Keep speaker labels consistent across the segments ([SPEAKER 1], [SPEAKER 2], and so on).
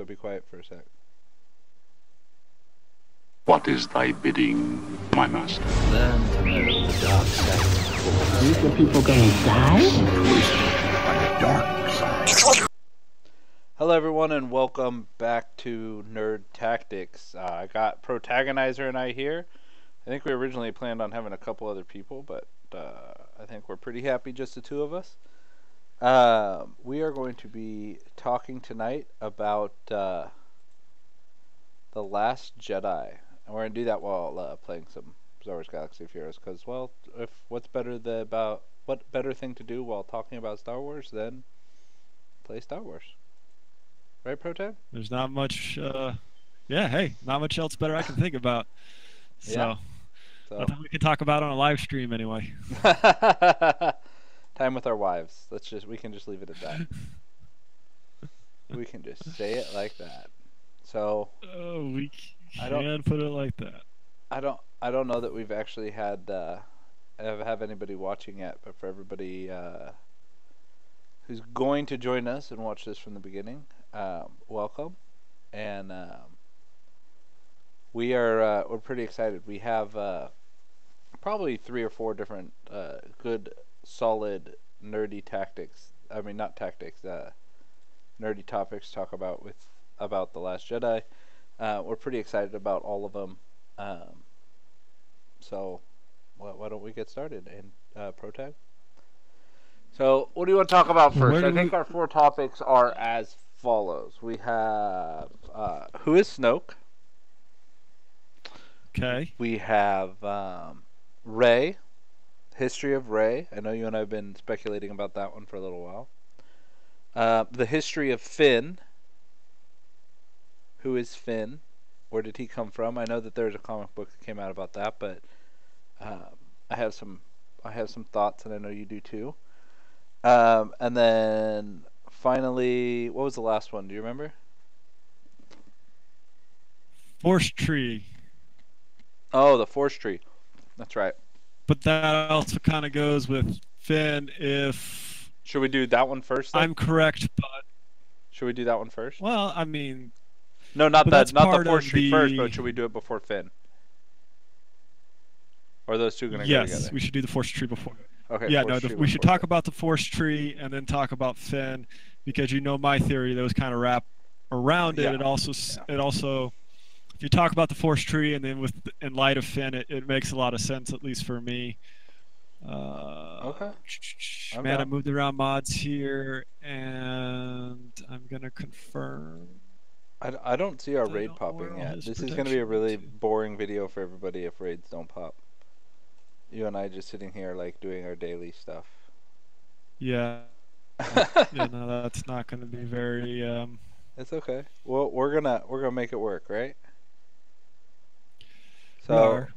[SPEAKER 1] so be quiet for a sec.
[SPEAKER 2] What is thy bidding, my master?
[SPEAKER 3] Learn to know the dark side.
[SPEAKER 4] These the people gonna die?
[SPEAKER 2] By the dark side.
[SPEAKER 1] Hello everyone and welcome back to Nerd Tactics. I got Protagonizer and I here. I think we originally planned on having a couple other people, but I think we're pretty happy just the two of us. We are going to be talking tonight about The Last Jedi. And we're going to do that while playing some Star Wars Galaxy of Heroes, because, well, what better thing to do while talking about Star Wars than play Star Wars? Right, Protag?
[SPEAKER 5] There's not much, not much else better I can think about. So nothing we can talk about on a live stream anyway.
[SPEAKER 1] Time with our wives. We can just leave it at that. We can just say it like that. So
[SPEAKER 5] we can put it like that.
[SPEAKER 1] I don't know that we've actually had have anybody watching yet, but for everybody who's going to join us and watch this from the beginning, welcome. And we're pretty excited. We have probably 3 or 4 different good, solid, nerdy tactics. I mean, not tactics. Nerdy topics to talk about about The Last Jedi. We're pretty excited about all of them. So, why don't we get started? And Protag? So, what do you want to talk about first? I think our 4 topics are as follows. We have who is Snoke?
[SPEAKER 5] Okay.
[SPEAKER 1] We have Rey, history of Rey. I know you and I have been speculating about that one for a little while. The history of Finn. Who is Finn? Where did he come from? I know that there's a comic book that came out about that, but I have some thoughts, and I know you do too. And then finally, what was the last one? Do you remember?
[SPEAKER 5] Force tree.
[SPEAKER 1] Oh, the Force tree. That's right.
[SPEAKER 5] But that also kind of goes with Finn if...
[SPEAKER 1] Should we do that one first, then?
[SPEAKER 5] I'm correct, but...
[SPEAKER 1] Should we do that one first?
[SPEAKER 5] Well, I mean...
[SPEAKER 1] No, not the Force tree first, but should we do it before Finn? Or are those two going to go together?
[SPEAKER 5] Yes, we should do the Force tree before.
[SPEAKER 1] Okay.
[SPEAKER 5] Yeah, we should talk about the Force tree and then talk about Finn, because you know my theory, those kind of wrap around it.
[SPEAKER 1] Yeah.
[SPEAKER 5] It also, if you talk about the Force tree and then in light of Finn, it makes a lot of sense, at least for me.
[SPEAKER 1] Okay.
[SPEAKER 5] Man, I moved around mods here, and I'm gonna confirm.
[SPEAKER 1] I don't see our raid popping yet. This is going to be a really boring video for everybody if raids don't pop. You and I just sitting here like doing our daily stuff.
[SPEAKER 5] Yeah. No, that's not going to be very.
[SPEAKER 1] It's okay. Well, we're gonna make it work, right? So.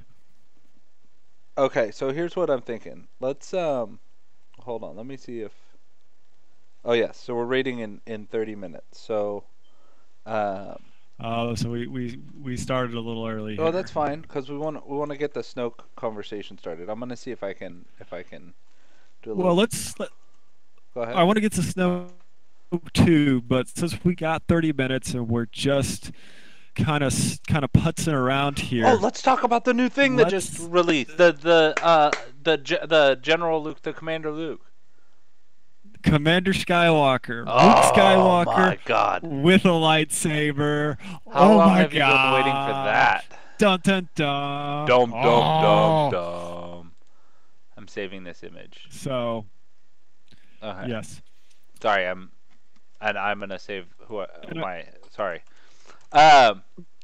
[SPEAKER 1] Okay, so here's what I'm thinking. Let's hold on. Let me see if. Oh yes, so we're raiding in 30 minutes. So.
[SPEAKER 5] So we started a little early.
[SPEAKER 1] Oh, that's fine, because we want to get the Snoke conversation started. I'm gonna see if I can do a little.
[SPEAKER 5] Well,
[SPEAKER 1] Go ahead.
[SPEAKER 5] I want to get to Snoke too, but since we got 30 minutes and we're just kind of putzing around here.
[SPEAKER 1] Oh, let's talk about the new thing that just released. The General Luke, the Commander Luke.
[SPEAKER 5] Commander Skywalker.
[SPEAKER 1] Oh,
[SPEAKER 5] Luke Skywalker.
[SPEAKER 1] My God.
[SPEAKER 5] With a lightsaber.
[SPEAKER 1] How long
[SPEAKER 5] my
[SPEAKER 1] have you
[SPEAKER 5] God.
[SPEAKER 1] been waiting for that?
[SPEAKER 5] Dun dun dun.
[SPEAKER 1] Dum. I'm saving this image.
[SPEAKER 5] So.
[SPEAKER 1] Okay.
[SPEAKER 5] Yes.
[SPEAKER 1] Sorry, I'm gonna save sorry.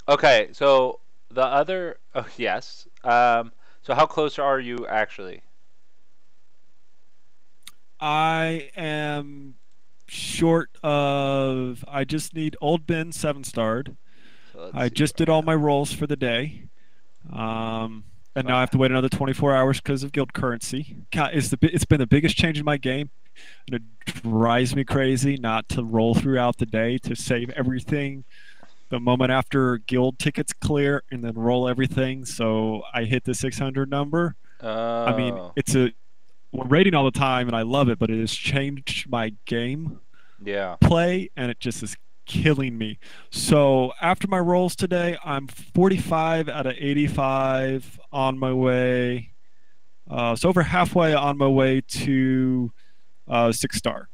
[SPEAKER 1] Okay, so the other. Oh yes. So how close are you actually?
[SPEAKER 5] I am short of. I just need Old Ben 7-starred.
[SPEAKER 1] So
[SPEAKER 5] I just did all my rolls for the day. And now I have to wait another 24 hours because of guild currency. It's been the biggest change in my game. And it drives me crazy not to roll throughout the day, to save everything the moment after guild tickets clear and then roll everything so I hit the 600 number. I mean, we're raiding all the time and I love it, but it has changed my game play, and it just is killing me. So after my rolls today, I'm 45 out of 85 on my way. So over halfway on my way to 6 star.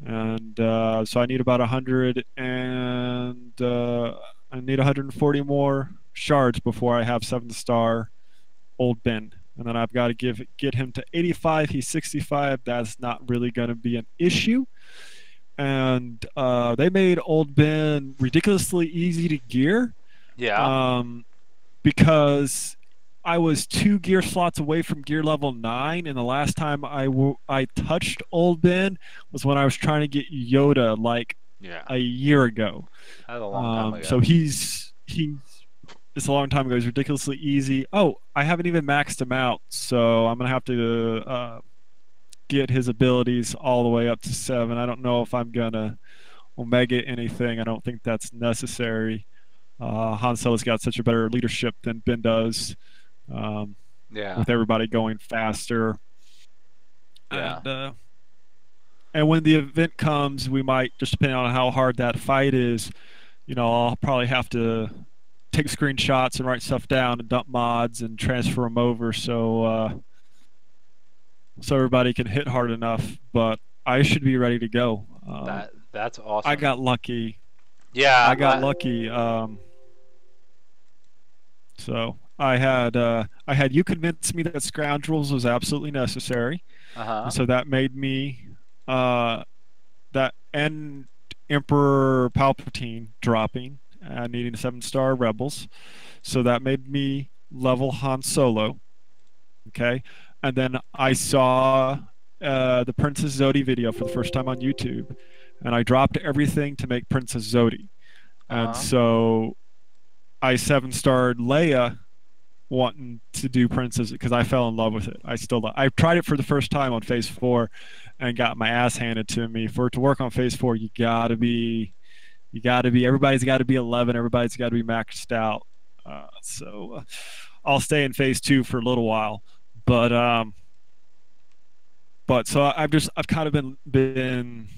[SPEAKER 5] And so I need about 100 and I need 140 more shards before I have 7 star old Ben. And then I've got to get him to 85. He's 65. That's not really going to be an issue. And they made old Ben ridiculously easy to gear
[SPEAKER 1] Yeah.
[SPEAKER 5] because I was 2 gear slots away from gear level 9, and the last time I touched old Ben was when I was trying to get Yoda like
[SPEAKER 1] Yeah.
[SPEAKER 5] a year ago.
[SPEAKER 1] That was a long time ago.
[SPEAKER 5] So he's it's a long time ago. He's ridiculously easy. Oh, I haven't even maxed him out, so I'm gonna have to get his abilities all the way up to 7. I don't know if I'm gonna omega anything. I don't think that's necessary. Han Solo's got such a better leadership than Ben does,
[SPEAKER 1] Yeah.
[SPEAKER 5] with everybody going faster.
[SPEAKER 1] Yeah.
[SPEAKER 5] And when the event comes, we might, just depending on how hard that fight is, I'll probably have to take screenshots and write stuff down and dump mods and transfer them over so everybody can hit hard enough. But I should be ready to go.
[SPEAKER 1] That's awesome.
[SPEAKER 5] I got lucky.
[SPEAKER 1] Yeah.
[SPEAKER 5] I got lucky. So I had you convince me that Scoundrels was absolutely necessary.
[SPEAKER 1] Uh-huh.
[SPEAKER 5] So that made me that and Emperor Palpatine dropping, needing 7 star rebels. So that made me level Han Solo. Okay, and then I saw the Princess Zodi video for the first time on YouTube, and I dropped everything to make Princess Zodi, and so I 7-starred Leia, wanting to do Princess because I fell in love with it. I tried it for the first time on Phase 4, and got my ass handed to me. For it to work on Phase 4, everybody's got to be 11. Everybody's got to be maxed out. So I'll stay in Phase 2 for a little while, but so I've kind of been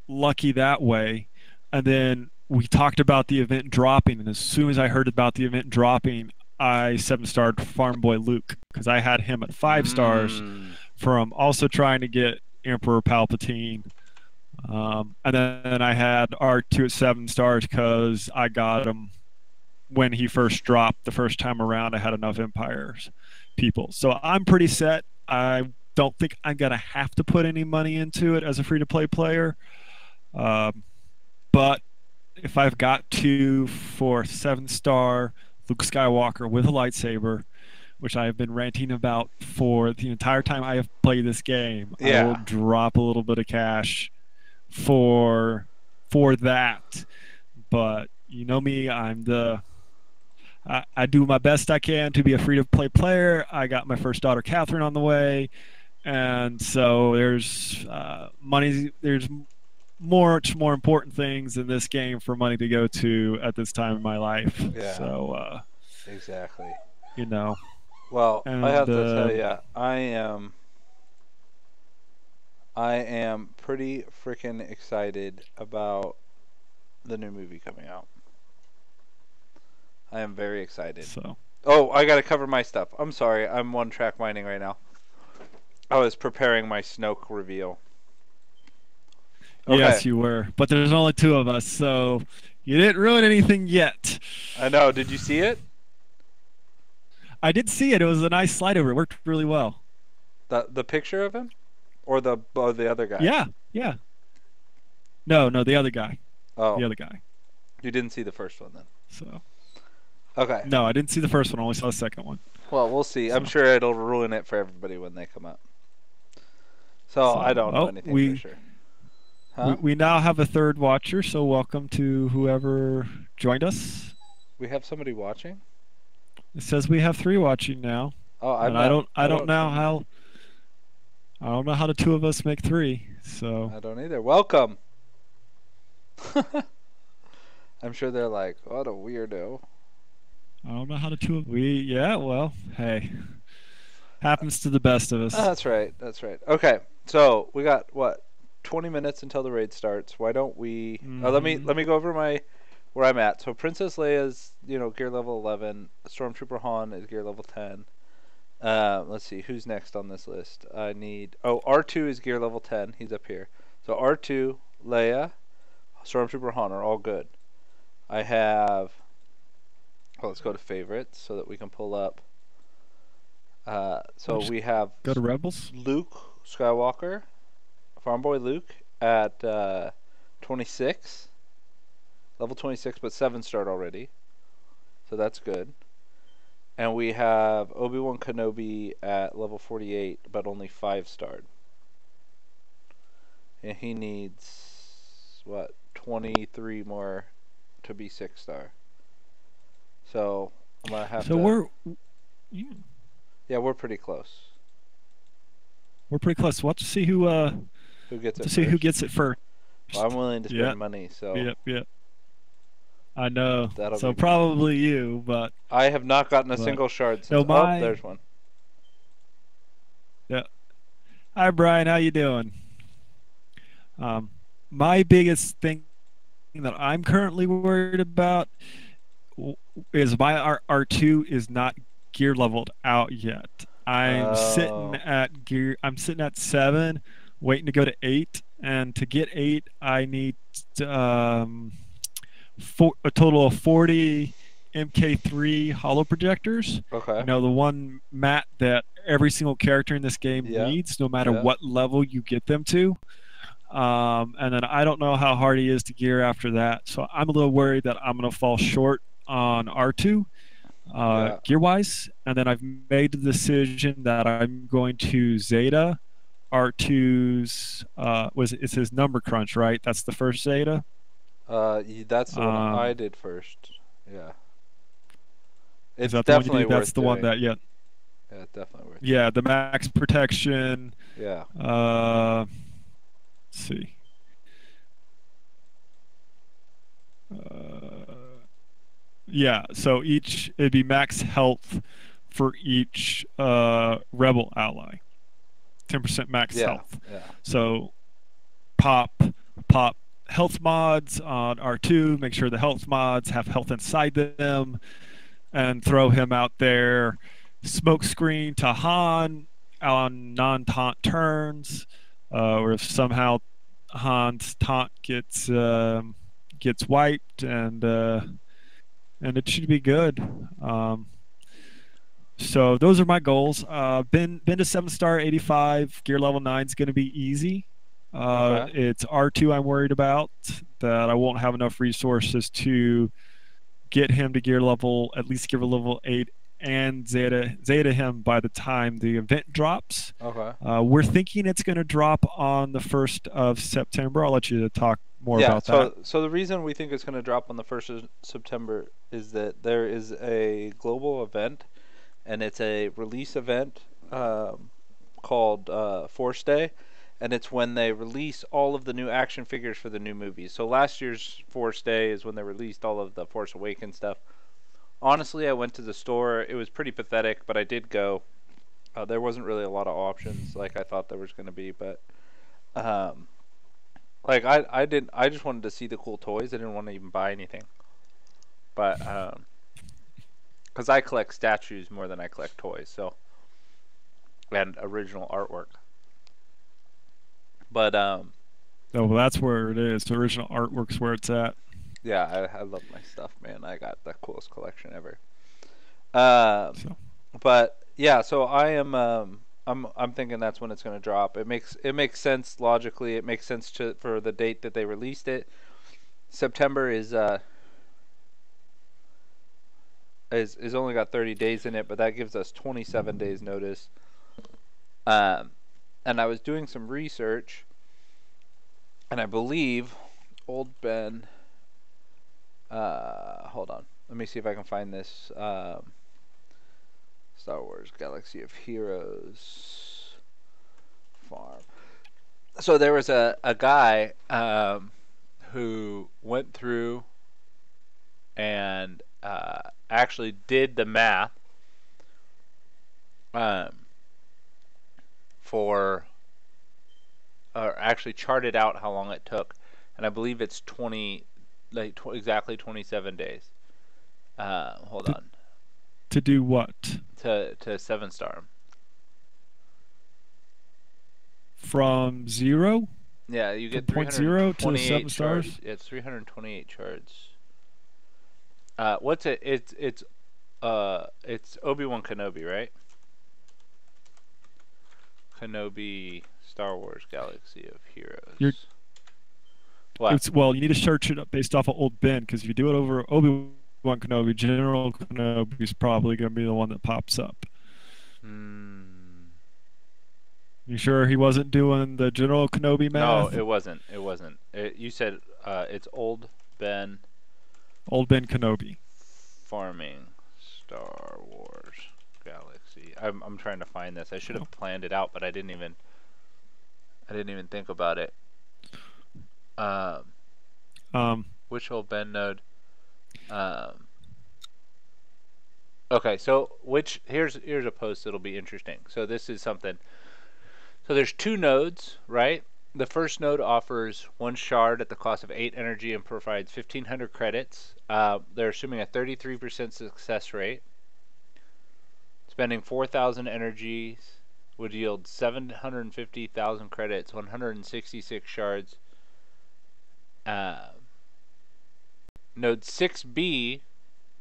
[SPEAKER 5] lucky that way. And then we talked about the event dropping, and as soon as I heard about the event dropping, I 7-starred Farm Boy Luke because I had him at 5 stars from also trying to get Emperor Palpatine. And then I had R2 at 7 stars because I got him when he first dropped the first time around. I had enough Empires people. So I'm pretty set. I don't think I'm going to have to put any money into it as a free-to-play player. But if I've got to for 7-star Luke Skywalker with a lightsaber, which I have been ranting about for the entire time I have played this game, I will drop a little bit of cash for that. But you know me, I do my best I can to be a free-to-play player. I got my first daughter, Catherine, on the way, and so there's money. There's much more important things in this game for money to go to at this time in my life.
[SPEAKER 1] Yeah.
[SPEAKER 5] So
[SPEAKER 1] exactly.
[SPEAKER 5] Well,
[SPEAKER 1] I have to tell you, I am pretty freaking excited about the new movie coming out. I am very excited.
[SPEAKER 5] So.
[SPEAKER 1] Oh, I gotta cover my stuff. I'm sorry. I'm one-track mining right now. I was preparing my Snoke reveal. Okay.
[SPEAKER 5] Yes, you were. But there's only 2 of us, so you didn't ruin anything yet.
[SPEAKER 1] I know. Did you see it?
[SPEAKER 5] I did see it. It was a nice slide over. It worked really well.
[SPEAKER 1] The picture of him? Or the other guy?
[SPEAKER 5] Yeah. No, the other guy.
[SPEAKER 1] Oh.
[SPEAKER 5] The other guy.
[SPEAKER 1] You didn't see the first one then?
[SPEAKER 5] So.
[SPEAKER 1] Okay.
[SPEAKER 5] No, I didn't see the first one. I only saw the second one.
[SPEAKER 1] Well, we'll see. I'm sure it'll ruin it for everybody when they come out. So I don't know anything for sure. Huh?
[SPEAKER 5] We now have a 3rd watcher, so welcome to whoever joined us.
[SPEAKER 1] We have somebody watching?
[SPEAKER 5] It says we have 3 watching now.
[SPEAKER 1] Oh,
[SPEAKER 5] I don't know how the 2 of us make 3. So
[SPEAKER 1] I don't either. Welcome. I'm sure they're like, what a weirdo.
[SPEAKER 5] I don't know how the 2 of well, hey. Happens to the best of us.
[SPEAKER 1] That's right. Okay. So, we got what? 20 minutes until the raid starts. Why don't we?
[SPEAKER 5] Mm-hmm.
[SPEAKER 1] Let me go over where I'm at. So Princess Leia's gear level 11. Stormtrooper Han is gear level 10. Let's see who's next on this list. I need R2 is gear level 10. He's up here. So R2, Leia, Stormtrooper Han are all good. I have. Well, let's go to favorites so that we can pull up. So we have
[SPEAKER 5] Go to Rebels.
[SPEAKER 1] Luke Skywalker, Farm Boy Luke at 26, level 26, but 7-starred already, so that's good. And we have Obi-Wan Kenobi at level 48, but only 5-starred. And he needs 23 more to be 6-star. So I'm gonna have to.
[SPEAKER 5] So
[SPEAKER 1] Yeah, we're pretty close.
[SPEAKER 5] we're pretty close. We'll have to see who
[SPEAKER 1] gets it
[SPEAKER 5] to see
[SPEAKER 1] first?
[SPEAKER 5] who gets it first.
[SPEAKER 1] Well, I'm willing to spend
[SPEAKER 5] Yeah.
[SPEAKER 1] money, so
[SPEAKER 5] Yep. I know.
[SPEAKER 1] That'll
[SPEAKER 5] So
[SPEAKER 1] be-
[SPEAKER 5] probably you, but
[SPEAKER 1] I have not gotten a
[SPEAKER 5] But-
[SPEAKER 1] single shard since.
[SPEAKER 5] No, my-
[SPEAKER 1] Oh, there's one.
[SPEAKER 5] yeah. Hi Brian, how you doing? My biggest thing that I'm currently worried about is my R2 is not gear leveled out yet. I'm sitting at 7, waiting to go to 8, and to get 8, I need a total of 40 MK3 holo projectors.
[SPEAKER 1] Okay.
[SPEAKER 5] The one mat that every single character in this game
[SPEAKER 1] Yeah.
[SPEAKER 5] needs, no matter
[SPEAKER 1] Yeah.
[SPEAKER 5] what level you get them to. And then I don't know how hard he is to gear after that, so I'm a little worried that I'm going to fall short on R2 gear-wise. And then I've made the decision that I'm going to Zeta R2's. It's his number crunch, right? That's the first Zeta.
[SPEAKER 1] That's the one I did first. Yeah. It's
[SPEAKER 5] Is that the one you
[SPEAKER 1] definitely
[SPEAKER 5] did? That's
[SPEAKER 1] worth
[SPEAKER 5] the one
[SPEAKER 1] doing.
[SPEAKER 5] that
[SPEAKER 1] Yeah, it's definitely worth.
[SPEAKER 5] Yeah, the max protection.
[SPEAKER 1] Yeah.
[SPEAKER 5] Let's see. Yeah, so it'd be max health for each rebel ally. 10% max health.
[SPEAKER 1] Yeah.
[SPEAKER 5] So pop health mods on R2, make sure the health mods have health inside them, and throw him out there. Smoke screen to Han on non-taunt turns, or if somehow Han's taunt gets wiped, and it should be good. So those are my goals. Been to 7-star 85. Gear level 9 is going to be easy. It's R2 I'm worried about, that I won't have enough resources to get him to at least gear level 8 and Zeta him by the time the event drops.
[SPEAKER 1] Okay.
[SPEAKER 5] We're thinking it's going to drop on the 1st of September. I'll let you talk more about that.
[SPEAKER 1] So the reason we think it's going to drop on the 1st of September is that there is a global event, and it's a release event called Force Day, and it's when they release all of the new action figures for the new movies. So last year's Force Day is when they released all of the Force Awakens stuff. Honestly, I went to the store. It was pretty pathetic, but I did go. There wasn't really a lot of options like I thought there was going to be, but I didn't. I just wanted to see the cool toys. I didn't want to even buy anything, but because I collect statues more than I collect toys, so and original artwork. But
[SPEAKER 5] Oh, well, that's where it is. The original artwork's where it's at.
[SPEAKER 1] yeah, I love my stuff, man. I got the coolest collection ever. But yeah, so I am. I'm thinking that's when it's going to drop. It makes sense logically. It makes sense for the date that they released it. September is only got 30 days in it, but that gives us 27 days notice. And I was doing some research, and I believe old Ben. Hold on. Let me see if I can find this. Star Wars Galaxy of Heroes farm. So there was a guy who went through and actually did the math for or actually charted out how long it took, and I believe it's exactly 27 days. Hold
[SPEAKER 5] To,
[SPEAKER 1] on.
[SPEAKER 5] to do what?
[SPEAKER 1] To 7-star him.
[SPEAKER 5] From 0?
[SPEAKER 1] Yeah, you
[SPEAKER 5] From
[SPEAKER 1] get
[SPEAKER 5] point 0 to
[SPEAKER 1] 328
[SPEAKER 5] 7
[SPEAKER 1] shards.
[SPEAKER 5] stars?
[SPEAKER 1] Yeah, it's 328 shards. What's it? It's Obi-Wan Kenobi, right? Kenobi, Star Wars Galaxy of
[SPEAKER 5] You're
[SPEAKER 1] Heroes. What?
[SPEAKER 5] Well, you need to search it up based off of old Ben, because if you do it over Obi-Wan Kenobi, General Kenobi is probably going to be the one that pops up.
[SPEAKER 1] Hmm.
[SPEAKER 5] You sure he wasn't doing the General Kenobi
[SPEAKER 1] No,
[SPEAKER 5] math?
[SPEAKER 1] it wasn't. It wasn't. You said it's old Ben
[SPEAKER 5] Old Ben Kenobi.
[SPEAKER 1] farming Star Wars Galaxy. I'm trying to find this. I should
[SPEAKER 5] Oh.
[SPEAKER 1] have planned it out, but I didn't even think about it. Which old Ben node? Okay, so here's a post that'll be interesting. So this is something. So there's 2 nodes, right? The first node offers 1 shard at the cost of 8 energy and provides 1,500 credits. They're assuming a 33% success rate. Spending 4,000 energies would yield 750,000 credits, 166 shards. Node 6B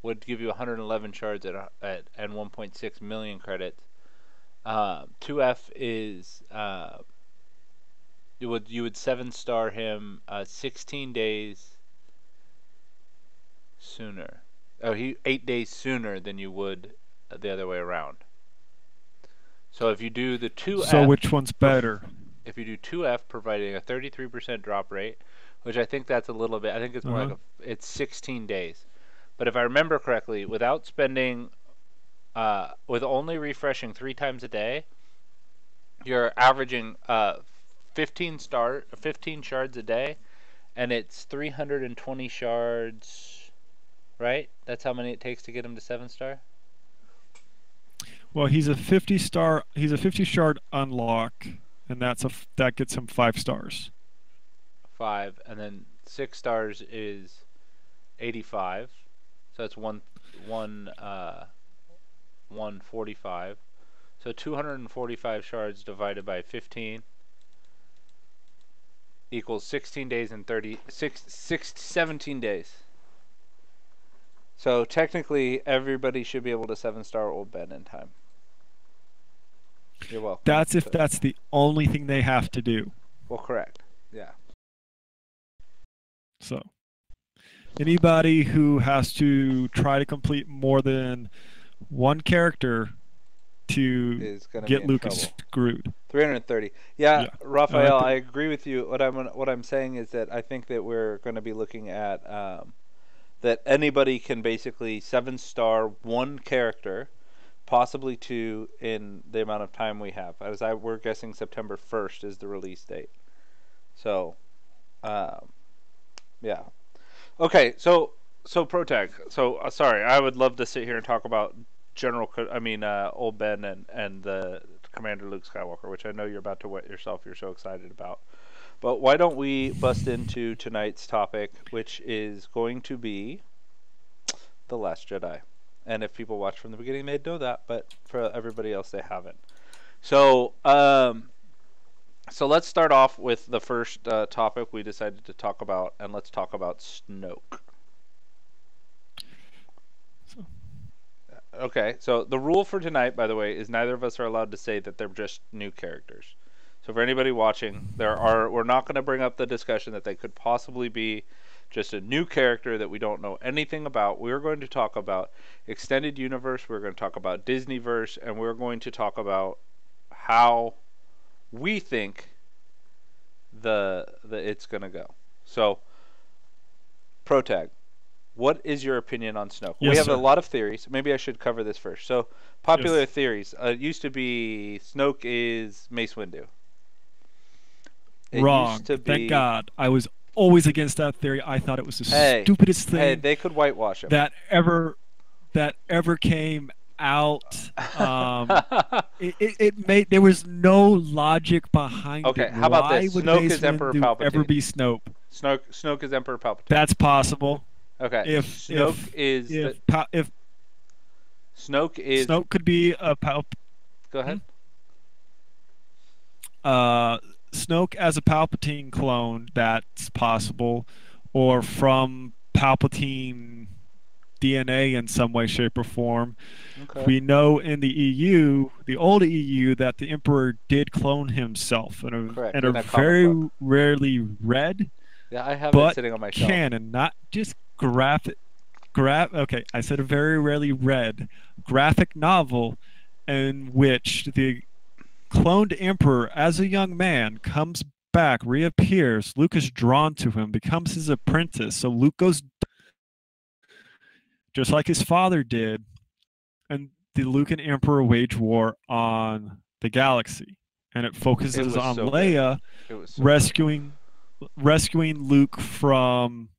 [SPEAKER 1] would give you 111 shards and 1.6 million credits. 2F is you would 7-star him 16 days sooner. Oh, 8 days sooner than you would the other way around. So if you do the 2F,
[SPEAKER 5] So which one's better?
[SPEAKER 1] If you do 2F, providing a 33% drop rate, which I think that's a little bit. I think it's more like it's 16 days. But if I remember correctly, without spending, with only refreshing 3 times a day, you're averaging 15 shards a day, and it's 320 shards, right? That's how many it takes to get him to 7-star.
[SPEAKER 5] Well, he's a 50 shard unlock, and that gets him 5 stars.
[SPEAKER 1] 5, and then 6 stars is 85. So that's 145. So 245 shards divided by 15 equals 16 days and 17 days. So technically, everybody should be able to 7-star old Ben in time. You're welcome.
[SPEAKER 5] That's if that's the only thing they have to do.
[SPEAKER 1] Well, correct. Yeah.
[SPEAKER 5] So anybody who has to try to complete more than 1 character to get Luke is screwed.
[SPEAKER 1] 330. Yeah, Raphael, I agree with you. What I'm saying is that I think that we're going to be looking at that anybody can basically 7-star 1 character, possibly 2 in the amount of time we have. We're guessing September 1st is the release date. So, yeah. Okay, so Protag. So sorry, I would love to sit here and talk about old Ben and the Commander Luke Skywalker, which I know you're about to wet yourself. You're so excited about. But why don't we bust into tonight's topic, which is going to be The Last Jedi. And if people watch from the beginning, they'd know that, but for everybody else, they haven't. So, so let's start off with the first topic we decided to talk about, and let's talk about Snoke. Okay, so the rule for tonight, by the way, is neither of us are allowed to say that they're just new characters. So for anybody watching, we're not going to bring up the discussion that they could possibly be just a new character that we don't know anything about. We're going to talk about extended universe, we're going to talk about Disneyverse, and we're going to talk about how we think the it's going to go. So, Protag, what is your opinion on Snoke?
[SPEAKER 5] Yes,
[SPEAKER 1] we have
[SPEAKER 5] sir.
[SPEAKER 1] a lot of theories. Maybe I should cover this first. So, popular theories. It used to be Snoke is Mace Windu.
[SPEAKER 5] Wrong. Thank God. I was always against that theory. I thought it was the stupidest thing
[SPEAKER 1] they could whitewash him.
[SPEAKER 5] that ever came out. It made there was no logic behind
[SPEAKER 1] Okay,
[SPEAKER 5] it.
[SPEAKER 1] how about
[SPEAKER 5] Why
[SPEAKER 1] this?
[SPEAKER 5] would
[SPEAKER 1] Snoke
[SPEAKER 5] Mace
[SPEAKER 1] is Emperor
[SPEAKER 5] Windu ever
[SPEAKER 1] Palpatine.
[SPEAKER 5] be Snoke?
[SPEAKER 1] Snoke is Emperor Palpatine.
[SPEAKER 5] That's possible.
[SPEAKER 1] Okay,
[SPEAKER 5] If
[SPEAKER 1] Snoke
[SPEAKER 5] if
[SPEAKER 1] is the
[SPEAKER 5] if Pa- if
[SPEAKER 1] Snoke is.
[SPEAKER 5] Snoke could be a
[SPEAKER 1] Go
[SPEAKER 5] hmm?
[SPEAKER 1] ahead.
[SPEAKER 5] uh Snoke as a Palpatine clone, that's possible, or from Palpatine DNA in some way, shape, or form.
[SPEAKER 1] Okay,
[SPEAKER 5] We know in the EU, the old EU, that the Emperor did clone himself
[SPEAKER 1] correct.
[SPEAKER 5] in a
[SPEAKER 1] In a comic book.
[SPEAKER 5] very rarely read,
[SPEAKER 1] Yeah, I have it
[SPEAKER 5] but
[SPEAKER 1] sitting on my shelf.
[SPEAKER 5] canon, not just okay, I said a very rarely read graphic novel in which the cloned Emperor, as a young man, comes back, reappears. Luke is drawn to him, becomes his apprentice. So Luke goes just like his father did, and the Luke and Emperor wage war on the galaxy, and it
[SPEAKER 1] It
[SPEAKER 5] focuses
[SPEAKER 1] was
[SPEAKER 5] on
[SPEAKER 1] so good.
[SPEAKER 5] Leia
[SPEAKER 1] It was so good.
[SPEAKER 5] rescuing Luke from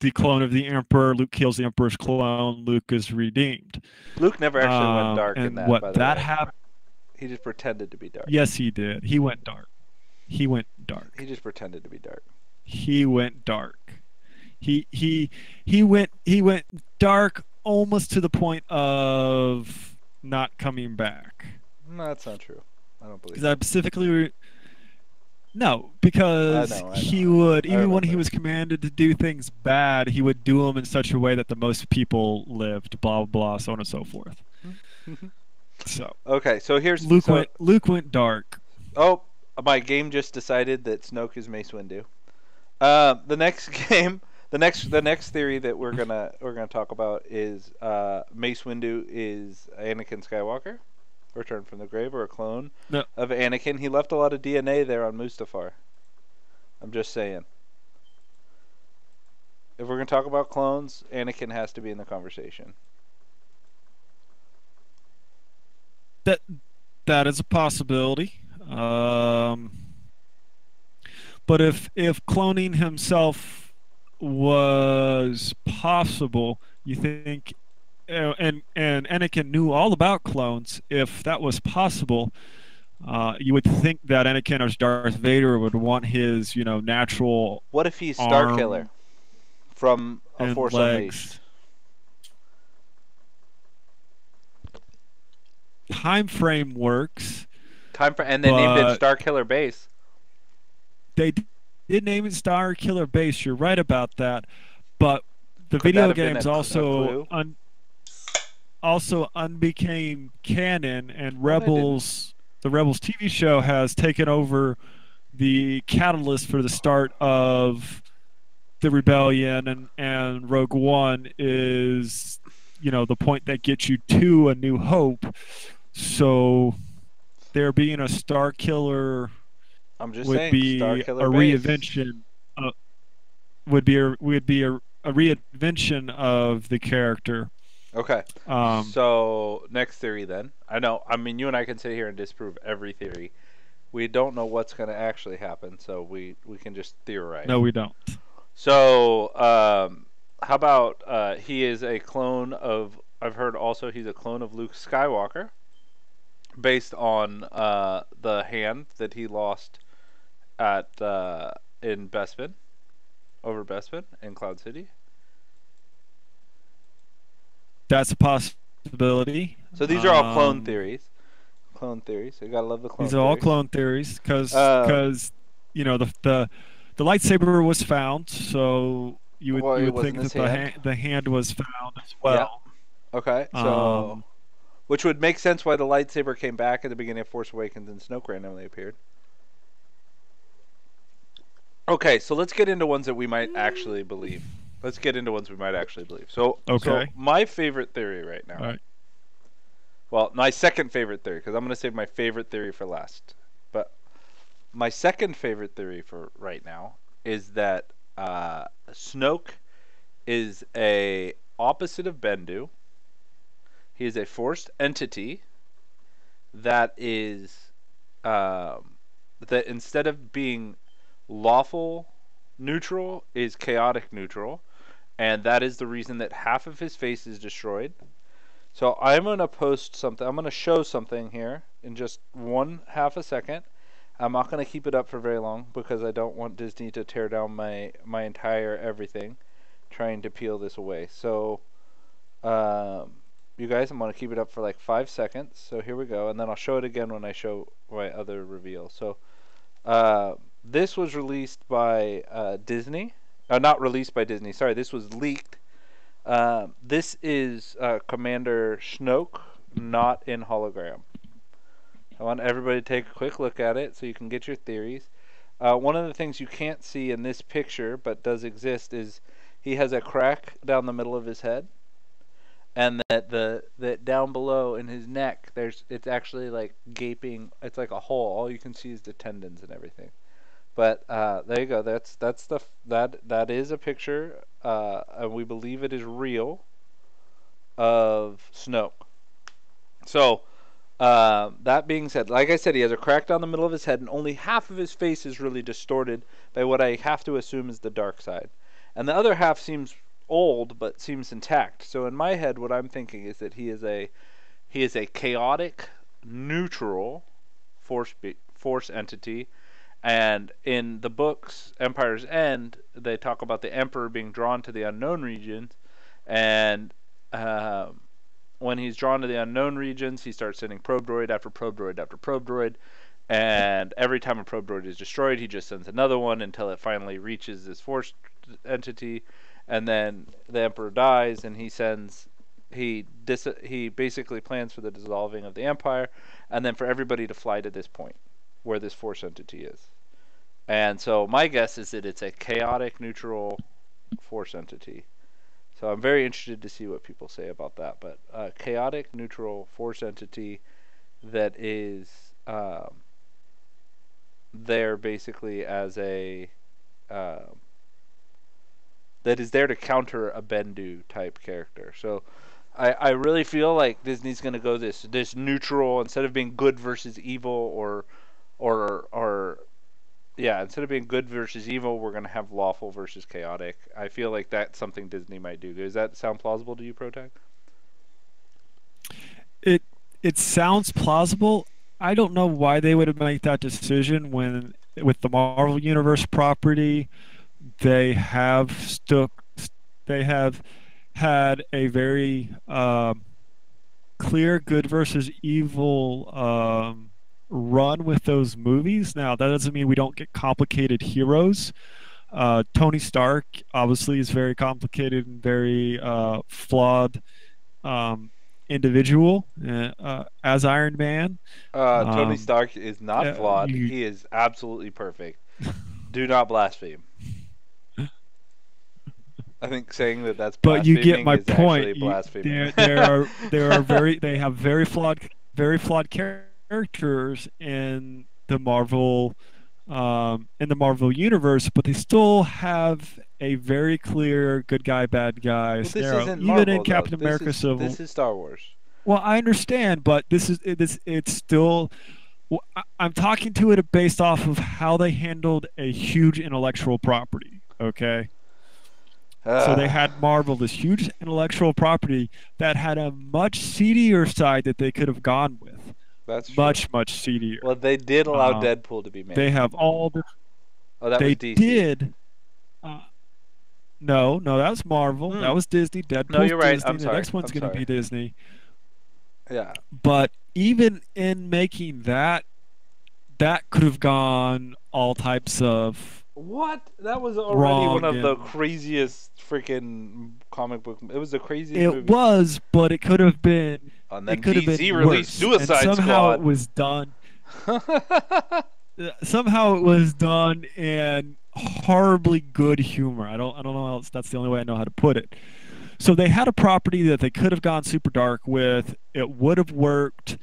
[SPEAKER 5] the clone of the Emperor. Luke kills the Emperor's clone. Luke is redeemed.
[SPEAKER 1] Luke never actually went dark in
[SPEAKER 5] And
[SPEAKER 1] that,
[SPEAKER 5] what
[SPEAKER 1] by the
[SPEAKER 5] that
[SPEAKER 1] way.
[SPEAKER 5] happened?
[SPEAKER 1] He just pretended to be dark.
[SPEAKER 5] Yes, he did. He went dark. He went dark.
[SPEAKER 1] He just pretended to be dark.
[SPEAKER 5] He went dark. He he he went dark almost to the point of not coming back.
[SPEAKER 1] No, that's not true. I don't believe
[SPEAKER 5] Because I
[SPEAKER 1] that.
[SPEAKER 5] specifically no,
[SPEAKER 1] I
[SPEAKER 5] because
[SPEAKER 1] know, I
[SPEAKER 5] he
[SPEAKER 1] know.
[SPEAKER 5] would,
[SPEAKER 1] I
[SPEAKER 5] even when he
[SPEAKER 1] remember.
[SPEAKER 5] was commanded to do things bad, he would do them in such a way that the most people lived, blah blah, so on and so forth. So
[SPEAKER 1] Okay, so here's
[SPEAKER 5] Luke went dark.
[SPEAKER 1] oh, my game just decided that Snoke is Mace Windu. The next game, the next theory that we're gonna talk about is Mace Windu is Anakin Skywalker, returned from the grave, or a clone
[SPEAKER 5] No,
[SPEAKER 1] of Anakin. He left a lot of DNA there on Mustafar. I'm just saying. If we're gonna talk about clones, Anakin has to be in the conversation.
[SPEAKER 5] that that is a possibility. Um, but if cloning himself was possible, you think, and Anakin knew all about clones. If that was possible, you would think that Anakin as Darth Vader would want his, natural
[SPEAKER 1] What if he's Starkiller
[SPEAKER 5] arm
[SPEAKER 1] from A
[SPEAKER 5] and
[SPEAKER 1] Force Unleashed?
[SPEAKER 5] legs. Time frame works,
[SPEAKER 1] Time for and they named it
[SPEAKER 5] but
[SPEAKER 1] Starkiller Base.
[SPEAKER 5] they did name it Star Killer Base. You're right about that, but the
[SPEAKER 1] Could that
[SPEAKER 5] video
[SPEAKER 1] have been
[SPEAKER 5] games
[SPEAKER 1] a clue?
[SPEAKER 5] also unbecame canon, and
[SPEAKER 1] No, they didn't.
[SPEAKER 5] the Rebels TV show has taken over the catalyst for the start of the rebellion, and Rogue One is, the point that gets you to A New Hope. So there being a Star Killer
[SPEAKER 1] I'm just
[SPEAKER 5] would
[SPEAKER 1] saying,
[SPEAKER 5] be a
[SPEAKER 1] Starkiller Base.
[SPEAKER 5] reinvention. Would be a reinvention of the character.
[SPEAKER 1] Okay.
[SPEAKER 5] Um,
[SPEAKER 1] So next theory then. I know. I mean, you and I can sit here and disprove every theory. We don't know what's going to actually happen, so we can just theorize.
[SPEAKER 5] no, we don't.
[SPEAKER 1] So how about he is a clone of? I've heard also he's a clone of Luke Skywalker, based on the hand that he lost at in Bespin, over Bespin in Cloud City.
[SPEAKER 5] That's a possibility.
[SPEAKER 1] So these are all clone theories. Clone theories. You gotta love the clone
[SPEAKER 5] These are all
[SPEAKER 1] theories.
[SPEAKER 5] clone theories
[SPEAKER 1] Um,
[SPEAKER 5] because the lightsaber was found, so
[SPEAKER 1] well,
[SPEAKER 5] you
[SPEAKER 1] it
[SPEAKER 5] would
[SPEAKER 1] wasn't
[SPEAKER 5] think
[SPEAKER 1] his
[SPEAKER 5] that
[SPEAKER 1] hand.
[SPEAKER 5] the hand was found as
[SPEAKER 1] Yeah.
[SPEAKER 5] well.
[SPEAKER 1] Okay. So,
[SPEAKER 5] Um,
[SPEAKER 1] which would make sense why the lightsaber came back at the beginning of Force Awakens and Snoke randomly appeared. Okay, so let's get into ones that we might actually believe. Let's get into ones we might actually believe. So
[SPEAKER 5] okay.
[SPEAKER 1] my favorite theory right now.
[SPEAKER 5] All right.
[SPEAKER 1] Well, my second favorite theory, because I'm going to save my favorite theory for last. But my second favorite theory for right now is that Snoke is a opposite of Bendu. He is a forced entity that is that instead of being lawful neutral is chaotic neutral, and that is the reason that half of his face is destroyed. So I'm gonna post something. I'm gonna show something here in just one half a second. I'm not gonna keep it up for very long because I don't want Disney to tear down my entire everything, trying to peel this away. So, you guys, I'm gonna keep it up for like 5 seconds. So here we go, and then I'll show it again when I show my other reveal. So, this was released by Disney. Not released by Disney. Sorry, this was leaked. This is Commander Snoke, not in hologram. I want everybody to take a quick look at it so you can get your theories. One of the things you can't see in this picture but does exist is he has a crack down the middle of his head, and that down below in his neck it's actually like gaping. It's like a hole. All you can see is the tendons and everything. But there you go. That is a picture, and we believe it is real, of Snoke. So that being said, like I said, he has a crack down the middle of his head, and only half of his face is really distorted by what I have to assume is the dark side, and the other half seems old but seems intact. So in my head, what I'm thinking is that he is a chaotic, neutral force entity. And in the books Empire's End, they talk about the Emperor being drawn to the unknown regions, and when he's drawn to the unknown regions, he starts sending probe droid after probe droid after probe droid, and every time a probe droid is destroyed, he just sends another one until it finally reaches this force entity, and then the Emperor dies, and he basically plans for the dissolving of the Empire, and then for everybody to fly to this point where this force entity is. And so my guess is that it's a chaotic neutral force entity. So I'm very interested to see what people say about that. But chaotic neutral force entity that is there basically as a that is there to counter a Bendu type character. So I really feel like Disney's going to go this neutral, instead of being good versus evil or yeah, instead of being good versus evil, we're going to have lawful versus chaotic. I feel like that's something Disney might do. Does that sound plausible to you, Protag?
[SPEAKER 5] It sounds plausible. I don't know why they would make that decision when, with the Marvel Universe property, they have had a very clear good versus evil run with those movies. Now, that doesn't mean we don't get complicated heroes. Tony Stark obviously is very complicated and very flawed individual as Iron Man.
[SPEAKER 1] Tony Stark is not flawed.
[SPEAKER 5] You,
[SPEAKER 1] He is absolutely perfect. Do not blaspheme. I think saying that that's
[SPEAKER 5] but you
[SPEAKER 1] blaspheming
[SPEAKER 5] get my
[SPEAKER 1] is
[SPEAKER 5] point.
[SPEAKER 1] actually blaspheming.
[SPEAKER 5] They have very flawed characters in the Marvel universe, but they still have a very clear good guy, bad guy
[SPEAKER 1] Well, this
[SPEAKER 5] scenario.
[SPEAKER 1] isn't
[SPEAKER 5] Even
[SPEAKER 1] Marvel,
[SPEAKER 5] in Captain
[SPEAKER 1] though.
[SPEAKER 5] America Civil.
[SPEAKER 1] This is Star Wars.
[SPEAKER 5] Well, I understand, but it's still. I'm talking to it based off of how they handled a huge intellectual property. Okay. So they had Marvel, this huge intellectual property that had a much seedier side that they could have gone with.
[SPEAKER 1] That's true.
[SPEAKER 5] Much seedier.
[SPEAKER 1] Well, they did allow Deadpool to be made.
[SPEAKER 5] They have all the.
[SPEAKER 1] Oh, that
[SPEAKER 5] they
[SPEAKER 1] was DC.
[SPEAKER 5] did. No, that was Marvel. That was Disney. Deadpool's
[SPEAKER 1] No, you're right.
[SPEAKER 5] Disney.
[SPEAKER 1] I'm sorry.
[SPEAKER 5] The next one's going to be Disney.
[SPEAKER 1] Yeah.
[SPEAKER 5] But even in making that could have gone all types of.
[SPEAKER 1] What? That was already one of the craziest freaking comic book. It was the craziest movie.
[SPEAKER 5] It was, but it could have been.
[SPEAKER 1] And then
[SPEAKER 5] it could have been
[SPEAKER 1] DC released Suicide
[SPEAKER 5] and somehow
[SPEAKER 1] Squad.
[SPEAKER 5] It was done. Somehow it was done in horribly good humor. I don't know how else. That's the only way I know how to put it. So they had a property that they could have gone super dark with. It would have worked.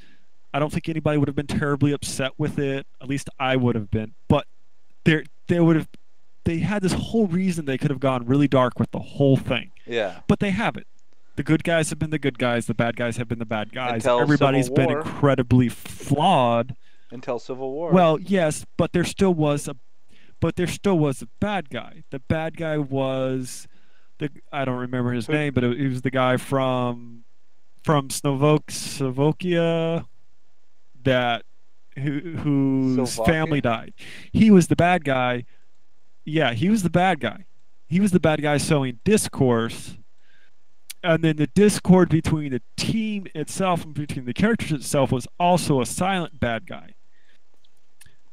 [SPEAKER 5] I don't think anybody would have been terribly upset with it. At least I would have been. But they had this whole reason they could have gone really dark with the whole thing.
[SPEAKER 1] Yeah.
[SPEAKER 5] But they haven't. The good guys have been the good guys. The bad guys have been the bad guys.
[SPEAKER 1] Until
[SPEAKER 5] Everybody's
[SPEAKER 1] Civil
[SPEAKER 5] been
[SPEAKER 1] War.
[SPEAKER 5] incredibly flawed.
[SPEAKER 1] Until Civil War.
[SPEAKER 5] Well, yes, but there still was a bad guy. The bad guy was I don't remember his name, but he was the guy from from Slovakia that whose family
[SPEAKER 1] Slovakia?
[SPEAKER 5] died. He was the bad guy. Yeah, he was the bad guy. He was the bad guy sowing discourse, and then the discord between the team itself and between the characters itself was also a silent bad guy.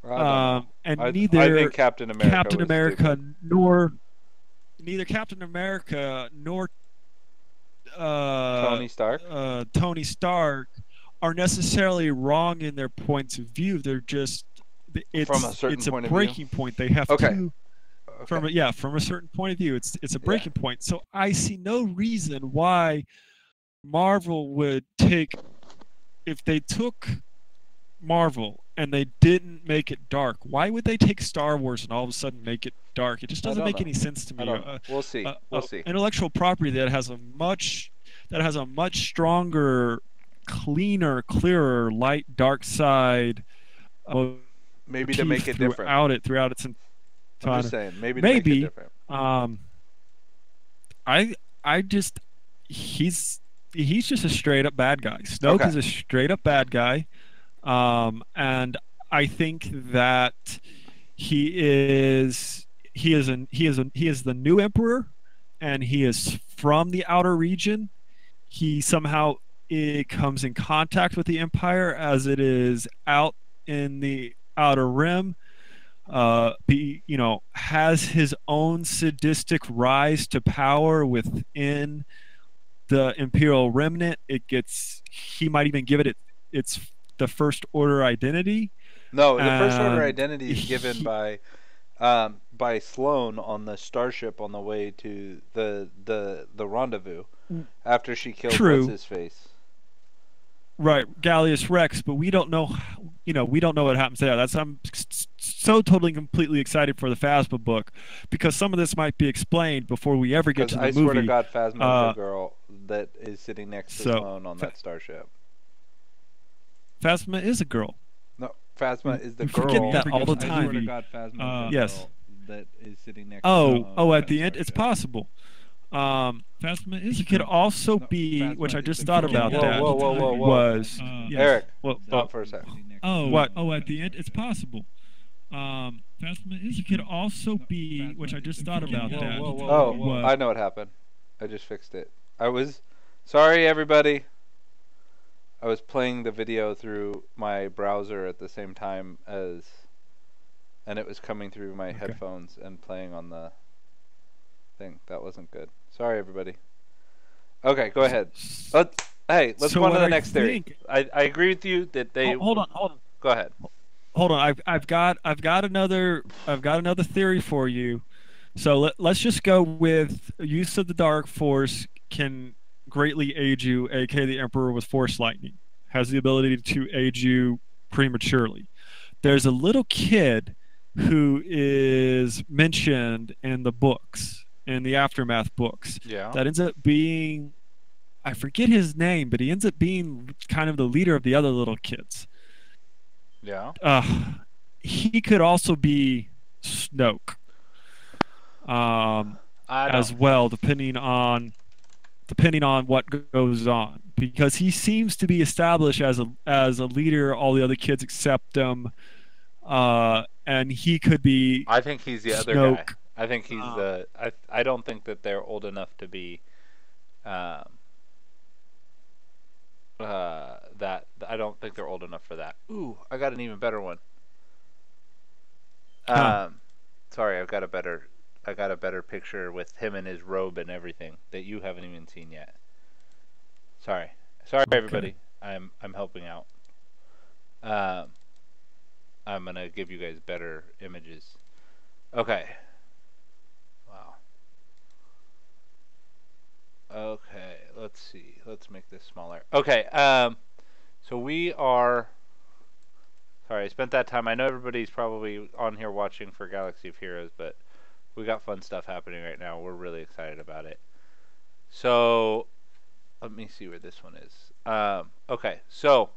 [SPEAKER 1] I don't know.
[SPEAKER 5] And
[SPEAKER 1] I think Captain America
[SPEAKER 5] Captain
[SPEAKER 1] was
[SPEAKER 5] America
[SPEAKER 1] stupid.
[SPEAKER 5] nor neither Captain America nor
[SPEAKER 1] Tony Stark?
[SPEAKER 5] Tony Stark are necessarily wrong in their points of view. They're just
[SPEAKER 1] From a certain
[SPEAKER 5] it's a
[SPEAKER 1] point of view?
[SPEAKER 5] breaking point. They have
[SPEAKER 1] Okay.
[SPEAKER 5] to from
[SPEAKER 1] Okay.
[SPEAKER 5] from a certain point of view. It's a breaking point. So I see no reason why Marvel would take if they took Marvel and they didn't make it dark. Why would they take Star Wars and all of a sudden make it dark? It just
[SPEAKER 1] I
[SPEAKER 5] doesn't
[SPEAKER 1] don't
[SPEAKER 5] make
[SPEAKER 1] know.
[SPEAKER 5] any sense to
[SPEAKER 1] I
[SPEAKER 5] me.
[SPEAKER 1] don't know. We'll see. We'll see.
[SPEAKER 5] Intellectual property that has a much stronger, cleaner, clearer light dark side
[SPEAKER 1] Maybe to make it different.
[SPEAKER 5] throughout its
[SPEAKER 1] I'm
[SPEAKER 5] entire.
[SPEAKER 1] just saying. Maybe to make it
[SPEAKER 5] Maybe
[SPEAKER 1] different.
[SPEAKER 5] I just he's just a straight up bad guy. Snoke
[SPEAKER 1] Okay.
[SPEAKER 5] is a straight up bad guy. And I think that he is the new emperor, and he is from the outer region. He somehow comes in contact with the empire as it is out in the outer rim. Has his own sadistic rise to power within the imperial remnant. He might even give it its the first order identity.
[SPEAKER 1] No, the first order
[SPEAKER 5] And
[SPEAKER 1] identity is given by Sloane on the starship on the way to the rendezvous after she killed
[SPEAKER 5] True.
[SPEAKER 1] what's his face.
[SPEAKER 5] Right, Gallius Rex, but we don't know. We don't know what happens there. I'm so totally completely excited for the Phasma book because some of this might be explained before we ever get
[SPEAKER 1] Because
[SPEAKER 5] to the
[SPEAKER 1] I
[SPEAKER 5] movie.
[SPEAKER 1] swear to God, Phasma is the girl that is sitting next to
[SPEAKER 5] so,
[SPEAKER 1] Sloane on that starship.
[SPEAKER 5] Phasma is a girl.
[SPEAKER 1] No, Phasma is the
[SPEAKER 5] You
[SPEAKER 1] girl.
[SPEAKER 5] forget that all the
[SPEAKER 1] I
[SPEAKER 5] time.
[SPEAKER 1] swear to God, Phasma is the
[SPEAKER 5] Yes.
[SPEAKER 1] girl that is sitting next to Sloane
[SPEAKER 5] Oh,
[SPEAKER 1] on
[SPEAKER 5] at
[SPEAKER 1] that
[SPEAKER 5] the end, it's
[SPEAKER 1] starship.
[SPEAKER 5] possible. He could also be,
[SPEAKER 1] Phasma
[SPEAKER 5] which I
[SPEAKER 1] is
[SPEAKER 5] just
[SPEAKER 1] the
[SPEAKER 5] thought
[SPEAKER 1] girl.
[SPEAKER 5] about
[SPEAKER 1] Whoa,
[SPEAKER 5] that.
[SPEAKER 1] whoa, whoa, whoa, whoa.
[SPEAKER 5] Was yes.
[SPEAKER 1] Eric,
[SPEAKER 5] Well,
[SPEAKER 1] stop for a second.
[SPEAKER 5] at the end, it's possible. He could also be, which I just thought about that.
[SPEAKER 1] Oh, I know what happened. I just fixed it. Sorry, everybody. I was playing the video through my browser at the same time and it was coming through my headphones and playing on the thing. That wasn't good. Sorry, everybody. Okay, go ahead. Let's go on to the next theory. I agree with you that they.
[SPEAKER 5] Hold on.
[SPEAKER 1] Go ahead.
[SPEAKER 5] Hold on. I've got another theory for you. So let's just go with use of the Dark Force can greatly aid you, aka the Emperor with Force Lightning, has the ability to aid you prematurely. There's a little kid who is mentioned in the books, in the Aftermath books, that ends up being, I forget his name, but he ends up being kind of the leader of the other little kids.
[SPEAKER 1] Yeah.
[SPEAKER 5] He could also be Snoke. As well, depending on what goes on, because he seems to be established as a leader. All the other kids accept him, and he could be.
[SPEAKER 1] I think he's the
[SPEAKER 5] Snoke.
[SPEAKER 1] other guy. I think he's the. I don't think that they're old enough to be. That I don't think they're old enough for that. Ooh, I got an even better one. Sorry, I got a better picture with him in his robe and everything that you haven't even seen yet. Sorry, everybody. I'm helping out. I'm gonna give you guys better images. Okay. Wow. Okay, let's see. Let's make this smaller. Okay. So we are. Sorry, I spent that time. I know everybody's probably on here watching for Galaxy of Heroes, but we got fun stuff happening right now. We're really excited about it. So, let me see where this one is. Okay, so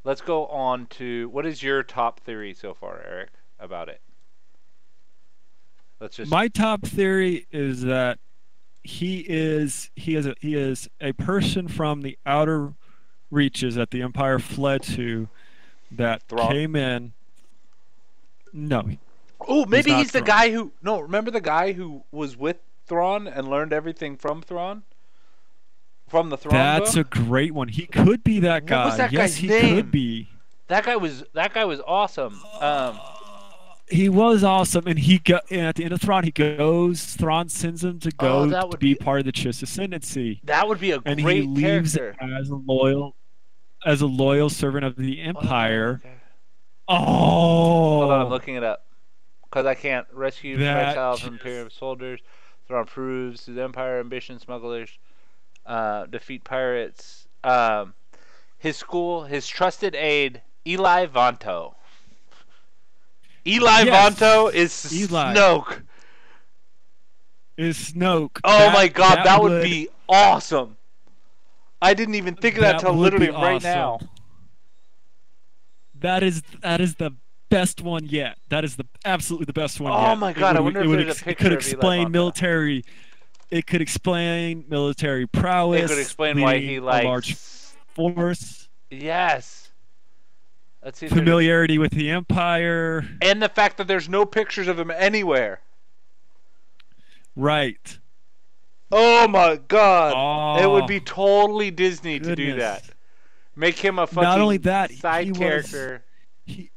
[SPEAKER 1] let's go on to what is your top theory so far, Eric, about it?
[SPEAKER 5] My top theory is that he is a person from the outer reaches that the Empire fled to that
[SPEAKER 1] Thrawn.
[SPEAKER 5] came in. No,
[SPEAKER 1] Oh,
[SPEAKER 5] he's
[SPEAKER 1] maybe
[SPEAKER 5] not
[SPEAKER 1] he's the
[SPEAKER 5] Thrawn.
[SPEAKER 1] guy who. No, remember the guy who was with Thrawn and learned everything from Thrawn? From the Thrawn
[SPEAKER 5] That's a
[SPEAKER 1] book?
[SPEAKER 5] great one. He could be that
[SPEAKER 1] What was
[SPEAKER 5] guy.
[SPEAKER 1] that
[SPEAKER 5] Yes,
[SPEAKER 1] guy's
[SPEAKER 5] he could
[SPEAKER 1] name?
[SPEAKER 5] be.
[SPEAKER 1] That guy was awesome.
[SPEAKER 5] He was awesome, and and at the end of Thrawn, he goes. Thrawn sends him to
[SPEAKER 1] Oh,
[SPEAKER 5] go
[SPEAKER 1] that
[SPEAKER 5] to
[SPEAKER 1] would
[SPEAKER 5] be
[SPEAKER 1] be
[SPEAKER 5] part of the Chiss Ascendancy,
[SPEAKER 1] that would be a
[SPEAKER 5] and he
[SPEAKER 1] great
[SPEAKER 5] leaves
[SPEAKER 1] character.
[SPEAKER 5] as a loyal servant of the
[SPEAKER 1] Oh my
[SPEAKER 5] Empire.
[SPEAKER 1] god. Hold on, I'm
[SPEAKER 5] Oh,
[SPEAKER 1] looking it up. Because I can't rescue
[SPEAKER 5] that
[SPEAKER 1] myself from
[SPEAKER 5] just
[SPEAKER 1] Imperial soldiers. Thrawn proves his Empire ambition smugglers. Defeat pirates. His school, his trusted aide, Eli Vanto. Eli Vanto
[SPEAKER 5] yes,
[SPEAKER 1] is
[SPEAKER 5] Eli
[SPEAKER 1] Snoke.
[SPEAKER 5] is Snoke.
[SPEAKER 1] Oh my god, that would be awesome. I didn't even think of that
[SPEAKER 5] that
[SPEAKER 1] till
[SPEAKER 5] would
[SPEAKER 1] literally
[SPEAKER 5] be
[SPEAKER 1] right
[SPEAKER 5] awesome.
[SPEAKER 1] now.
[SPEAKER 5] That is the best one yet. That is the absolutely the best one
[SPEAKER 1] Oh
[SPEAKER 5] yet.
[SPEAKER 1] my god, I wonder if there's a
[SPEAKER 5] It could
[SPEAKER 1] picture of Eli
[SPEAKER 5] explain
[SPEAKER 1] Vanto.
[SPEAKER 5] military. It could explain military
[SPEAKER 1] It could
[SPEAKER 5] prowess,
[SPEAKER 1] explain why he
[SPEAKER 5] leading a large
[SPEAKER 1] likes.
[SPEAKER 5] force,
[SPEAKER 1] Yes. Let's see if there's
[SPEAKER 5] familiarity with the Empire.
[SPEAKER 1] and the fact that there's no pictures of him anywhere.
[SPEAKER 5] Right.
[SPEAKER 1] Oh my god. It would
[SPEAKER 5] Oh,
[SPEAKER 1] be totally Disney to do
[SPEAKER 5] goodness.
[SPEAKER 1] that. Make him a
[SPEAKER 5] Not only
[SPEAKER 1] fucking
[SPEAKER 5] that,
[SPEAKER 1] side character.
[SPEAKER 5] he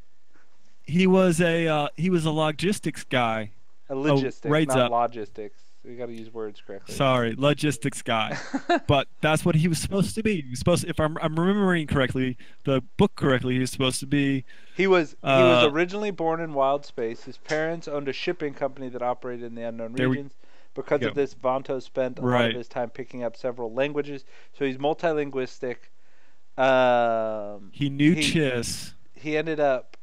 [SPEAKER 5] he was a logistics guy.
[SPEAKER 1] A logistics,
[SPEAKER 5] right
[SPEAKER 1] not
[SPEAKER 5] up.
[SPEAKER 1] logistics. We gotta use words correctly.
[SPEAKER 5] Sorry, logistics guy. But that's what he was supposed to be. He was supposed to, if I'm remembering correctly, the book correctly, he was supposed to be
[SPEAKER 1] he was originally born in wild space. His parents owned a shipping company that operated in the unknown
[SPEAKER 5] there we
[SPEAKER 1] regions. Because
[SPEAKER 5] go.
[SPEAKER 1] of this, Vanto spent a lot of
[SPEAKER 5] Right.
[SPEAKER 1] his time picking up several languages. So he's multilinguistic.
[SPEAKER 5] He knew
[SPEAKER 1] He
[SPEAKER 5] Chiss.
[SPEAKER 1] he ended up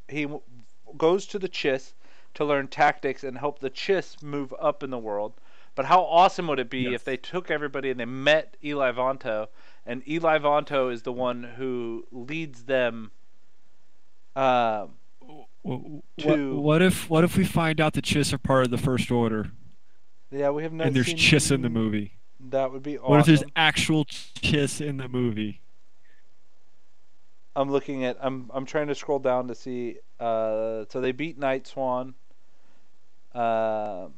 [SPEAKER 1] goes to the Chiss to learn tactics and help the Chiss move up in the world. But how awesome would it be if
[SPEAKER 5] Yes.
[SPEAKER 1] they took everybody and they met Eli Vanto, and Eli Vanto is the one who leads them to
[SPEAKER 5] What if we find out the Chiss are part of the First Order
[SPEAKER 1] yeah, we have not
[SPEAKER 5] and there's
[SPEAKER 1] seen
[SPEAKER 5] Chiss in the movie?
[SPEAKER 1] that would be
[SPEAKER 5] What if there's
[SPEAKER 1] awesome.
[SPEAKER 5] actual Chiss in the movie?
[SPEAKER 1] I'm trying to scroll down to see so they beat Night Swan. Uh,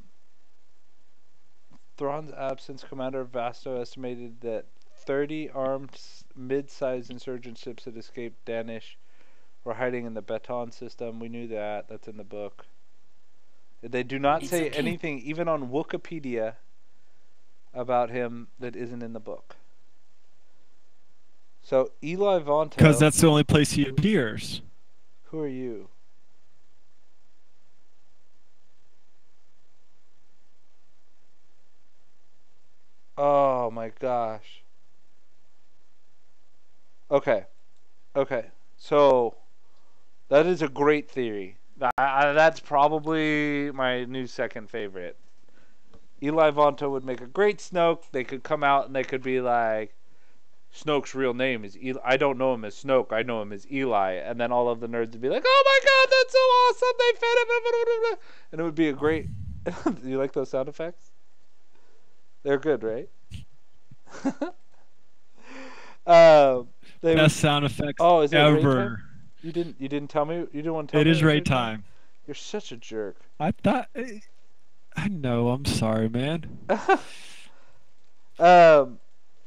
[SPEAKER 1] Thrawn's absence, Commander Vasto estimated that 30 armed mid-sized insurgent ships had escaped Danish were hiding in the Baton system. We knew that. That's in the book. They do not
[SPEAKER 4] It's
[SPEAKER 1] say
[SPEAKER 4] okay.
[SPEAKER 1] anything, even on Wikipedia, about him that isn't in the book. So Eli Vanto.
[SPEAKER 5] Because that's the only place he appears.
[SPEAKER 1] Who are you? Oh my gosh. Okay. Okay. So that is a great theory. That's probably my new second favorite. Eli Vanto would make a great Snoke. They could come out and they could be like, Snoke's real name is Eli. I don't know him as Snoke. I know him as Eli. And then all of the nerds would be like, "Oh my god, that's so awesome! They fed him!" And it would be a great. Do you like those sound effects? They're good, right? They would,
[SPEAKER 5] Best sound effects
[SPEAKER 1] oh, is it raid time?
[SPEAKER 5] ever.
[SPEAKER 1] You didn't tell me. You didn't want to tell
[SPEAKER 5] It
[SPEAKER 1] me.
[SPEAKER 5] is
[SPEAKER 1] was
[SPEAKER 5] raid time.
[SPEAKER 1] You're such a jerk.
[SPEAKER 5] I thought. I know. I'm sorry, man.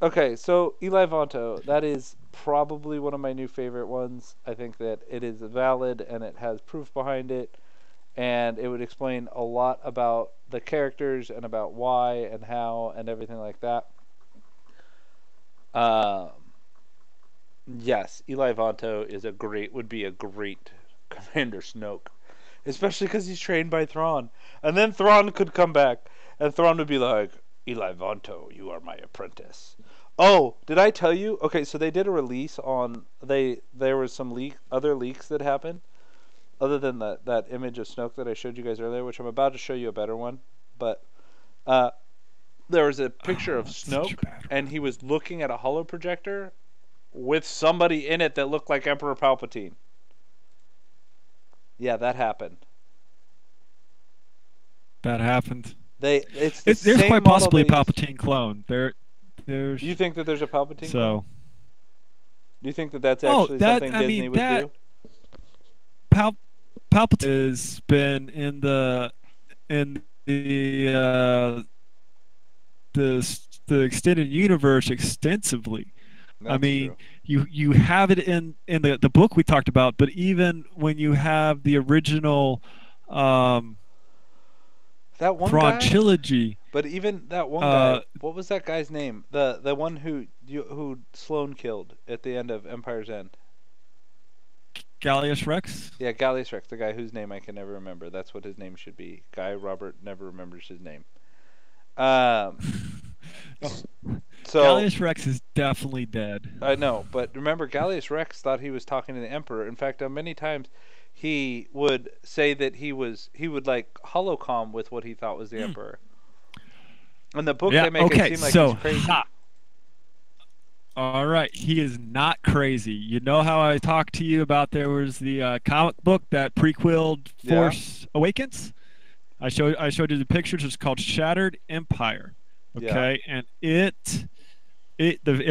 [SPEAKER 1] Okay, so Eli Vanto, that is probably one of my new favorite ones. I think that it is valid and it has proof behind it, and it would explain a lot about the characters and about why and how and everything like that. Um, yes, Eli Vanto would be a great Commander Snoke, especially because he's trained by Thrawn, and then Thrawn could come back, and Thrawn would be like, Eli Vanto, you are my apprentice. Oh, did I tell you? Okay, so they did a release on there was some other leaks that happened other than that image of Snoke that I showed you guys earlier, which I'm about to show you a better one. But there was a picture of
[SPEAKER 5] That's such a
[SPEAKER 1] Snoke,
[SPEAKER 5] bad
[SPEAKER 1] and he was looking at a holo projector with somebody in it that looked like Emperor Palpatine. Yeah, that happened.
[SPEAKER 5] That happened.
[SPEAKER 1] It's the
[SPEAKER 5] There's
[SPEAKER 1] same
[SPEAKER 5] quite
[SPEAKER 1] model
[SPEAKER 5] possibly
[SPEAKER 1] they
[SPEAKER 5] a
[SPEAKER 1] use.
[SPEAKER 5] Palpatine clone.
[SPEAKER 1] You
[SPEAKER 5] There's
[SPEAKER 1] think that there's a Palpatine clone?
[SPEAKER 5] so.
[SPEAKER 1] Do you think that that's
[SPEAKER 5] Oh,
[SPEAKER 1] actually
[SPEAKER 5] that
[SPEAKER 1] something
[SPEAKER 5] I
[SPEAKER 1] Disney
[SPEAKER 5] mean
[SPEAKER 1] would
[SPEAKER 5] that
[SPEAKER 1] do?
[SPEAKER 5] Pal Palpatine has been in the extended universe extensively. I
[SPEAKER 1] That's
[SPEAKER 5] mean,
[SPEAKER 1] true.
[SPEAKER 5] you have it in the book we talked about, but even when you have the original um,
[SPEAKER 1] That one
[SPEAKER 5] Thrawn
[SPEAKER 1] guy?
[SPEAKER 5] trilogy,
[SPEAKER 1] But even that one guy,
[SPEAKER 5] uh,
[SPEAKER 1] what was that guy's name? The one who Sloane killed at the end of Empire's End.
[SPEAKER 5] Gallius Rex.
[SPEAKER 1] Yeah, Gallius Rex, the guy whose name I can never remember. That's what his name should be. Guy Robert never remembers his name. Um, so
[SPEAKER 5] Gallius Rex is definitely dead.
[SPEAKER 1] I know, but remember, Gallius Rex thought he was talking to the Emperor. In fact, many times he would say that he would like holocom with what he thought was the
[SPEAKER 5] Hmm.
[SPEAKER 1] Emperor. In the book,
[SPEAKER 5] Yeah.
[SPEAKER 1] they make it
[SPEAKER 5] Okay.
[SPEAKER 1] seem like he's
[SPEAKER 5] So,
[SPEAKER 1] crazy.
[SPEAKER 5] all right, he is not crazy. You know how I talked to you about there was the comic book that prequeled
[SPEAKER 1] Yeah,
[SPEAKER 5] Force Awakens? I showed you the pictures. It's called Shattered Empire.
[SPEAKER 1] yeah.
[SPEAKER 5] Okay, and it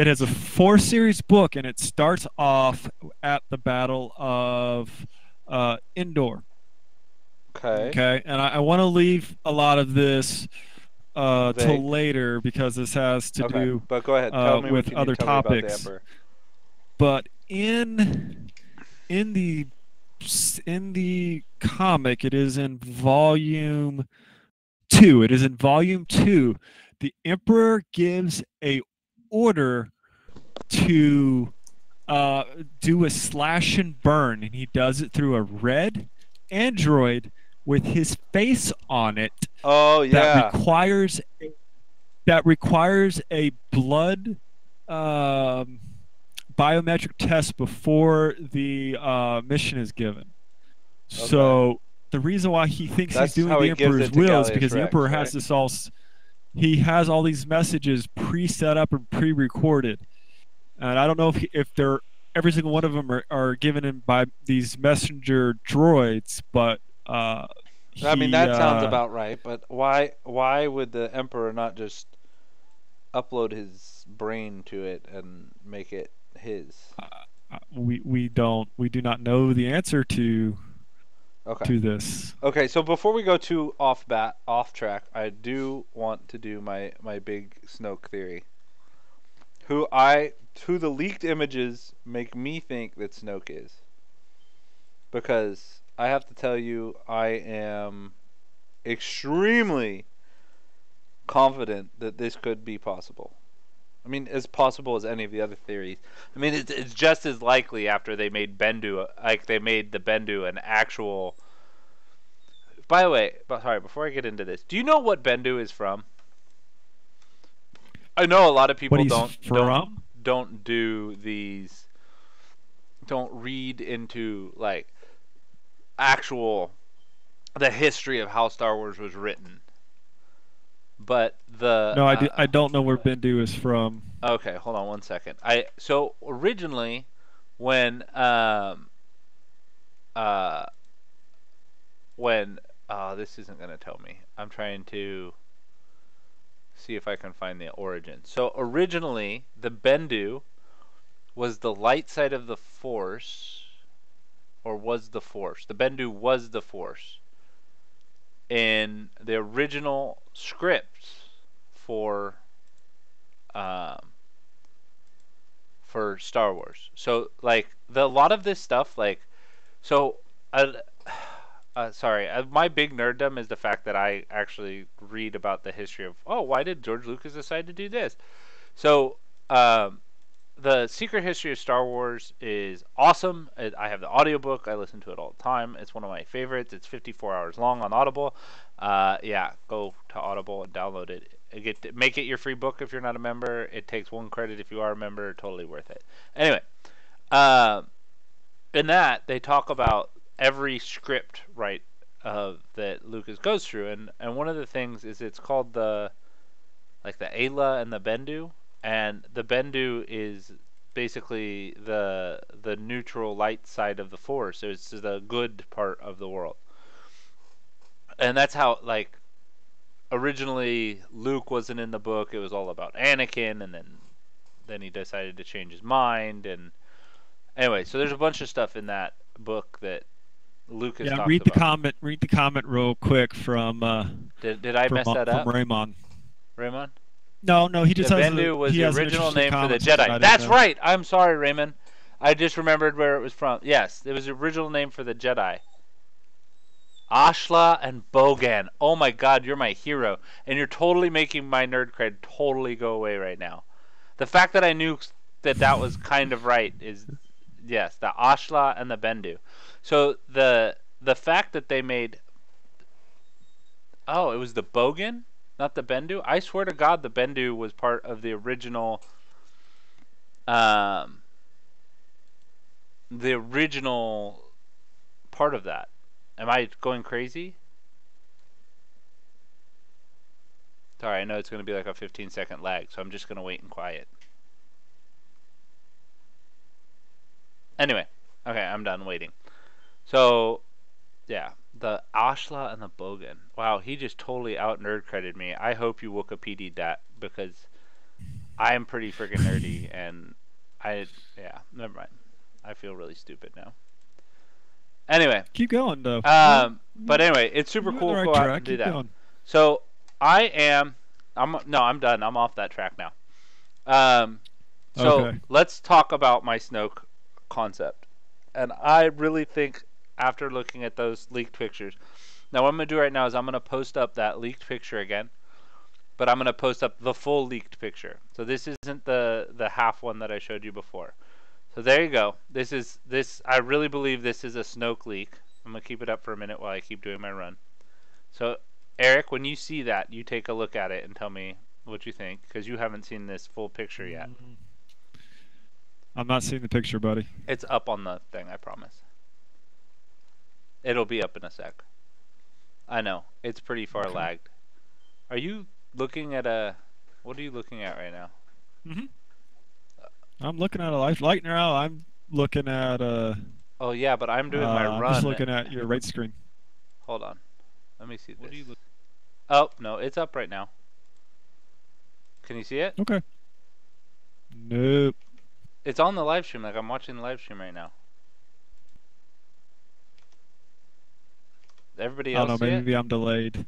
[SPEAKER 5] has a 4 series book, and it starts off at the Battle of Endor.
[SPEAKER 1] Okay.
[SPEAKER 5] Okay, and I want to leave a lot of this
[SPEAKER 1] Vague.
[SPEAKER 5] till later because this has to
[SPEAKER 1] Okay,
[SPEAKER 5] do
[SPEAKER 1] but go ahead. Tell me what
[SPEAKER 5] with
[SPEAKER 1] you need to
[SPEAKER 5] other
[SPEAKER 1] tell me about the
[SPEAKER 5] topics.
[SPEAKER 1] Emperor.
[SPEAKER 5] But in the in the comic, it is in volume 2. It is in volume 2. The Emperor gives a order to uh, do a slash and burn, and he does it through a red android with his face on it
[SPEAKER 1] Oh
[SPEAKER 5] that
[SPEAKER 1] yeah.
[SPEAKER 5] requires a blood um, biometric test before the mission is given.
[SPEAKER 1] Okay.
[SPEAKER 5] So the reason why he thinks he's
[SPEAKER 1] That's
[SPEAKER 5] doing
[SPEAKER 1] how
[SPEAKER 5] the
[SPEAKER 1] he gives
[SPEAKER 5] Emperor's
[SPEAKER 1] it to
[SPEAKER 5] will is
[SPEAKER 1] Gallius
[SPEAKER 5] because the
[SPEAKER 1] Rex,
[SPEAKER 5] Emperor has
[SPEAKER 1] right?
[SPEAKER 5] this all. He has all these messages pre-set up and pre-recorded, and I don't know if they're every single one of them are given in by these messenger droids, but
[SPEAKER 1] I mean,
[SPEAKER 5] he
[SPEAKER 1] that sounds about right, but why would the Emperor not just upload his brain to it and make it his?
[SPEAKER 5] we do not know the answer
[SPEAKER 1] Okay.
[SPEAKER 5] to this.
[SPEAKER 1] Okay, so before we go too off track, I do want to do my big Snoke theory. Who the leaked images make me think that Snoke is. Because I have to tell you, I am extremely confident that this could be possible. I mean, as possible as any of the other theories. I mean, it's just as likely after they made Bendu, like they made the Bendu an actual. By the way, sorry, before I get into this, do you know what Bendu is from? I know a lot of
[SPEAKER 5] What
[SPEAKER 1] people
[SPEAKER 5] he's
[SPEAKER 1] don't
[SPEAKER 5] from?
[SPEAKER 1] don't do these, don't read into like actual the history of how Star Wars was written. But
[SPEAKER 5] No, I don't know where Bendu is from.
[SPEAKER 1] okay, hold on one second. I so originally when uh when this isn't gonna tell me. I'm trying to see if I can find the origin. So originally the Bendu was the light side of the Force, or was the Force. The Bendu was the Force in the original script for um, for Star Wars. So like a lot of this stuff, like so. Uh, sorry, my big nerddom is the fact that I actually read about the history of why did George Lucas decide to do this? So um, the Secret History of Star Wars is awesome. I have the audiobook. I listen to it all the time. It's one of my favorites. It's 54 hours long on Audible. Yeah, go to Audible and download it. Make it your free book if you're not a member. It takes 1 credit if you are a member. Totally worth it. Anyway, um, in that they talk about every script right that Lucas goes through, and one of the things is it's called the like the Ayla and the Bendu, and the Bendu is basically the neutral light side of the Force. So it's the good part of the world, and that's how like originally Luke wasn't in the book. It was all about Anakin, and then he decided to change his mind. And anyway, so there's a bunch of stuff in that book that Lucas
[SPEAKER 5] Yeah,
[SPEAKER 1] talks
[SPEAKER 5] read the
[SPEAKER 1] about.
[SPEAKER 5] comment. Read the comment real quick from
[SPEAKER 1] Did I mess that
[SPEAKER 5] from
[SPEAKER 1] up,
[SPEAKER 5] Raymond.
[SPEAKER 1] Raymond?
[SPEAKER 5] No, he just
[SPEAKER 1] The
[SPEAKER 5] has
[SPEAKER 1] Bendu was
[SPEAKER 5] he
[SPEAKER 1] the
[SPEAKER 5] has an
[SPEAKER 1] original
[SPEAKER 5] interesting
[SPEAKER 1] name for the
[SPEAKER 5] comment section I
[SPEAKER 1] Jedi.
[SPEAKER 5] didn't
[SPEAKER 1] That's
[SPEAKER 5] know.
[SPEAKER 1] right. I'm sorry, Raymond. I just remembered where it was from. Yes, it was the original name for the Jedi. Ashla and Bogan. Oh my God, you're my hero, and you're totally making my nerd cred totally go away right now. The fact that I knew that was kind of right is, yes, the Ashla and the Bendu. So the fact that they made, oh, it was the Bogan, not the Bendu. I swear to God, the Bendu was part of um, the original part of that. Am I going crazy? Sorry, I know it's going to be like a 15-second lag, so I'm just going to wait in quiet. Anyway, okay, I'm done waiting. So, yeah, the Ashla and the Bogan. Wow, he just totally out nerd credited me. I hope you Wikipedia'd that because I am pretty freaking nerdy, and yeah, never mind. I feel really stupid now. Anyway,
[SPEAKER 5] Keep going though.
[SPEAKER 1] but anyway, it's super
[SPEAKER 5] You're
[SPEAKER 1] cool
[SPEAKER 5] on
[SPEAKER 1] to
[SPEAKER 5] the
[SPEAKER 1] go
[SPEAKER 5] right
[SPEAKER 1] out
[SPEAKER 5] track.
[SPEAKER 1] and do
[SPEAKER 5] Keep
[SPEAKER 1] that.
[SPEAKER 5] going.
[SPEAKER 1] So I'm done. I'm off that track now. So
[SPEAKER 5] Okay.
[SPEAKER 1] let's talk about my Snoke concept. And I really think after looking at those leaked pictures, now what I'm gonna do right now is I'm gonna post up that leaked picture again, but I'm gonna post up the full leaked picture. So this isn't the half one that I showed you before. So there you go. This. I really believe this is a Snoke leak. I'm gonna keep it up for a minute while I keep doing my run. So Eric, when you see that, you take a look at it and tell me what you think, because you haven't seen this full picture yet.
[SPEAKER 5] I'm not seeing the picture, buddy.
[SPEAKER 1] It's up on the thing, I promise. It'll be up in a sec. I know, it's pretty far
[SPEAKER 5] Okay.
[SPEAKER 1] lagged. Are you looking at a... What are you looking at right now?
[SPEAKER 5] I'm looking at a light now. I'm looking at
[SPEAKER 1] Oh yeah, but I'm doing my
[SPEAKER 5] I'm
[SPEAKER 1] run.
[SPEAKER 5] just looking at your right screen.
[SPEAKER 1] Hold on. Let me see this. Oh, no, it's up right now. Can you see it?
[SPEAKER 5] Okay. Nope.
[SPEAKER 1] It's on the live stream, like I'm watching the live stream right now. Everybody
[SPEAKER 5] I
[SPEAKER 1] else
[SPEAKER 5] don't know.
[SPEAKER 1] see it?
[SPEAKER 5] Maybe I'm delayed.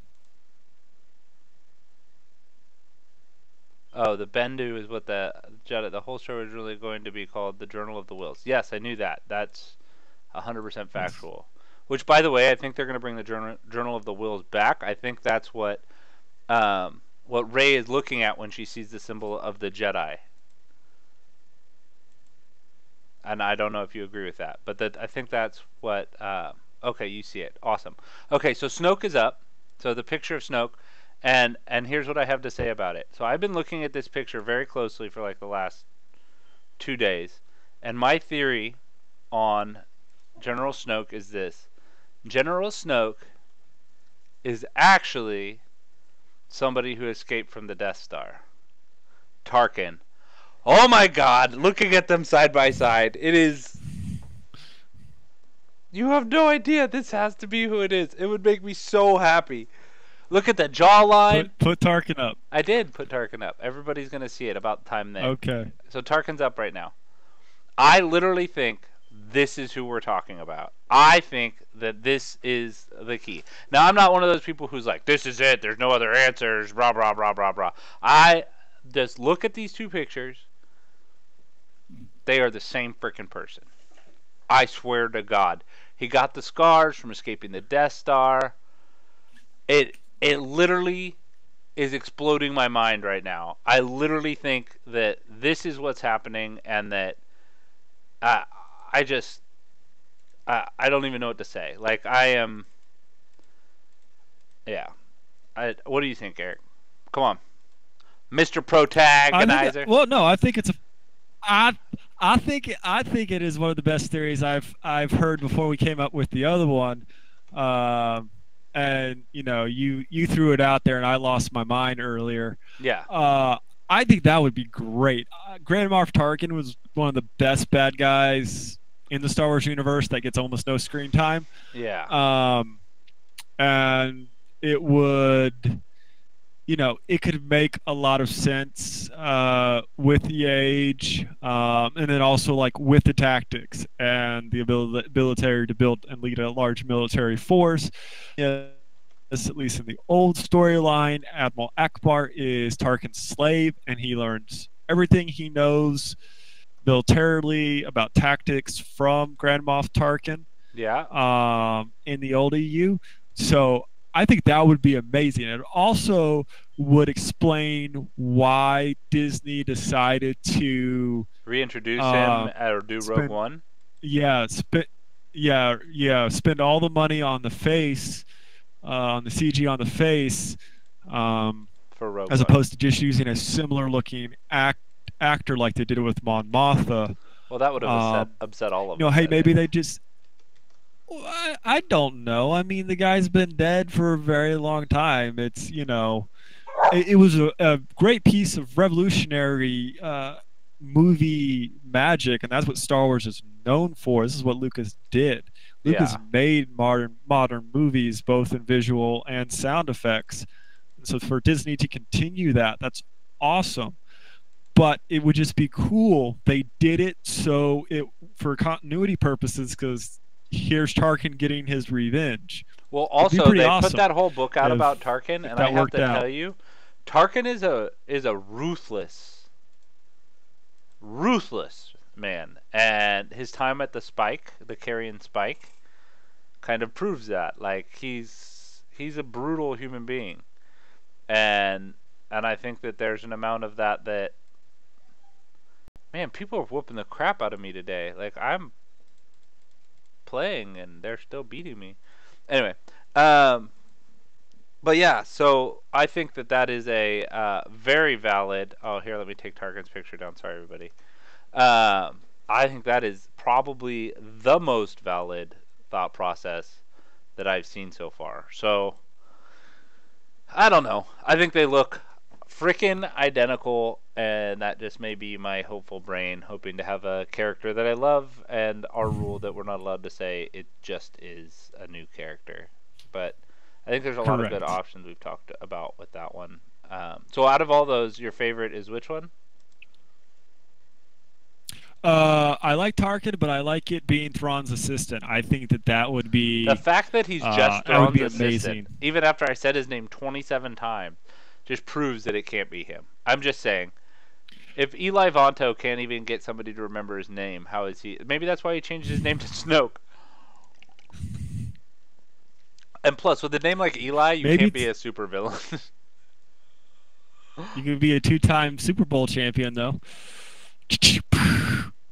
[SPEAKER 1] Oh, the Bendu is what the whole story was really going to be called the Journal of the Wills. Yes, I knew that. That's 100% factual. Which, by the way, I think they're going to bring the Journal of the Wills back. I think that's what Rey is looking at when she sees the symbol of the Jedi. And I don't know if you agree with that, but I think that's what. Okay, you see it. Awesome. Okay, so Snoke is up. So the picture of Snoke. And here's what I have to say about it. So I've been looking at this picture very closely for like the last 2 days, and my theory on General Snoke is this: General Snoke is actually somebody who escaped from the Death Star. Tarkin. Oh my God! Looking at them side by side, it is. You have no idea. This has to be who it is. It would make me so happy. Look at the jawline.
[SPEAKER 5] Put Tarkin up.
[SPEAKER 1] I did put Tarkin up. Everybody's going to see it about time then.
[SPEAKER 5] Okay.
[SPEAKER 1] So Tarkin's up right now. I literally think this is who we're talking about. I think that this is the key. Now, I'm not one of those people who's like, this is it. There's no other answers. Blah, blah, blah, blah, blah. I just look at these two pictures. They are the same freaking person. I swear to God. He got the scars from escaping the Death Star. It literally is exploding my mind right now. I literally think that this is what's happening, and that I don't even know what to say. Like, I am. Yeah. What do you think, Eric? Come on, Mr. Protagonizer.
[SPEAKER 5] I think it's a. I think it is one of the best theories I've heard before we came up with the other one. And you threw it out there, and I lost my mind earlier.
[SPEAKER 1] Yeah.
[SPEAKER 5] I think that would be great. Grand Moff Tarkin was one of the best bad guys in the Star Wars universe that gets almost no screen time.
[SPEAKER 1] Yeah.
[SPEAKER 5] And it would it could make a lot of sense with the age, and then also like with the tactics and the ability to build and lead a large military force. Yes, at least in the old storyline, Admiral Akbar is Tarkin's slave, and he learns everything he knows militarily about tactics from Grand Moff Tarkin
[SPEAKER 1] Yeah.
[SPEAKER 5] in the old EU. So I think that would be amazing. It also would explain why Disney decided to
[SPEAKER 1] Reintroduce him
[SPEAKER 5] um,
[SPEAKER 1] or do Rogue
[SPEAKER 5] spend
[SPEAKER 1] One
[SPEAKER 5] yeah spend spend all the money on the face on the CG on the face, um,
[SPEAKER 1] for Rogue
[SPEAKER 5] as
[SPEAKER 1] One.
[SPEAKER 5] opposed to just using a similar looking actor like they did it with Mon Mothma.
[SPEAKER 1] Well, that would have
[SPEAKER 5] Um,
[SPEAKER 1] upset all of us,
[SPEAKER 5] hey,
[SPEAKER 1] I
[SPEAKER 5] maybe
[SPEAKER 1] think.
[SPEAKER 5] they just. Well, I don't know. I mean, the guy's been dead for a very long time. It was a great piece of revolutionary movie magic, and that's what Star Wars is known for. This is what Lucas did. Lucas
[SPEAKER 1] Yeah.
[SPEAKER 5] made modern movies, both in visual and sound effects. And so for Disney to continue that, that's awesome. But it would just be cool. They did it so it for continuity purposes, because here's Tarkin getting his revenge.
[SPEAKER 1] Well,
[SPEAKER 5] It'd be
[SPEAKER 1] also
[SPEAKER 5] pretty
[SPEAKER 1] they put
[SPEAKER 5] awesome
[SPEAKER 1] that whole book out about Tarkin,
[SPEAKER 5] if
[SPEAKER 1] and I
[SPEAKER 5] that
[SPEAKER 1] have
[SPEAKER 5] worked
[SPEAKER 1] to tell
[SPEAKER 5] out.
[SPEAKER 1] you, Tarkin is a ruthless man, and his time at the Spike, the Carrion Spike, kind of proves that. Like he's a brutal human being, and I think that there's an amount of that. Man, people are whooping the crap out of me today. Like I'm playing and they're still beating me. Anyway, um, but yeah, so I think that is a very valid. Oh, here, let me take Tarkin's picture down. Sorry, everybody. I think that is probably the most valid thought process that I've seen so far. So I don't know. I think they look freaking identical, and that just may be my hopeful brain hoping to have a character that I love, and our rule that we're not allowed to say it just is a new character. But I think there's a lot of good
[SPEAKER 5] Correct.
[SPEAKER 1] options we've talked about with that one. So out of all those, your favorite is which one?
[SPEAKER 5] I like Tarkin, but I like it being Thrawn's assistant. I think that would
[SPEAKER 1] The
[SPEAKER 5] be
[SPEAKER 1] fact that he's just
[SPEAKER 5] that would
[SPEAKER 1] Thrawn's
[SPEAKER 5] be
[SPEAKER 1] assistant,
[SPEAKER 5] amazing.
[SPEAKER 1] even after I said his name 27 times, just proves that it can't be him. I'm just saying. If Eli Vanto can't even get somebody to remember his name, how is he? Maybe that's why he changed his name to Snoke. And plus, with a name like Eli, you
[SPEAKER 5] Maybe
[SPEAKER 1] can't be a supervillain.
[SPEAKER 5] you could be a two-time Super Bowl champion, though.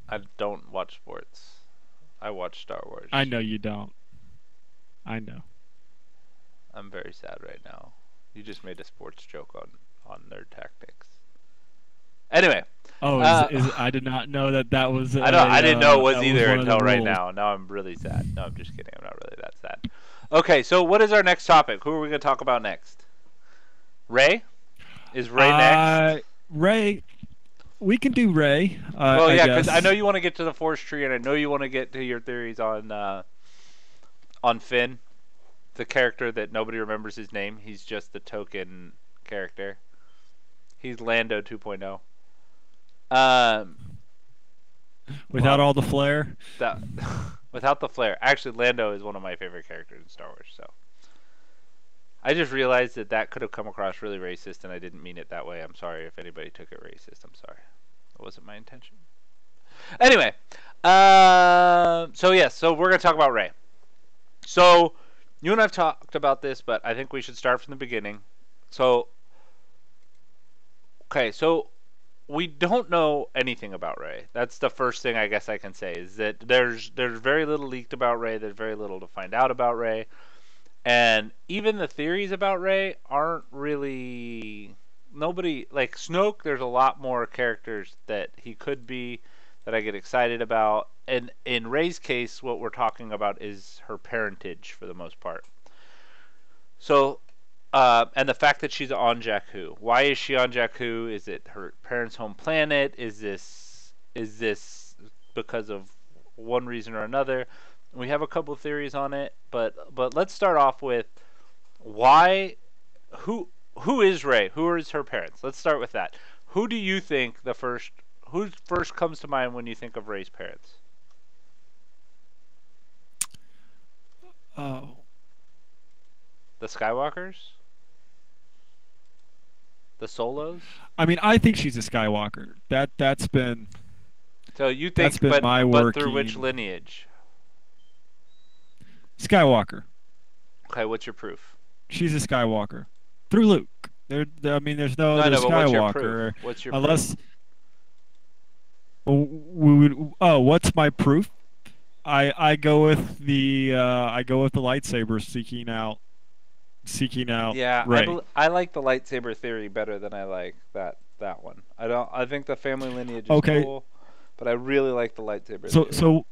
[SPEAKER 1] I don't watch sports. I watch Star Wars.
[SPEAKER 5] I know you don't. I know.
[SPEAKER 1] I'm very sad right now. You just made a sports joke on Nerd Tactics. Anyway.
[SPEAKER 5] Oh, I did not know that was.
[SPEAKER 1] I didn't know it was
[SPEAKER 5] that
[SPEAKER 1] either
[SPEAKER 5] one of the
[SPEAKER 1] until right
[SPEAKER 5] rules.
[SPEAKER 1] now. Now I'm really sad. No, I'm just kidding. I'm not really that sad. Okay, so what is our next topic? Who are we going to talk about next? Ray? Is Ray next?
[SPEAKER 5] Ray, we can do Ray.
[SPEAKER 1] Well, yeah, because
[SPEAKER 5] guess.
[SPEAKER 1] I know you want to get to the Force tree, and I know you want to get to your theories on Finn, the character that nobody remembers his name. He's just the token character. He's Lando 2.0.
[SPEAKER 5] Without all the flair.
[SPEAKER 1] That without the flair. Actually, Lando is one of my favorite characters in Star Wars. So I just realized that could have come across really racist, and I didn't mean it that way. I'm sorry if anybody took it racist. I'm sorry. It wasn't my intention. Anyway, so yes, so we're gonna talk about Rey. So you and I've talked about this, but I think we should start from the beginning. So, okay, so we don't know anything about Rey. That's the first thing I guess I can say is that there's very little leaked about Rey. There's very little to find out about Rey, and even the theories about Rey aren't really nobody like Snoke. There's a lot more characters that he could be that I get excited about. And in Rey's case, what we're talking about is her parentage for the most part. So, and the fact that she's on Jakku. Why is she on Jakku? Is it her parents' home planet? Is this because of one reason or another? We have a couple theories on it, but let's start off with why who is Rey? Who is her parents? Let's start with that. Who do you think who first comes to mind when you think of Rey's parents?
[SPEAKER 5] Oh,
[SPEAKER 1] The Skywalkers? The Solos?
[SPEAKER 5] I mean, I think she's a Skywalker.
[SPEAKER 1] So you
[SPEAKER 5] That's
[SPEAKER 1] think,
[SPEAKER 5] been my
[SPEAKER 1] but through which
[SPEAKER 5] working
[SPEAKER 1] lineage?
[SPEAKER 5] Skywalker.
[SPEAKER 1] Okay, what's your proof?
[SPEAKER 5] She's a Skywalker through Luke. I mean, there's no
[SPEAKER 1] No, I
[SPEAKER 5] other
[SPEAKER 1] know, but what's your proof?
[SPEAKER 5] Skywalker
[SPEAKER 1] What's your proof?
[SPEAKER 5] unless we would. Oh, what's my proof? I go with the lightsaber seeking out
[SPEAKER 1] Yeah,
[SPEAKER 5] Rey.
[SPEAKER 1] I like the lightsaber theory better than I like that one. I don't. I think the family lineage is
[SPEAKER 5] Okay,
[SPEAKER 1] cool, but I really like the lightsaber
[SPEAKER 5] so
[SPEAKER 1] theory.
[SPEAKER 5] so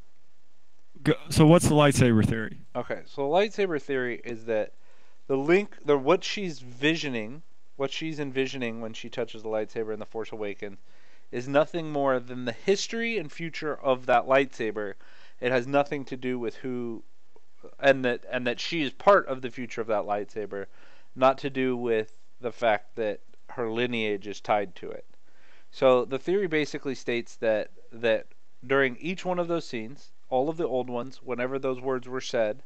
[SPEAKER 5] so what's the lightsaber theory?
[SPEAKER 1] Okay, so the lightsaber theory is that what she's visioning, what she's envisioning when she touches the lightsaber in the Force Awakens, is nothing more than the history and future of that lightsaber. It has nothing to do with who, and that she is part of the future of that lightsaber, not to do with the fact that her lineage is tied to it. So the theory basically states that during each one of those scenes, all of the old ones, whenever those words were said,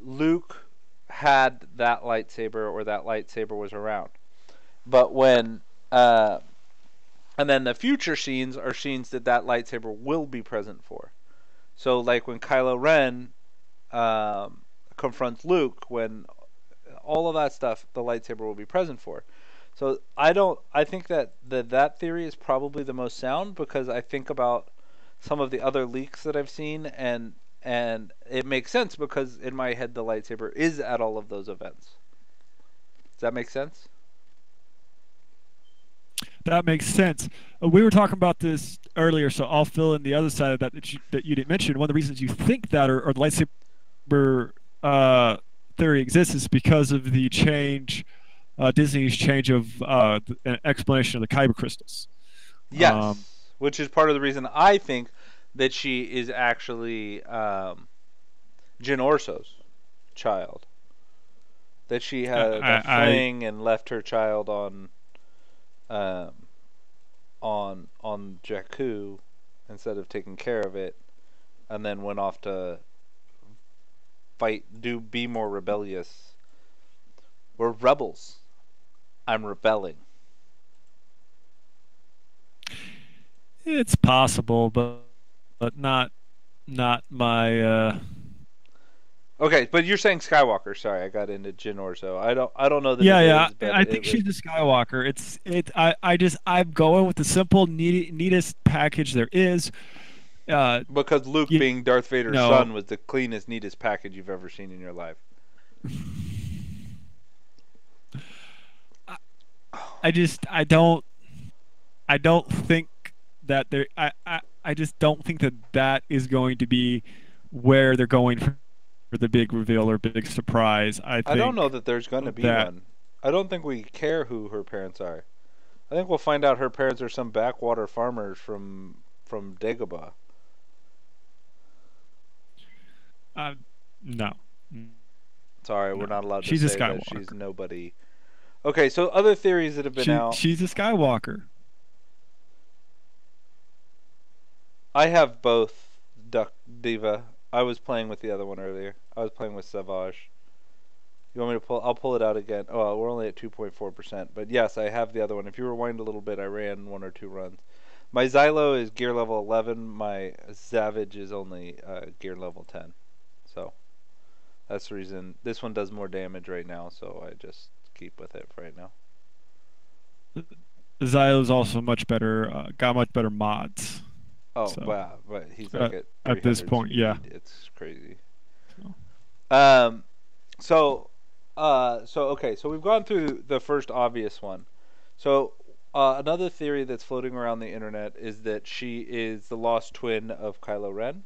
[SPEAKER 1] Luke had that lightsaber or that lightsaber was around. But when and then the future scenes are scenes that lightsaber will be present for. So like when Kylo Ren confronts Luke, when all of that stuff, the lightsaber will be present for. So I don't. I think that theory is probably the most sound because I think about some of the other leaks that I've seen, and it makes sense because in my head the lightsaber is at all of those events. Does that make sense?
[SPEAKER 5] That makes sense. We were talking about this earlier, so I'll fill in the other side of that you didn't mention. One of the reasons you think that or the lightsaber theory exists is because of the change, Disney's change of an explanation of the kyber crystals. Um,
[SPEAKER 1] Yes, which is part of the reason I think that she is actually Jyn Orso's child. That she had a
[SPEAKER 5] I
[SPEAKER 1] fling and left her child um, on Jakku instead of taking care of it, and then went off to be more rebellious. We're rebels. I'm rebelling.
[SPEAKER 5] it's possible, but not my.
[SPEAKER 1] Okay, but you're saying Skywalker. Sorry, I got into Jyn Orso. I don't know that
[SPEAKER 5] Yeah,
[SPEAKER 1] it
[SPEAKER 5] yeah.
[SPEAKER 1] is, but
[SPEAKER 5] I think she's a Skywalker. I'm going with the simple, neatest package there is. Uh,
[SPEAKER 1] because Luke
[SPEAKER 5] you
[SPEAKER 1] being Darth Vader's
[SPEAKER 5] know,
[SPEAKER 1] son was the cleanest, neatest package you've ever seen in your life.
[SPEAKER 5] I, I don't think that I just don't think that is going to be where they're going for the big reveal or big surprise. I
[SPEAKER 1] I don't know
[SPEAKER 5] think
[SPEAKER 1] that there's going to be
[SPEAKER 5] that
[SPEAKER 1] one. I don't think we care who her parents are. I think we'll find out her parents are some backwater farmers from Dagobah.
[SPEAKER 5] uh, no,
[SPEAKER 1] Sorry, we're
[SPEAKER 5] no,
[SPEAKER 1] not allowed to
[SPEAKER 5] she's a
[SPEAKER 1] say that she's
[SPEAKER 5] Skywalker.
[SPEAKER 1] nobody. Okay, so other theories that have been out.
[SPEAKER 5] She's a Skywalker.
[SPEAKER 1] I have both Duck Diva. I was playing with the other one earlier. I was playing with Savage. You want me to pull? I'll pull it out again. Oh, well, we're only at 2.4%. But yes, I have the other one. If you rewind a little bit, I ran one or two runs. My Xylo is gear level 11. My Savage is only gear level 10. So that's the reason. This one does more damage right now, so I just keep with it for right now.
[SPEAKER 5] Xylo's also much better. Got much better mods.
[SPEAKER 1] Oh,
[SPEAKER 5] So
[SPEAKER 1] wow. But he's like at
[SPEAKER 5] at this
[SPEAKER 1] 300
[SPEAKER 5] point, yeah.
[SPEAKER 1] speed. It's crazy.
[SPEAKER 5] So,
[SPEAKER 1] Um, so, okay, so we've gone through the first obvious one. So, another theory that's floating around the internet is that she is the lost twin of Kylo Ren.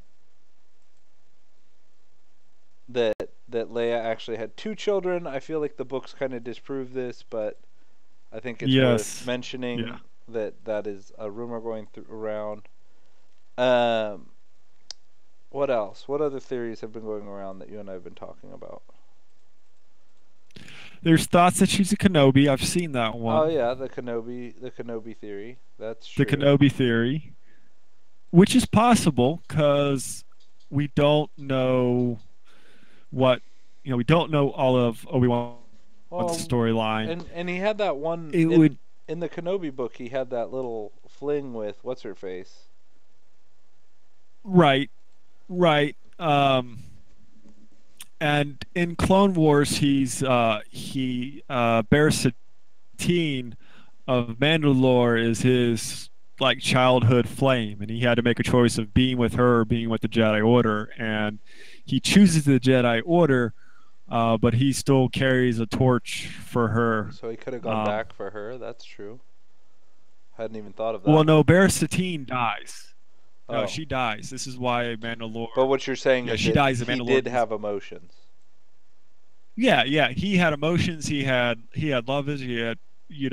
[SPEAKER 1] That Leia actually had two children. I feel like the books kind of disprove this, but I think it's worth
[SPEAKER 5] yes.
[SPEAKER 1] mentioning
[SPEAKER 5] Yeah.
[SPEAKER 1] that is a rumor going around. Um, what else? What other theories have been going around that you and I have been talking about?
[SPEAKER 5] There's thoughts that she's a Kenobi. I've seen that
[SPEAKER 1] Oh
[SPEAKER 5] one.
[SPEAKER 1] yeah, the Kenobi theory. That's
[SPEAKER 5] The
[SPEAKER 1] true.
[SPEAKER 5] Kenobi theory, which is possible because we don't know what we don't know all of Obi-Wan's
[SPEAKER 1] Well,
[SPEAKER 5] storyline.
[SPEAKER 1] and he had that one
[SPEAKER 5] It would
[SPEAKER 1] in the Kenobi book. He had that little fling with what's her face.
[SPEAKER 5] right, right. And in Clone Wars, he Barrisatine of Mandalore is his like childhood flame, and he had to make a choice of being with her or being with the Jedi Order, and he chooses the Jedi Order, but he still carries a torch for her.
[SPEAKER 1] So he could have gone
[SPEAKER 5] Um,
[SPEAKER 1] back for her. That's true. Hadn't even thought of
[SPEAKER 5] well,
[SPEAKER 1] that.
[SPEAKER 5] no, Barrisatine dies. No,
[SPEAKER 1] Oh,
[SPEAKER 5] she dies. This is why
[SPEAKER 1] but
[SPEAKER 5] Mandalore.
[SPEAKER 1] what you're saying
[SPEAKER 5] Yeah,
[SPEAKER 1] is
[SPEAKER 5] she
[SPEAKER 1] that
[SPEAKER 5] dies in
[SPEAKER 1] he
[SPEAKER 5] Mandalore.
[SPEAKER 1] did have emotions.
[SPEAKER 5] Yeah, yeah. He had emotions. He had lovers. He had he's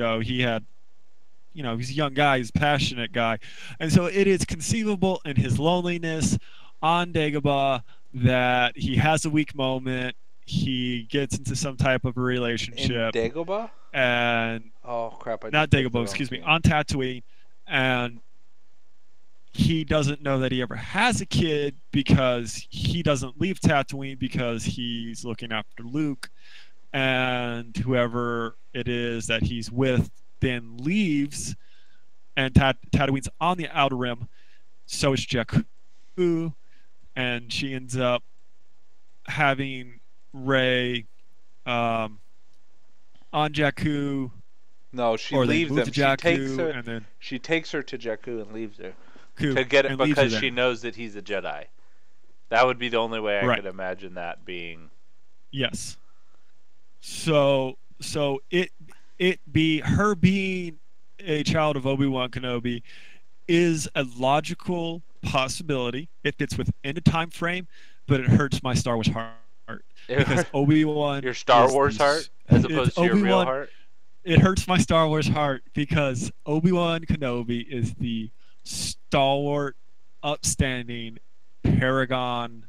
[SPEAKER 5] a young guy, he's a passionate guy. And so it is conceivable in his loneliness on Dagobah that he has a weak moment. He gets into some type of a
[SPEAKER 1] In
[SPEAKER 5] relationship,
[SPEAKER 1] Dagobah?
[SPEAKER 5] and
[SPEAKER 1] Oh crap! I
[SPEAKER 5] not
[SPEAKER 1] just picked the
[SPEAKER 5] Dagobah,
[SPEAKER 1] wrong
[SPEAKER 5] excuse me,
[SPEAKER 1] scene.
[SPEAKER 5] on Tatooine, and he doesn't know that he ever has a kid because he doesn't leave Tatooine because he's looking after Luke, and whoever it is that he's with then leaves, and Tatooine's on the outer rim. So is Jakku, and she ends up having Rey um, on Jakku,
[SPEAKER 1] No, she
[SPEAKER 5] or they
[SPEAKER 1] leaves
[SPEAKER 5] move
[SPEAKER 1] them.
[SPEAKER 5] to Jakku, and then
[SPEAKER 1] She takes her to Jakku and leaves her
[SPEAKER 5] Jakku
[SPEAKER 1] to get it
[SPEAKER 5] and leaves her
[SPEAKER 1] because she
[SPEAKER 5] there.
[SPEAKER 1] knows that he's a Jedi. That would be the only way I
[SPEAKER 5] Right.
[SPEAKER 1] could imagine that being.
[SPEAKER 5] Yes. So it be her being a child of Obi-Wan Kenobi is a logical possibility. It fits within a time frame, but it hurts my Star Wars heart because Obi-Wan
[SPEAKER 1] Your Star
[SPEAKER 5] is
[SPEAKER 1] Wars heart as
[SPEAKER 5] it's
[SPEAKER 1] opposed to your real
[SPEAKER 5] Obi-Wan.
[SPEAKER 1] heart.
[SPEAKER 5] It hurts my Star Wars heart because Obi-Wan Kenobi is the stalwart, upstanding paragon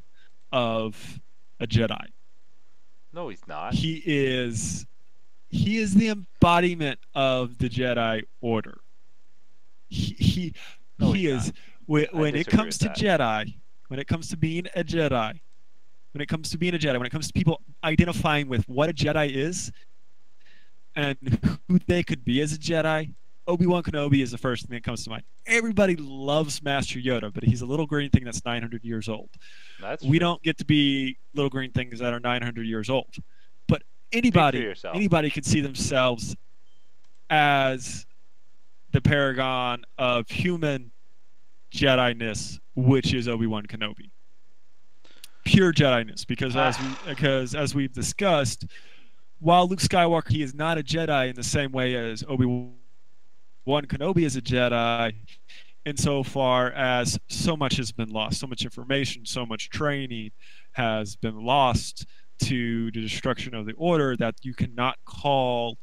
[SPEAKER 5] of a Jedi.
[SPEAKER 1] No, he's not.
[SPEAKER 5] He is the embodiment of the Jedi Order. He
[SPEAKER 1] No,
[SPEAKER 5] he
[SPEAKER 1] he's not.
[SPEAKER 5] is
[SPEAKER 1] I
[SPEAKER 5] when it
[SPEAKER 1] disagree
[SPEAKER 5] comes
[SPEAKER 1] with
[SPEAKER 5] to
[SPEAKER 1] that.
[SPEAKER 5] Jedi, when it comes to being a Jedi, when it comes to being a Jedi, when it comes to people identifying with what a Jedi is and who they could be as a Jedi, Obi-Wan Kenobi is the first thing that comes to mind. Everybody loves Master Yoda, but he's a little green thing that's 900 years old.
[SPEAKER 1] That's
[SPEAKER 5] We
[SPEAKER 1] true.
[SPEAKER 5] don't get to be little green things that are 900 years old. But
[SPEAKER 1] Speak for
[SPEAKER 5] anybody
[SPEAKER 1] yourself.
[SPEAKER 5] anybody can see themselves as the paragon of human Jedi-ness, which is Obi-Wan Kenobi. Pure Jedi-ness, because as we've discussed, while Luke Skywalker he is not a Jedi in the same way as Obi-Wan Kenobi is a Jedi, insofar as so much has been lost, so much information, so much training has been lost to the destruction of the Order that you cannot call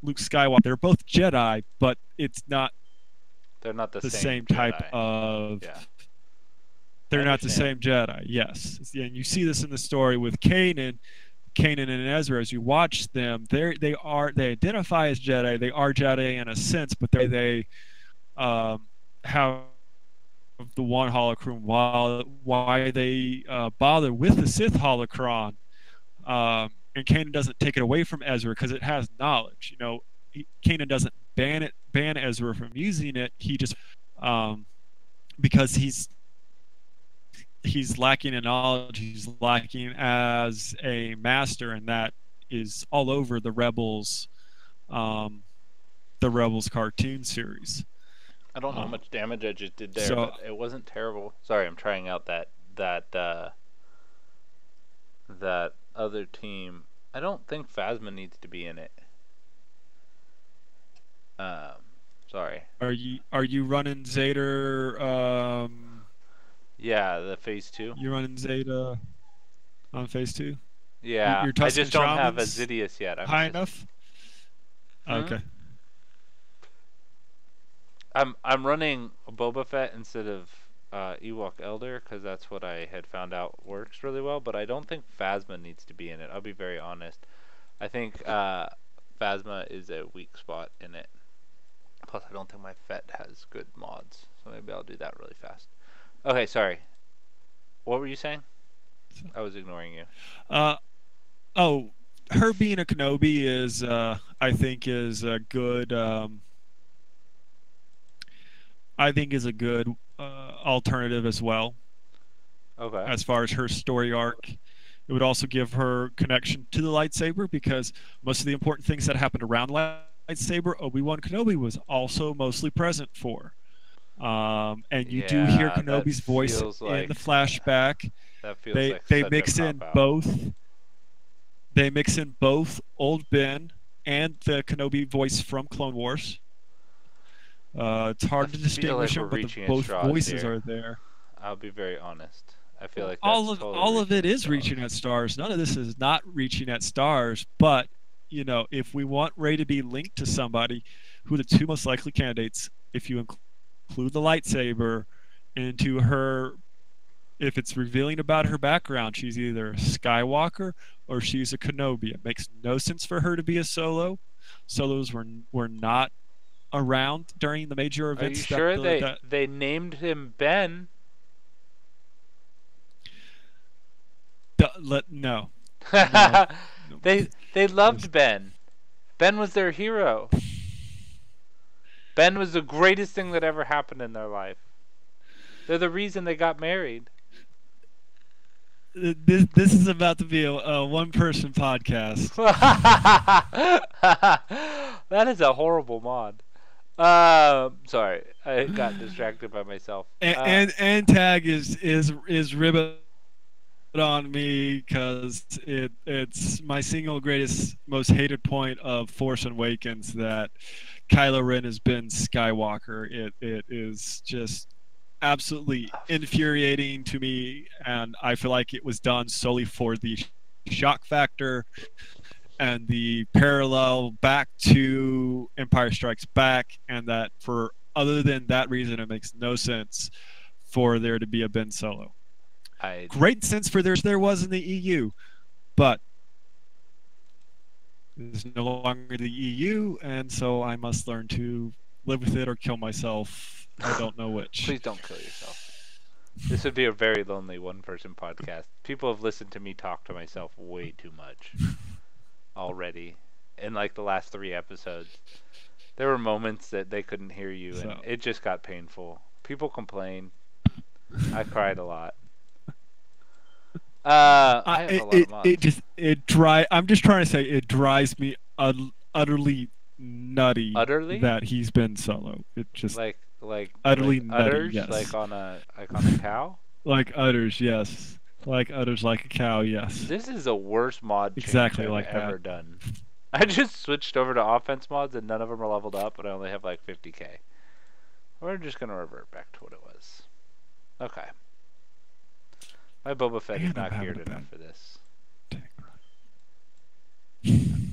[SPEAKER 5] Luke Skywalker. They're both Jedi, but it's not
[SPEAKER 1] They're not the
[SPEAKER 5] the
[SPEAKER 1] same
[SPEAKER 5] same type
[SPEAKER 1] Jedi.
[SPEAKER 5] of.
[SPEAKER 1] Yeah, I
[SPEAKER 5] They're not the
[SPEAKER 1] understand.
[SPEAKER 5] same Jedi. Yes, and you see this in the story with Kanan and Ezra. As you watch them, they identify as Jedi. They are Jedi in a sense, but they have the one holocron. Why they bother with the Sith holocron, and Kanan doesn't take it away from Ezra because it has knowledge. Kanan doesn't ban Ezra from using it. He just because he's lacking in knowledge. He's lacking as a master, and that is all over um, the Rebels cartoon series.
[SPEAKER 1] I don't know how
[SPEAKER 5] Uh,
[SPEAKER 1] much damage I just did there,
[SPEAKER 5] so
[SPEAKER 1] but it wasn't terrible. Sorry, I'm trying out that that other team. I don't think Phasma needs to be in it. Um, sorry.
[SPEAKER 5] are you running Zeta?
[SPEAKER 1] Yeah, the phase two.
[SPEAKER 5] You running Zeta on phase two?
[SPEAKER 1] Yeah,
[SPEAKER 5] Your
[SPEAKER 1] I
[SPEAKER 5] Tusken
[SPEAKER 1] just don't have a
[SPEAKER 5] Shaman's
[SPEAKER 1] Zidius yet. I'm
[SPEAKER 5] high
[SPEAKER 1] just.
[SPEAKER 5] enough?
[SPEAKER 1] Hmm?
[SPEAKER 5] Okay.
[SPEAKER 1] I'm running Boba Fett instead of Ewok Elder because that's what I had found out works really well. But I don't think Phasma needs to be in it. I'll be very honest. I think Phasma is a weak spot in it. Plus, I don't think my Fett has good mods, so maybe I'll do that really fast. Okay, sorry. What were you saying? I was ignoring you.
[SPEAKER 5] Uh, oh, her being a Kenobi is, I think, is a good. I think is a good alternative as well
[SPEAKER 1] Okay.
[SPEAKER 5] as far as her story arc. It would also give her connection to the lightsaber because most of the important things that happened around lightsaber, Obi-Wan Kenobi was also mostly present for. And you do hear
[SPEAKER 1] Yeah, that
[SPEAKER 5] Kenobi's voice
[SPEAKER 1] feels
[SPEAKER 5] in the
[SPEAKER 1] like
[SPEAKER 5] flashback.
[SPEAKER 1] that feels
[SPEAKER 5] They
[SPEAKER 1] like
[SPEAKER 5] they
[SPEAKER 1] such a
[SPEAKER 5] mix
[SPEAKER 1] cop
[SPEAKER 5] in
[SPEAKER 1] out.
[SPEAKER 5] both. They mix in both Old Ben and the Kenobi voice from Clone Wars. It's
[SPEAKER 1] I
[SPEAKER 5] hard to
[SPEAKER 1] feel like
[SPEAKER 5] distinguish
[SPEAKER 1] we're
[SPEAKER 5] them, but
[SPEAKER 1] reaching at
[SPEAKER 5] both
[SPEAKER 1] straws
[SPEAKER 5] voices
[SPEAKER 1] here.
[SPEAKER 5] are there.
[SPEAKER 1] I'll be very honest. I feel like
[SPEAKER 5] all
[SPEAKER 1] that's
[SPEAKER 5] of
[SPEAKER 1] totally
[SPEAKER 5] all of
[SPEAKER 1] reaching
[SPEAKER 5] it
[SPEAKER 1] at
[SPEAKER 5] is
[SPEAKER 1] straws.
[SPEAKER 5] reaching at stars. None of this is not reaching at stars. But if we want Rey to be linked to somebody, who are the two most likely candidates? If you include the lightsaber into her, if it's revealing about her background, she's either a Skywalker or she's a Kenobi. It makes no sense for her to be a Solo. Solos were not around during the major
[SPEAKER 1] Are you
[SPEAKER 5] events that
[SPEAKER 1] sure
[SPEAKER 5] the
[SPEAKER 1] they named him Ben?
[SPEAKER 5] no no no.
[SPEAKER 1] They loved Ben. Ben was their hero. Ben was the greatest thing that ever happened in their life. They're the reason they got married.
[SPEAKER 5] This is about to be a one person podcast.
[SPEAKER 1] That is a horrible mod. Sorry, I got distracted by myself.
[SPEAKER 5] And tag is ribbon on me because it's my single greatest most hated point of Force Awakens that Kylo Ren has been Skywalker. It is just absolutely infuriating to me, and I feel like it was done solely for the shock factor and the parallel back to Empire Strikes Back, and that for other than that reason, it makes no sense for there to be a Ben Solo. Great sense for there was in the EU, but it's no longer the EU, and so I must learn to live with it or kill myself. I don't know which.
[SPEAKER 1] Please don't kill yourself. This would be a very lonely one-person podcast. People have listened to me talk to myself way too much already in like the last 3 episodes. There were moments that they couldn't hear you, and it just got painful. People complain. I cried a lot. I have a lot of mods.
[SPEAKER 5] I'm just trying to say it drives me utterly nutty that he's been Solo. It just
[SPEAKER 1] like
[SPEAKER 5] utterly
[SPEAKER 1] like
[SPEAKER 5] nutty.
[SPEAKER 1] udders,
[SPEAKER 5] Yes.
[SPEAKER 1] like on a cow.
[SPEAKER 5] Like udders, yes. Like udders, like a cow, yes.
[SPEAKER 1] This is the worst mod change
[SPEAKER 5] Exactly
[SPEAKER 1] I've
[SPEAKER 5] like
[SPEAKER 1] ever
[SPEAKER 5] that.
[SPEAKER 1] done. I just switched over to offense mods and none of them are leveled up, and I only have like 50k. We're just gonna revert back to what it was. Okay. My Boba Fett is not geared enough for this.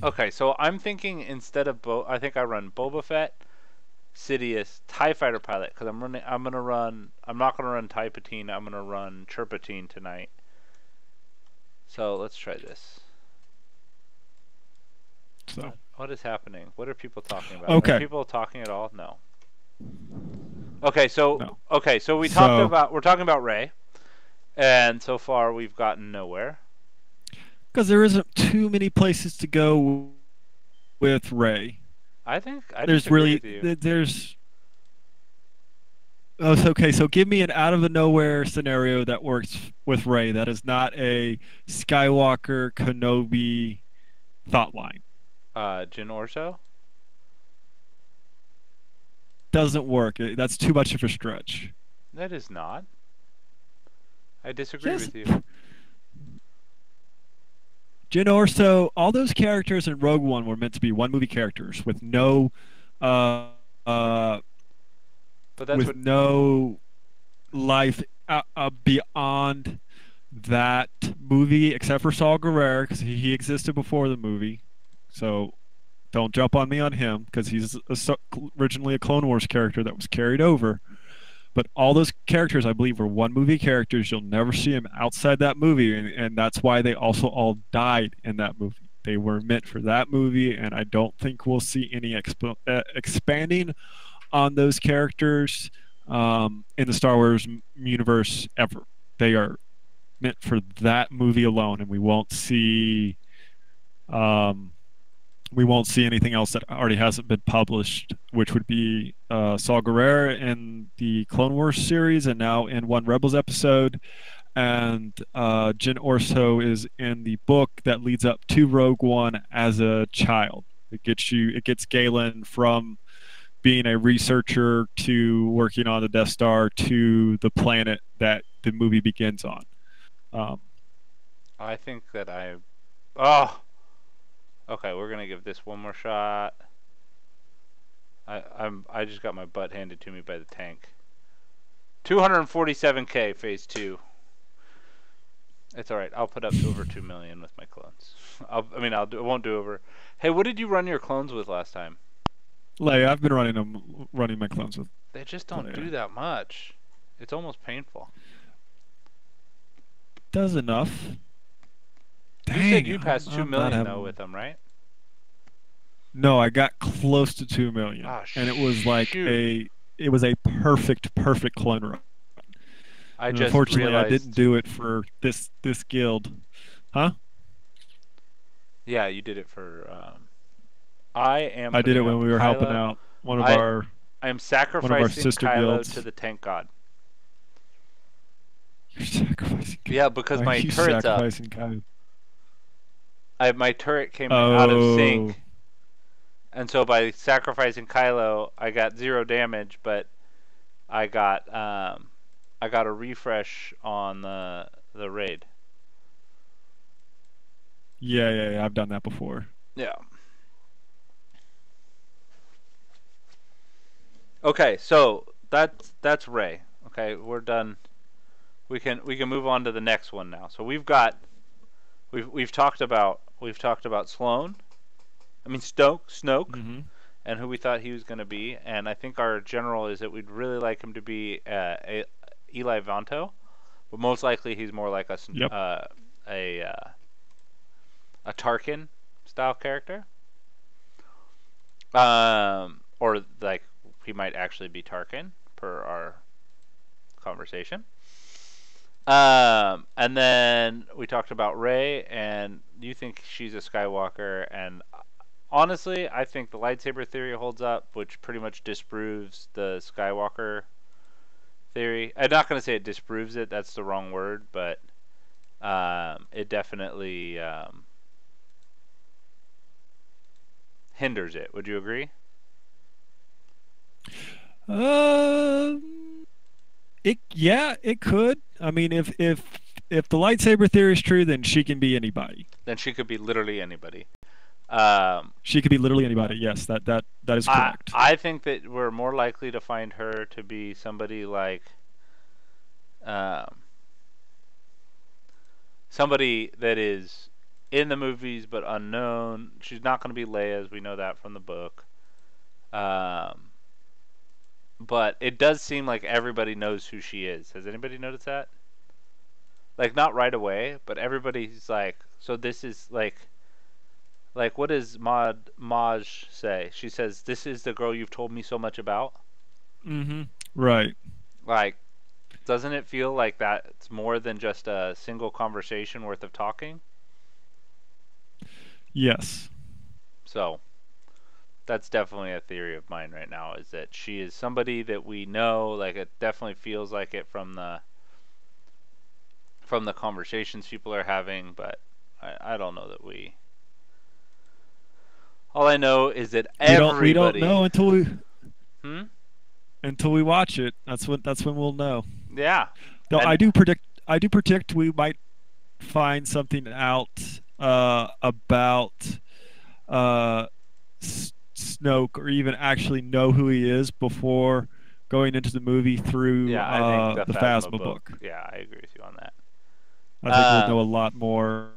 [SPEAKER 1] Okay, so I'm thinking instead of I think I run Boba Fett, Sidious, TIE Fighter Pilot, because I'm not gonna run TIE Patine, I'm gonna run Chirpatine tonight. So let's try this.
[SPEAKER 5] So
[SPEAKER 1] what is happening? What are people talking about?
[SPEAKER 5] Okay.
[SPEAKER 1] Are people talking at all? No. Okay, so
[SPEAKER 5] No.
[SPEAKER 1] we're talking about Rey. And so far, we've gotten nowhere.
[SPEAKER 5] Because there isn't too many places to go with Rey.
[SPEAKER 1] I think
[SPEAKER 5] there's Oh, okay. So give me an out of the nowhere scenario that works with Rey. That is not a Skywalker Kenobi thought line.
[SPEAKER 1] Jyn Orso?
[SPEAKER 5] Doesn't work. That's too much of a stretch.
[SPEAKER 1] That is not. I disagree with you.
[SPEAKER 5] Jyn Orso, all those characters in Rogue One were meant to be one movie characters with no, no life beyond that movie, except for Saw Gerrera, because he existed before the movie. So don't jump on me on him, because he's originally a Clone Wars character that was carried over. But all those characters, I believe, were one movie characters. You'll never see them outside that movie, and that's why they also all died in that movie. They were meant for that movie, and I don't think we'll see any expanding on those characters in the Star Wars universe ever. They are meant for that movie alone, and um, we won't see anything else that already hasn't been published, which would be Saw Gerrera in the Clone Wars series, and now in one Rebels episode, and Jyn Orso is in the book that leads up to Rogue One as a child. It gets Galen from being a researcher to working on the Death Star to the planet that the movie begins on.
[SPEAKER 1] I think that Oh, okay. We're gonna give this one more shot. I just got my butt handed to me by the tank. 247K phase 2. It's all right. I'll put up to over 2 million with my clones. I won't do over. Hey, what did you run your clones with last time?
[SPEAKER 5] Leia, I've been running my clones with.
[SPEAKER 1] They just don't
[SPEAKER 5] Leia.
[SPEAKER 1] do that much. It's almost painful.
[SPEAKER 5] Does enough.
[SPEAKER 1] You
[SPEAKER 5] Dang,
[SPEAKER 1] said you passed 2
[SPEAKER 5] I'm
[SPEAKER 1] million
[SPEAKER 5] not having...
[SPEAKER 1] though with them, right?
[SPEAKER 5] No, I got close to 2 million, and it was like it was a perfect clone run.
[SPEAKER 1] I just
[SPEAKER 5] unfortunately,
[SPEAKER 1] realized...
[SPEAKER 5] I didn't do it for this guild, huh?
[SPEAKER 1] Yeah, you did it for.
[SPEAKER 5] I did it when we were helping out one of our.
[SPEAKER 1] I am sacrificing
[SPEAKER 5] sister
[SPEAKER 1] Kylo
[SPEAKER 5] guilds.
[SPEAKER 1] to the tank god.
[SPEAKER 5] You're sacrificing.
[SPEAKER 1] Yeah, because
[SPEAKER 5] Why
[SPEAKER 1] my
[SPEAKER 5] are you
[SPEAKER 1] turret's up.
[SPEAKER 5] sacrificing Kylo?
[SPEAKER 1] My turret came out of sync, and so by sacrificing Kylo, I got 0 damage, but I got a refresh on the raid.
[SPEAKER 5] Yeah, I've done that before.
[SPEAKER 1] Yeah. Okay, so that's Rey. Okay, we're done. We can move on to the next one now. So we've talked about Sloane. I mean Snoke, and who we thought he was going to be. And I think our general is that we'd really like him to be Eli Vanto, but most likely he's more like a Tarkin style character. Or like he might actually be Tarkin per our conversation. And then we talked about Rey, and you think she's a Skywalker, and honestly, I think the lightsaber theory holds up, which pretty much disproves the Skywalker theory. I'm not going to say it disproves it, that's the wrong word, but it definitely hinders it. Would you agree?
[SPEAKER 5] It could. I mean, if the lightsaber theory is true, then she can be anybody.
[SPEAKER 1] Then she could be literally anybody.
[SPEAKER 5] She could be literally anybody. Yes, that is correct.
[SPEAKER 1] I think that we're more likely to find her to be somebody like somebody that is in the movies but unknown. She's not going to be Leia, as we know that from the book. But it does seem like everybody knows who she is. Has anybody noticed that? Like, not right away, but everybody's like, so this is like what does Maj say? She says, "This is the girl you've told me so much about."
[SPEAKER 5] Right.
[SPEAKER 1] Like, doesn't it feel like that it's more than just a single conversation worth of talking?
[SPEAKER 5] Yes.
[SPEAKER 1] So that's definitely a theory of mine right now, is that she is somebody that we know. Like, it definitely feels like it from the conversations people are having, but I don't know that we. All I know is that everybody.
[SPEAKER 5] We don't know until we watch it. That's when we'll know.
[SPEAKER 1] Yeah.
[SPEAKER 5] Though I do predict we might find something out about Snoke, or even actually know who he is before going into the movie through
[SPEAKER 1] I think
[SPEAKER 5] the Phasma book.
[SPEAKER 1] Yeah, I agree with you on that.
[SPEAKER 5] I think we'll know a lot more.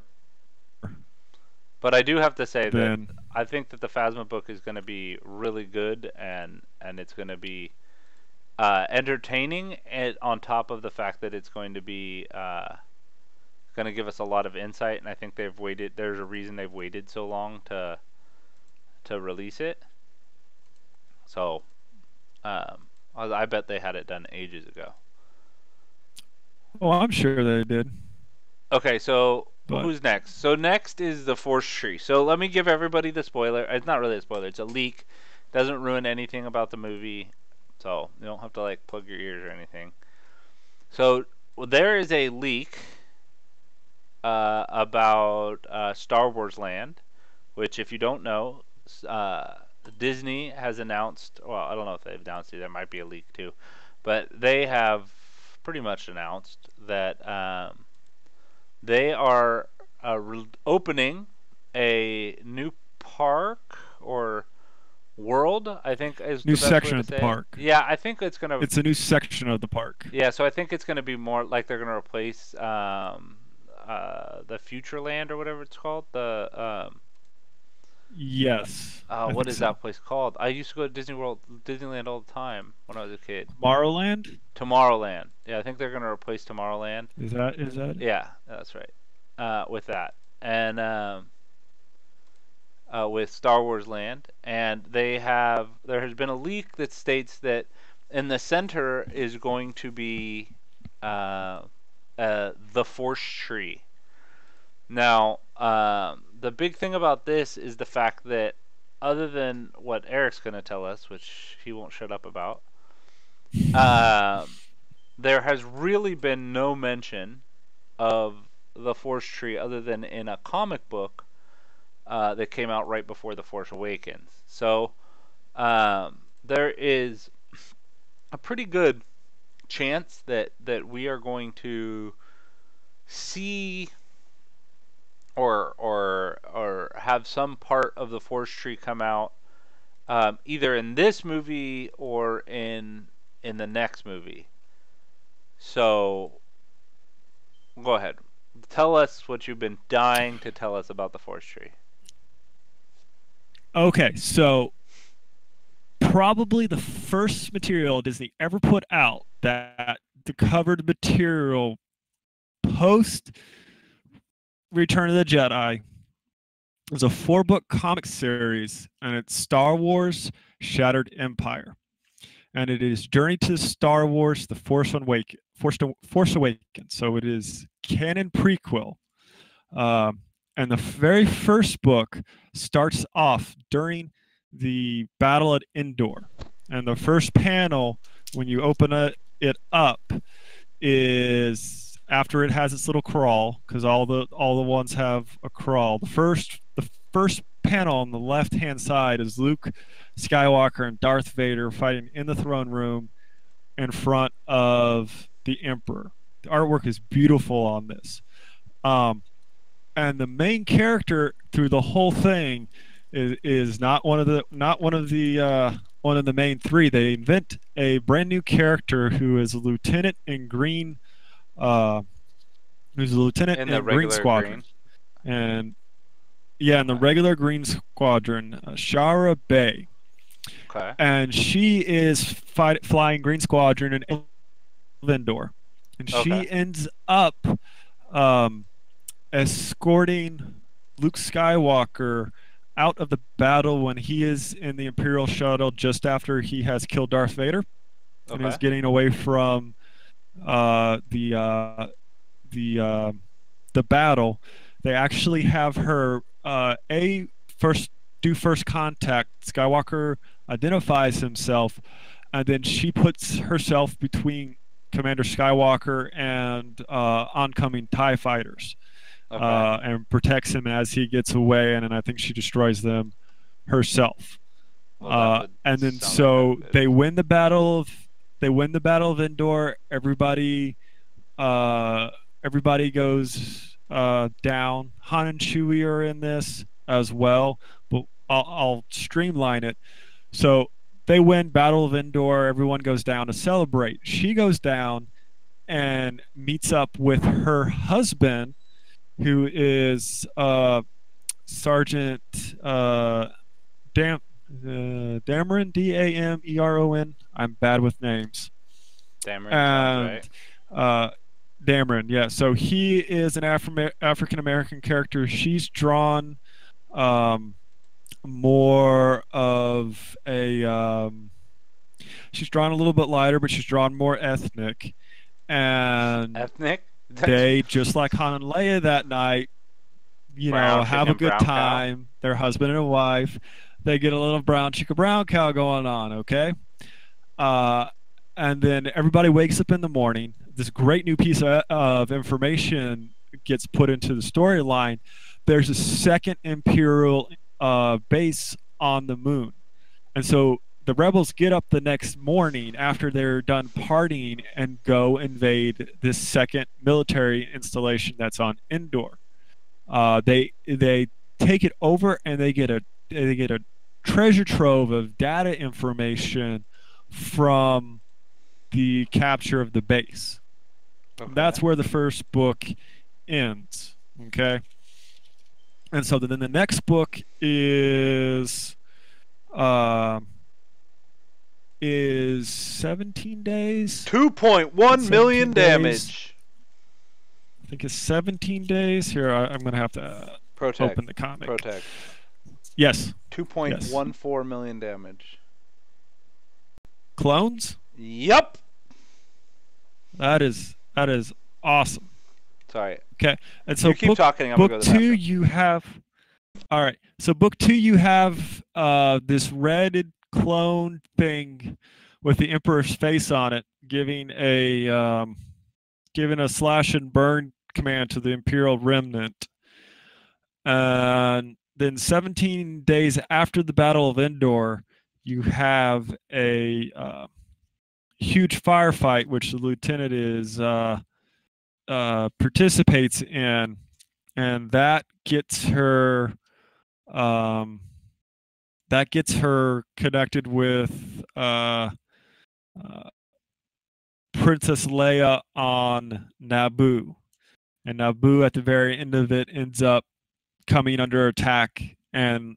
[SPEAKER 1] But I do have to say that I think that the Phasma book is going to be really good, and it's going to be entertaining, and on top of the fact that it's going to be going to give us a lot of insight, and I think they've waited. There's a reason they've waited so long to release it. So, I bet they had it done ages ago.
[SPEAKER 5] Oh, I'm sure they did.
[SPEAKER 1] Okay, so
[SPEAKER 5] But
[SPEAKER 1] who's next? So next is the Force Tree. So let me give everybody the spoiler. It's not really a spoiler. It's a leak. Doesn't ruin anything about the movie, so you don't have to like plug your ears or anything. So there is a leak about Star Wars Land, which, if you don't know, uh, Disney has announced. Well, I don't know if they've announced it. There might be a leak too, but they have pretty much announced that they are opening a new park or world, I think is
[SPEAKER 5] new
[SPEAKER 1] the best way
[SPEAKER 5] section
[SPEAKER 1] to
[SPEAKER 5] of the
[SPEAKER 1] say it.
[SPEAKER 5] park.
[SPEAKER 1] Yeah, I think it's gonna.
[SPEAKER 5] It's a new section of the park.
[SPEAKER 1] Yeah, so I think it's gonna be more like they're gonna replace the Future Land or whatever it's called. The
[SPEAKER 5] Yes, I
[SPEAKER 1] what
[SPEAKER 5] think
[SPEAKER 1] is
[SPEAKER 5] so.
[SPEAKER 1] that place called? I used to go to Disneyland all the time when I was a kid.
[SPEAKER 5] Tomorrowland?
[SPEAKER 1] Tomorrowland. Yeah, I think they're gonna replace Tomorrowland.
[SPEAKER 5] Is that it?
[SPEAKER 1] Yeah, that's right. With that, and with Star Wars Land, and there has been a leak that states that in the center is going to be the Force Tree. Now, the big thing about this is the fact that, other than what Eric's going to tell us, which he won't shut up about, there has really been no mention of the Force Tree other than in a comic book that came out right before The Force Awakens. So there is a pretty good chance that we are going to see or have some part of the Force Tree come out either in this movie or in the next movie. So go ahead. Tell us what you've been dying to tell us about the Force Tree.
[SPEAKER 5] Okay, so probably the first material Disney ever put out that the covered material post Return of the Jedi is a 4-book comic series, and it's Star Wars Shattered Empire. And it is Journey to Star Wars The Force Awakens. So it is canon prequel. And the very first book starts off during the battle at Endor. And the first panel, when you open it up, is after it has its little crawl, because all the ones have a crawl. The first panel on the left hand side is Luke Skywalker and Darth Vader fighting in the throne room in front of the Emperor. The artwork is beautiful on this. And the main character through the whole thing is not one of the main three. They invent a brand new character who is a lieutenant in Green, who's a lieutenant
[SPEAKER 1] In the
[SPEAKER 5] in Green
[SPEAKER 1] regular
[SPEAKER 5] Squadron,
[SPEAKER 1] green.
[SPEAKER 5] and yeah, in the regular Green Squadron, Shara Bay,
[SPEAKER 1] Okay.
[SPEAKER 5] and she is flying Green Squadron in Endor, and she
[SPEAKER 1] Okay.
[SPEAKER 5] ends up escorting Luke Skywalker out of the battle when he is in the Imperial shuttle just after he has killed Darth Vader and
[SPEAKER 1] Okay.
[SPEAKER 5] is getting away from the battle. They actually have her first do first contact. Skywalker identifies himself, and then she puts herself between Commander Skywalker and oncoming TIE fighters.
[SPEAKER 1] Okay.
[SPEAKER 5] And protects him as he gets away, and then I think she destroys them herself.
[SPEAKER 1] Well, that would
[SPEAKER 5] And then
[SPEAKER 1] sound
[SPEAKER 5] so
[SPEAKER 1] like
[SPEAKER 5] they win the battle of Endor. Everybody goes down. Han and Chewie are in this as well, but I'll streamline it. So they win Battle of Endor. Everyone goes down to celebrate. She goes down and meets up with her husband, who is Sergeant Dameron, Dameron. I'm bad with names.
[SPEAKER 1] Dameron sounds right.
[SPEAKER 5] Dameron, yeah. So he is an African American character. She's drawn um, more of a. She's drawn a little bit lighter, but she's drawn more ethnic. And
[SPEAKER 1] Ethnic?
[SPEAKER 5] they, just like Han and Leia that night,
[SPEAKER 1] Brown
[SPEAKER 5] have a
[SPEAKER 1] chicken,
[SPEAKER 5] good
[SPEAKER 1] brown cow.
[SPEAKER 5] time. They're husband and wife. They get a little brown chicken, brown cow going on. Okay. Uh, and then everybody wakes up in the morning. This great new piece of information gets put into the storyline. There's a second Imperial base on the moon. And so the rebels get up the next morning after they're done partying and go invade this second military installation that's on Endor. They take it over and they get a treasure trove of data information from the capture of the base. And
[SPEAKER 1] Okay.
[SPEAKER 5] that's where the first book ends. Okay. And so then the next book uh, is 17 days.
[SPEAKER 1] 2.1 million
[SPEAKER 5] 17 days.
[SPEAKER 1] damage.
[SPEAKER 5] I think it's 17 days. Here, I'm going to have to
[SPEAKER 1] Protect.
[SPEAKER 5] open the comic.
[SPEAKER 1] Protect.
[SPEAKER 5] Yes.
[SPEAKER 1] 2.14 million damage.
[SPEAKER 5] Clones?
[SPEAKER 1] Yup.
[SPEAKER 5] That is awesome.
[SPEAKER 1] Sorry.
[SPEAKER 5] Okay. And so
[SPEAKER 1] You keep talking, I'm
[SPEAKER 5] book
[SPEAKER 1] gonna go to the
[SPEAKER 5] 2
[SPEAKER 1] bathroom.
[SPEAKER 5] you have. All right. So book 2 you have this red clone thing with the Emperor's face on it, giving a slash and burn command to the Imperial remnant. And then 17 days after the Battle of Endor, you have a huge firefight, which the lieutenant participates in, and that gets her connected with Princess Leia on Naboo, and Naboo at the very end of it ends up coming under attack, and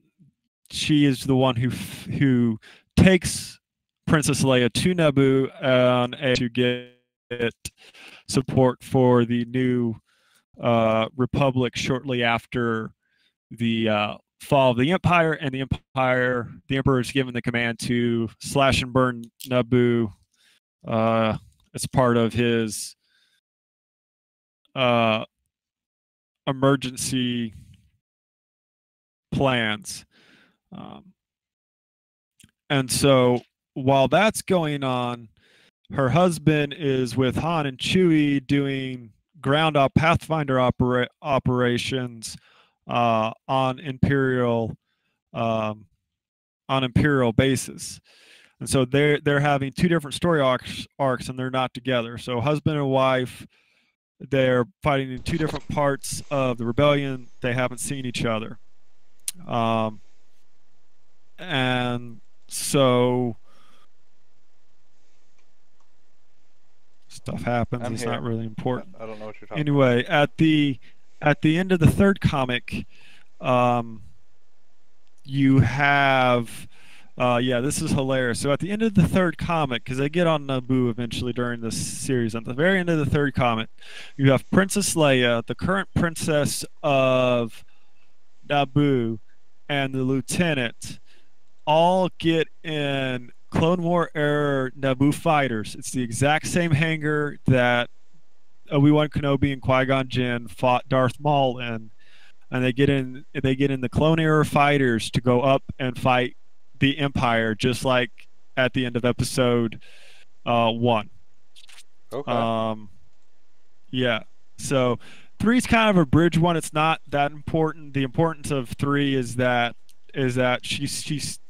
[SPEAKER 5] she is the one who takes Princess Leia to Naboo to get support for the new Republic shortly after the fall of the Empire, and the Emperor is given the command to slash and burn Naboo as part of his emergency plans. And so while that's going on, her husband is with Han and Chewie doing ground up Pathfinder operations on Imperial bases. And so they're having two different story arcs, and they're not together. So husband and wife, they're fighting in two different parts of the rebellion. They haven't seen each other. And so stuff happens.
[SPEAKER 1] I'm
[SPEAKER 5] it's
[SPEAKER 1] here.
[SPEAKER 5] not really important.
[SPEAKER 1] I don't know what you're talking
[SPEAKER 5] Anyway, at the end of the third comic, you have this is hilarious. So at the end of the third comic, because they get on Naboo eventually during this series, at the very end of the third comic, you have Princess Leia, the current princess of Naboo, and the lieutenant all get in Clone War era Naboo fighters. It's the exact same hangar that Obi-Wan Kenobi and Qui-Gon Jinn fought Darth Maul in, and they get in the Clone era fighters to go up and fight the Empire, just like at the end of episode 1.
[SPEAKER 1] Okay.
[SPEAKER 5] Yeah. So 3's kind of a bridge one. It's not that important. The importance of 3 is that she's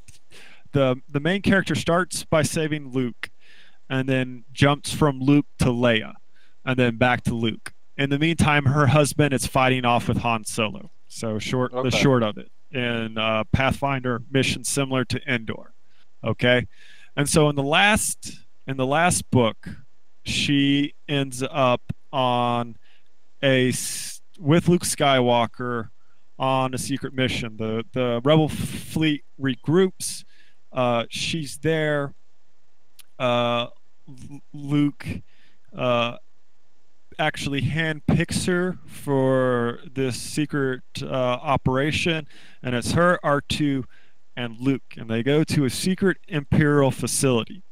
[SPEAKER 5] the main character starts by saving Luke, and then jumps from Luke to Leia, and then back to Luke. In the meantime, her husband is fighting off with Han Solo. So the short of it, in Pathfinder mission similar to Endor. Okay, and so in the last book, she ends up with Luke Skywalker on a secret mission. The Rebel fleet regroups. She's there. Luke actually handpicks her for this secret operation, and it's her, R2, and Luke, and they go to a secret Imperial facility.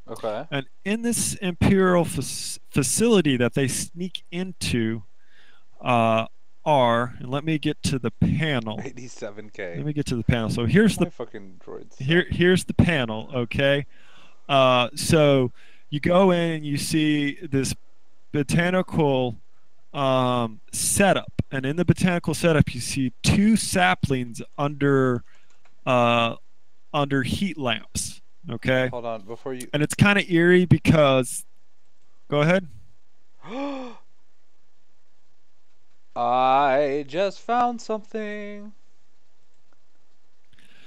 [SPEAKER 1] Okay.
[SPEAKER 5] And in this Imperial facility that they sneak into are, and let me get to the panel.
[SPEAKER 1] 87K.
[SPEAKER 5] Let me get to the panel. So here's
[SPEAKER 1] My
[SPEAKER 5] the
[SPEAKER 1] fucking droids.
[SPEAKER 5] here's the panel. Okay. So you go in and you see this botanical setup, and in the botanical setup, you see two saplings under heat lamps. Okay.
[SPEAKER 1] Hold on before you.
[SPEAKER 5] And it's kind of eerie because. Go ahead.
[SPEAKER 1] I just found something.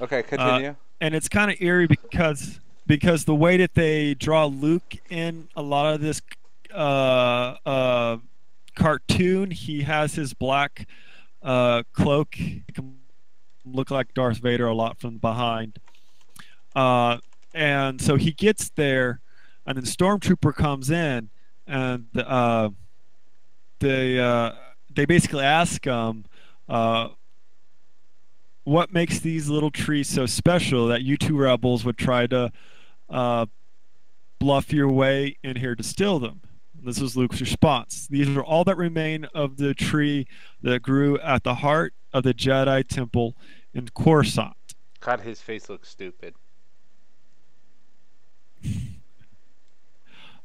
[SPEAKER 1] Okay, continue.
[SPEAKER 5] And it's kind of eerie because the way that they draw Luke in a lot of this cartoon, he has his black cloak. He can look like Darth Vader a lot from behind. And so he gets there, and then Stormtrooper comes in, and they basically ask him, what makes these little trees so special that you two rebels would try to bluff your way in here to steal them? This was Luke's response. These are all that remain of the tree that grew at the heart of the Jedi Temple in Coruscant.
[SPEAKER 1] God, his face looks stupid.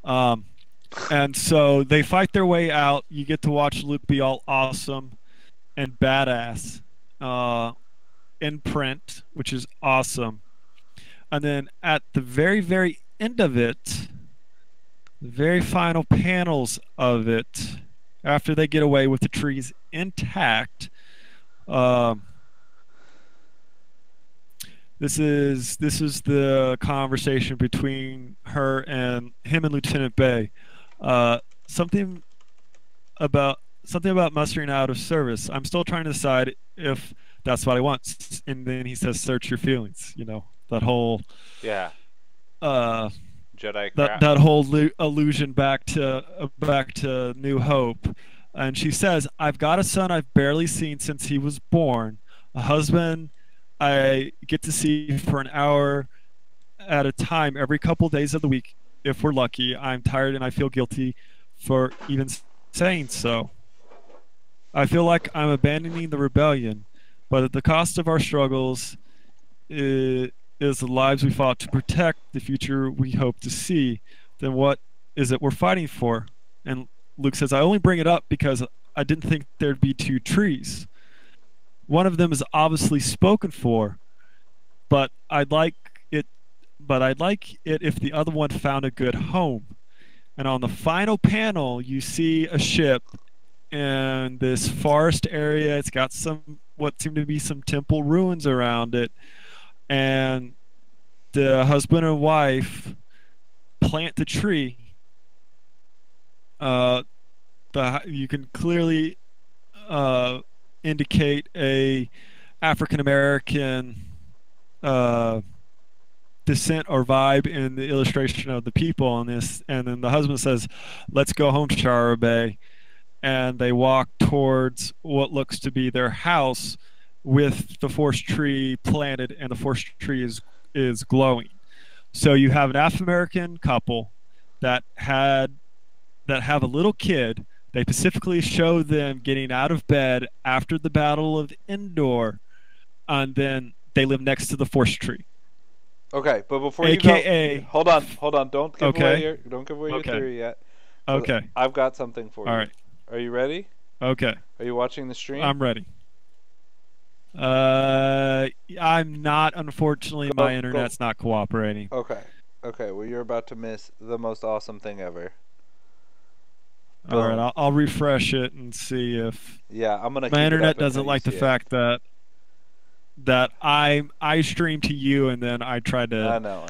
[SPEAKER 5] And so they fight their way out. You get to watch Luke be all awesome and badass in print, which is awesome. And then at the very, very end of it, the very final panels of it, after they get away with the trees intact, this is the conversation between him and Lieutenant Bay. Something about mustering out of service. I'm still trying to decide if that's what I want. And then he says, "Search your feelings." You know, that whole
[SPEAKER 1] Jedi crap.
[SPEAKER 5] that whole allusion back to New Hope. And she says, "I've got a son I've barely seen since he was born, a husband I get to see for an hour at a time every couple days of the week if we're lucky. I'm tired and I feel guilty for even saying so. I feel like I'm abandoning the rebellion, but at the cost of our struggles is the lives we fought to protect, the future we hope to see. Then what is it we're fighting for?" And Luke says, "I only bring it up because I didn't think there'd be two trees. One of them is obviously spoken for, but I'd like it if the other one found a good home." And on the final panel, you see a ship in this forest area. It's got what seem to be some temple ruins around it, and the husband and wife plant the tree. You can clearly indicate a African American descent or vibe in the illustration of the people on this. And then the husband says, "Let's go home, Shara Bay." And they walk towards what looks to be their house with the forest tree planted, and the forest tree is glowing. So you have an African American couple that have a little kid. They specifically show them getting out of bed after the Battle of Endor, and then they live next to the forest tree.
[SPEAKER 1] Okay, but before
[SPEAKER 5] AKA,
[SPEAKER 1] you go, hold on, don't give away your theory yet.
[SPEAKER 5] Okay.
[SPEAKER 1] I've got something for you.
[SPEAKER 5] All right.
[SPEAKER 1] Are you ready?
[SPEAKER 5] Okay.
[SPEAKER 1] Are you watching the stream?
[SPEAKER 5] I'm ready. I'm not, unfortunately. My internet's not cooperating.
[SPEAKER 1] Okay. Well, you're about to miss the most awesome thing ever.
[SPEAKER 5] All right, I'll refresh it and see if.
[SPEAKER 1] Yeah, I'm gonna.
[SPEAKER 5] My internet doesn't like the fact that I stream to you and then I try to.
[SPEAKER 1] I know.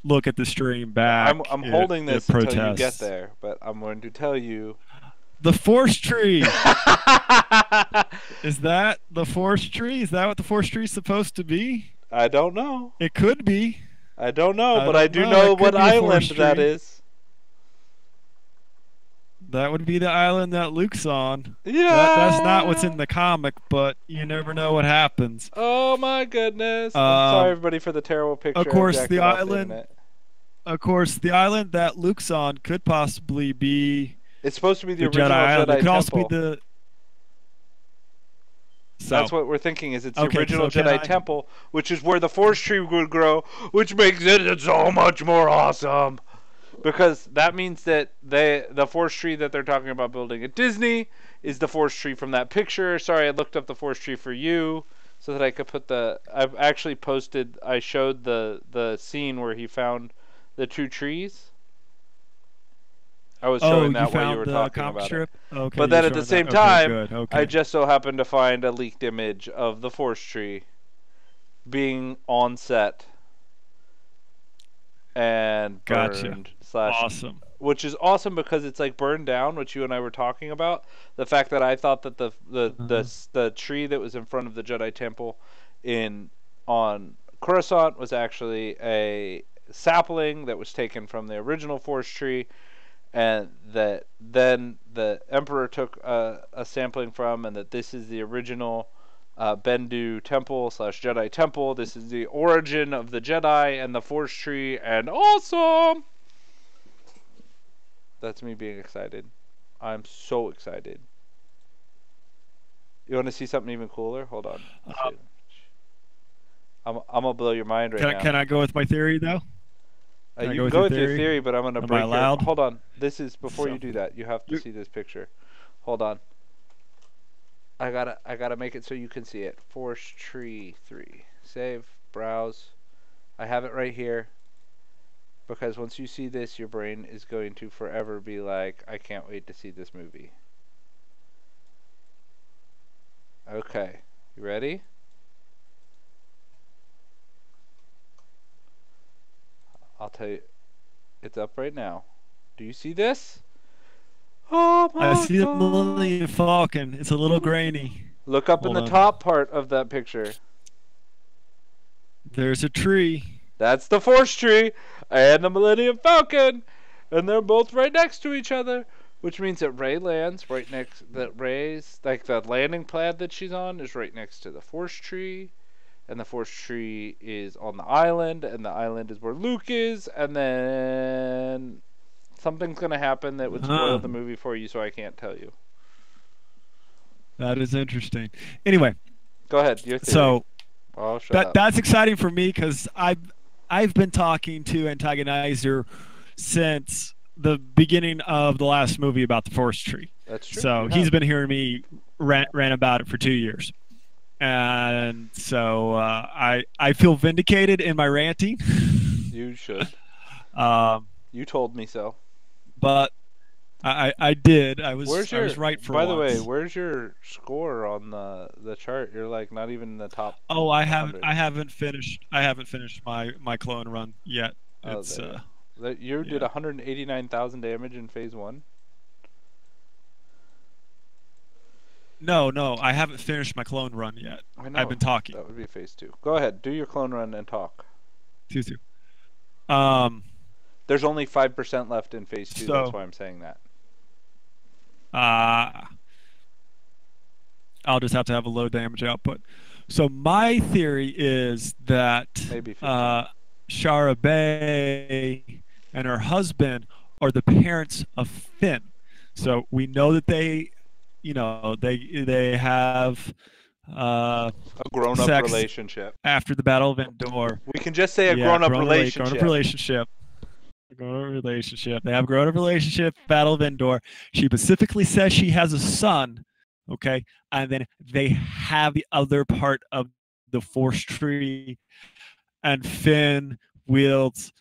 [SPEAKER 5] Look at the stream back.
[SPEAKER 1] I'm holding this until you get there, but I'm going to tell you.
[SPEAKER 5] The forest tree. Is that the forest tree? Is that what the forest tree is supposed to be?
[SPEAKER 1] I don't know.
[SPEAKER 5] It could be.
[SPEAKER 1] I don't know, but I do know what island that is.
[SPEAKER 5] That would be the island that Luke's on. That's not what's in
[SPEAKER 1] Yeah.
[SPEAKER 5] the comic, but you never know what happens.
[SPEAKER 1] Oh my goodness! I'm sorry,
[SPEAKER 5] Um,
[SPEAKER 1] everybody, for the terrible
[SPEAKER 5] of
[SPEAKER 1] picture I
[SPEAKER 5] course,
[SPEAKER 1] jacked
[SPEAKER 5] the
[SPEAKER 1] it off the
[SPEAKER 5] island,
[SPEAKER 1] internet.
[SPEAKER 5] of course, the island that Luke's on could possibly be
[SPEAKER 1] It's supposed to be the
[SPEAKER 5] the Jedi
[SPEAKER 1] original
[SPEAKER 5] Island. It
[SPEAKER 1] Jedi
[SPEAKER 5] could also be
[SPEAKER 1] Temple.
[SPEAKER 5] the
[SPEAKER 1] That's
[SPEAKER 5] so.
[SPEAKER 1] what we're thinking. Is it's the
[SPEAKER 5] Okay,
[SPEAKER 1] original
[SPEAKER 5] so
[SPEAKER 1] Jedi Temple, which is where the Force tree would grow, which makes it so much more awesome. Because that means that the Force tree that they're talking about building at Disney is the Force tree from that picture. Sorry, I looked up the Force tree for you so that I could put the. I've actually posted. I showed the scene where he found the two trees. I was
[SPEAKER 5] Oh,
[SPEAKER 1] showing
[SPEAKER 5] you
[SPEAKER 1] that while you were
[SPEAKER 5] found the
[SPEAKER 1] talking
[SPEAKER 5] comic
[SPEAKER 1] about it.
[SPEAKER 5] strip? Okay,
[SPEAKER 1] But
[SPEAKER 5] you're
[SPEAKER 1] then at the
[SPEAKER 5] showing that.
[SPEAKER 1] same
[SPEAKER 5] Okay,
[SPEAKER 1] time,
[SPEAKER 5] good.
[SPEAKER 1] I
[SPEAKER 5] Okay.
[SPEAKER 1] just so happened to find a leaked image of the Force tree being on set and
[SPEAKER 5] Gotcha.
[SPEAKER 1] burned slash,
[SPEAKER 5] Awesome.
[SPEAKER 1] which is awesome because it's like burned down, which you and I were talking about. The fact that I thought that
[SPEAKER 5] Uh-huh.
[SPEAKER 1] the tree that was in front of the Jedi Temple in on Coruscant was actually a sapling that was taken from the original Force tree, and that then the Emperor took a sampling from, and that this is the original Bendu Temple slash Jedi Temple. This is the origin of the Jedi and the Force tree, and awesome! That's me being excited. I'm so excited. You want to see something even cooler? Hold on.
[SPEAKER 5] Um,
[SPEAKER 1] I'm gonna blow your mind right now.
[SPEAKER 5] can I go with my theory though? Can I
[SPEAKER 1] You
[SPEAKER 5] go
[SPEAKER 1] can
[SPEAKER 5] with
[SPEAKER 1] go
[SPEAKER 5] your
[SPEAKER 1] with your
[SPEAKER 5] theory?
[SPEAKER 1] theory, but I'm gonna
[SPEAKER 5] Am I
[SPEAKER 1] break your.
[SPEAKER 5] allowed?
[SPEAKER 1] Hold on. This is before
[SPEAKER 5] So,
[SPEAKER 1] you do that. You have to
[SPEAKER 5] you,
[SPEAKER 1] see this picture. Hold on. I gotta make it so you can see it. Force Tree 3. Save. Browse. I have it right here. Because once you see this, your brain is going to forever be like, I can't wait to see this movie. Okay. You ready? I'll tell you. It's up right now. Do you see this? Oh
[SPEAKER 5] I
[SPEAKER 1] my
[SPEAKER 5] see the
[SPEAKER 1] god.
[SPEAKER 5] Millennium Falcon. It's a little grainy.
[SPEAKER 1] Look up in
[SPEAKER 5] Hold
[SPEAKER 1] the
[SPEAKER 5] on.
[SPEAKER 1] top part of that picture.
[SPEAKER 5] There's a tree.
[SPEAKER 1] That's the Force Tree and the Millennium Falcon, and they're both right next to each other, which means that Rey lands right next. That Rey's like the landing pad that she's on is right next to the Force Tree, and the Force Tree is on the island, and the island is where Luke is, and then something's gonna happen that would spoil
[SPEAKER 5] Huh.
[SPEAKER 1] the movie for you, so I can't tell you.
[SPEAKER 5] That is interesting. Anyway,
[SPEAKER 1] Go ahead, your theory.
[SPEAKER 5] so
[SPEAKER 1] I'll shut up.
[SPEAKER 5] that's exciting for me because I've been talking to Antagonizer since the beginning of the last movie about the Forest Tree.
[SPEAKER 1] That's true.
[SPEAKER 5] So
[SPEAKER 1] You
[SPEAKER 5] he's
[SPEAKER 1] have.
[SPEAKER 5] been hearing me rant about it for 2 years, and so I feel vindicated in my ranting.
[SPEAKER 1] You should.
[SPEAKER 5] um,
[SPEAKER 1] You told me so.
[SPEAKER 5] but I did. I
[SPEAKER 1] Where's
[SPEAKER 5] was
[SPEAKER 1] your?
[SPEAKER 5] right for
[SPEAKER 1] By the way,
[SPEAKER 5] once.
[SPEAKER 1] where's your score on the chart? You're like not even in the top
[SPEAKER 5] Oh,
[SPEAKER 1] 100.
[SPEAKER 5] I haven't finished my clone run yet.
[SPEAKER 1] Oh,
[SPEAKER 5] It's
[SPEAKER 1] there. You did
[SPEAKER 5] yeah.
[SPEAKER 1] 189,000 damage in phase one.
[SPEAKER 5] No, I haven't finished my clone run yet.
[SPEAKER 1] I
[SPEAKER 5] I've
[SPEAKER 1] know.
[SPEAKER 5] been talking.
[SPEAKER 1] That would be phase two. Go ahead, do your clone run and talk.
[SPEAKER 5] Too. Um,
[SPEAKER 1] There's only 5% left in phase two. That's
[SPEAKER 5] so
[SPEAKER 1] why I'm saying that.
[SPEAKER 5] uh, I'll just have to have a low damage output. So my theory is that
[SPEAKER 1] Maybe 15.
[SPEAKER 5] Shara Bay and her husband are the parents of Finn. So we know that they have
[SPEAKER 1] A grown-up
[SPEAKER 5] sex
[SPEAKER 1] relationship.
[SPEAKER 5] after the Battle of Endor.
[SPEAKER 1] We can just say a
[SPEAKER 5] Yeah,
[SPEAKER 1] grown-up
[SPEAKER 5] grown-up
[SPEAKER 1] relationship.
[SPEAKER 5] relationship. Grown-up relationship. They have grown-up relationship. Battle of Endor. She specifically says she has a son. Okay, and then they have the other part of the Force tree, and Finn wields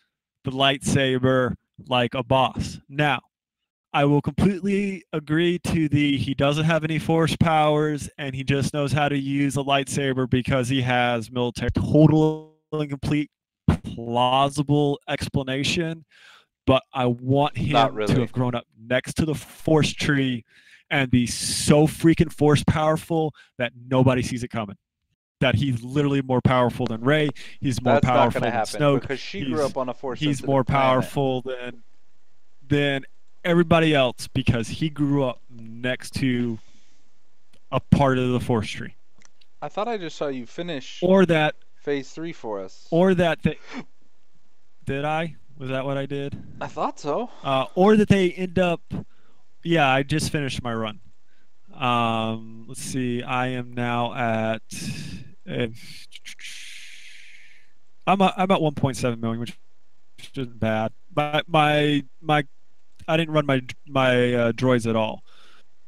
[SPEAKER 5] the lightsaber like a boss. Now, I will completely agree to the he doesn't have any force powers and he just knows how to use a lightsaber because he has military. Total and complete plausible explanation, but I want
[SPEAKER 1] Not
[SPEAKER 5] him to
[SPEAKER 1] really.
[SPEAKER 5] have grown up next to the force tree and be so freaking force powerful that nobody sees it coming. That he's literally more powerful than Rey. He's more
[SPEAKER 1] That's not
[SPEAKER 5] powerful
[SPEAKER 1] going to
[SPEAKER 5] than
[SPEAKER 1] happen
[SPEAKER 5] Snoke.
[SPEAKER 1] because she grew
[SPEAKER 5] He's
[SPEAKER 1] up on a
[SPEAKER 5] he's more
[SPEAKER 1] force-sensitive planet.
[SPEAKER 5] powerful than everybody else because he grew up next to a part of the forestry,
[SPEAKER 1] I thought I just saw you finish
[SPEAKER 5] or that,
[SPEAKER 1] phase 3 for us.
[SPEAKER 5] or that they, did I? Was that what I did?
[SPEAKER 1] I thought so.
[SPEAKER 5] Or that they end up. Yeah, I just finished my run. Let's see. I am now at. Uh, I'm at 1.7 million, which isn't bad. My I didn't run my droids at all.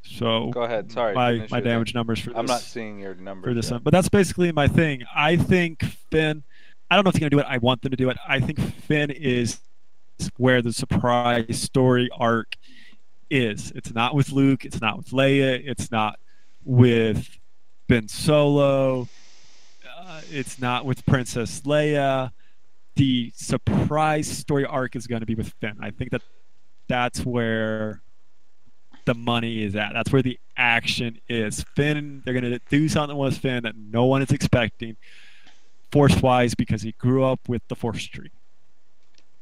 [SPEAKER 5] So
[SPEAKER 1] Go ahead. Sorry,
[SPEAKER 5] my
[SPEAKER 1] finish
[SPEAKER 5] my
[SPEAKER 1] your thing.
[SPEAKER 5] damage numbers
[SPEAKER 1] I'm not seeing your numbers
[SPEAKER 5] this
[SPEAKER 1] yet.
[SPEAKER 5] one. But that's basically my thing. I think Finn. I don't know if they're gonna do it. I want them to do it. I think Finn is where the surprise story arc is. It's not with Luke. It's not with Leia. It's not with Ben Solo. It's not with Princess Leia. The surprise story arc is going to be with Finn. I think that that's where the money is at. That's where the action is. Finn, they're going to do something with Finn that no one is expecting, force-wise, because he grew up with the Force tree.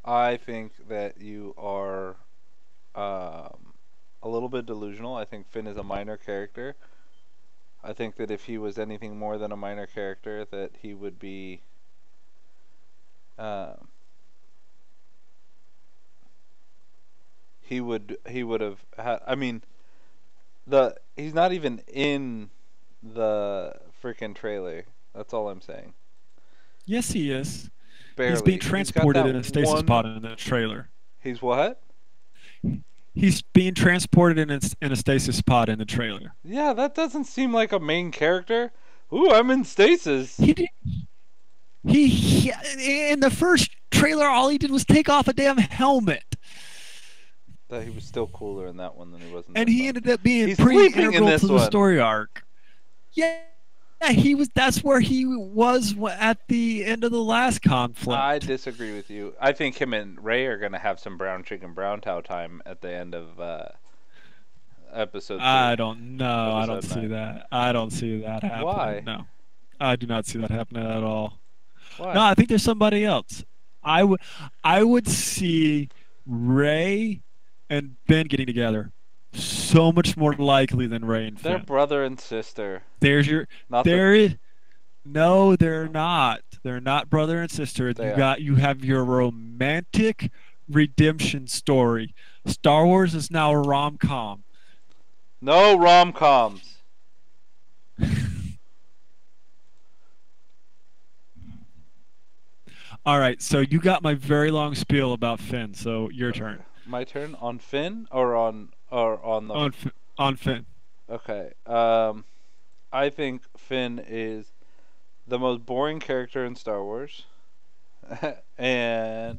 [SPEAKER 1] I think that you are a little bit delusional. I think Finn is a minor character. I think that if he was anything more than a minor character, that he would be um, he would have had. I mean, he's not even in the freaking trailer. That's all I'm saying.
[SPEAKER 5] Yes, he is. He's being
[SPEAKER 1] Barely. He's got
[SPEAKER 5] transported
[SPEAKER 1] that
[SPEAKER 5] in a stasis
[SPEAKER 1] one.
[SPEAKER 5] pod in the trailer.
[SPEAKER 1] He's what?
[SPEAKER 5] He's being transported in a stasis pod in the trailer.
[SPEAKER 1] Yeah, that doesn't seem like a main character. Ooh, I'm in stasis.
[SPEAKER 5] He did, he in the first trailer, all he did was take off a damn helmet,
[SPEAKER 1] That he was still cooler in that one than he was in
[SPEAKER 5] and
[SPEAKER 1] this
[SPEAKER 5] he
[SPEAKER 1] one.
[SPEAKER 5] ended up being
[SPEAKER 1] He's
[SPEAKER 5] pretty
[SPEAKER 1] sleeping in
[SPEAKER 5] integral
[SPEAKER 1] this
[SPEAKER 5] to the
[SPEAKER 1] one.
[SPEAKER 5] story arc. Yeah, he was. That's where he was at the end of the last conflict.
[SPEAKER 1] I disagree with you. I think him and Ray are gonna have some brown chicken brown cow time at the end of episode 3.
[SPEAKER 5] I don't know. I don't
[SPEAKER 1] Episode
[SPEAKER 5] see
[SPEAKER 1] 9.
[SPEAKER 5] that. I don't see that happening.
[SPEAKER 1] Why?
[SPEAKER 5] No, I do not see that happening at all.
[SPEAKER 1] Why?
[SPEAKER 5] No, I think there's somebody else. I would see Ray and Ben getting together so much more likely than Ray and
[SPEAKER 1] They're
[SPEAKER 5] Finn.
[SPEAKER 1] brother and sister.
[SPEAKER 5] There's your
[SPEAKER 1] Not
[SPEAKER 5] there is no, they're not. They're not brother and sister.
[SPEAKER 1] They are.
[SPEAKER 5] You have your romantic redemption story. Star Wars is now a rom-com.
[SPEAKER 1] No rom-coms.
[SPEAKER 5] All right, so you got my very long spiel about Finn. So your turn.
[SPEAKER 1] My turn on Finn or on the.
[SPEAKER 5] On Finn.
[SPEAKER 1] Okay. I think Finn is the most boring character in Star Wars. And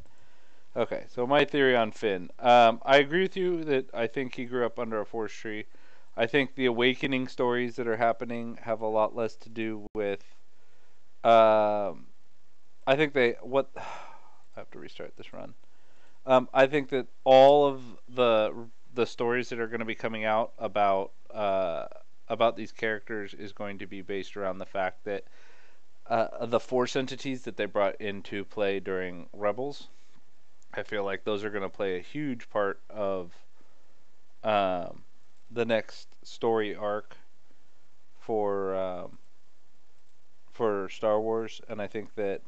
[SPEAKER 1] okay, so my theory on Finn. I agree with you that I think he grew up under a force tree. I think the awakening stories that are happening have a lot less to do with. I think they what. I have to restart this run. I think that all of the stories that are going to be coming out about these characters is going to be based around the fact that the force entities that they brought into play during Rebels. I feel like those are going to play a huge part of the next story arc for Star Wars, and I think that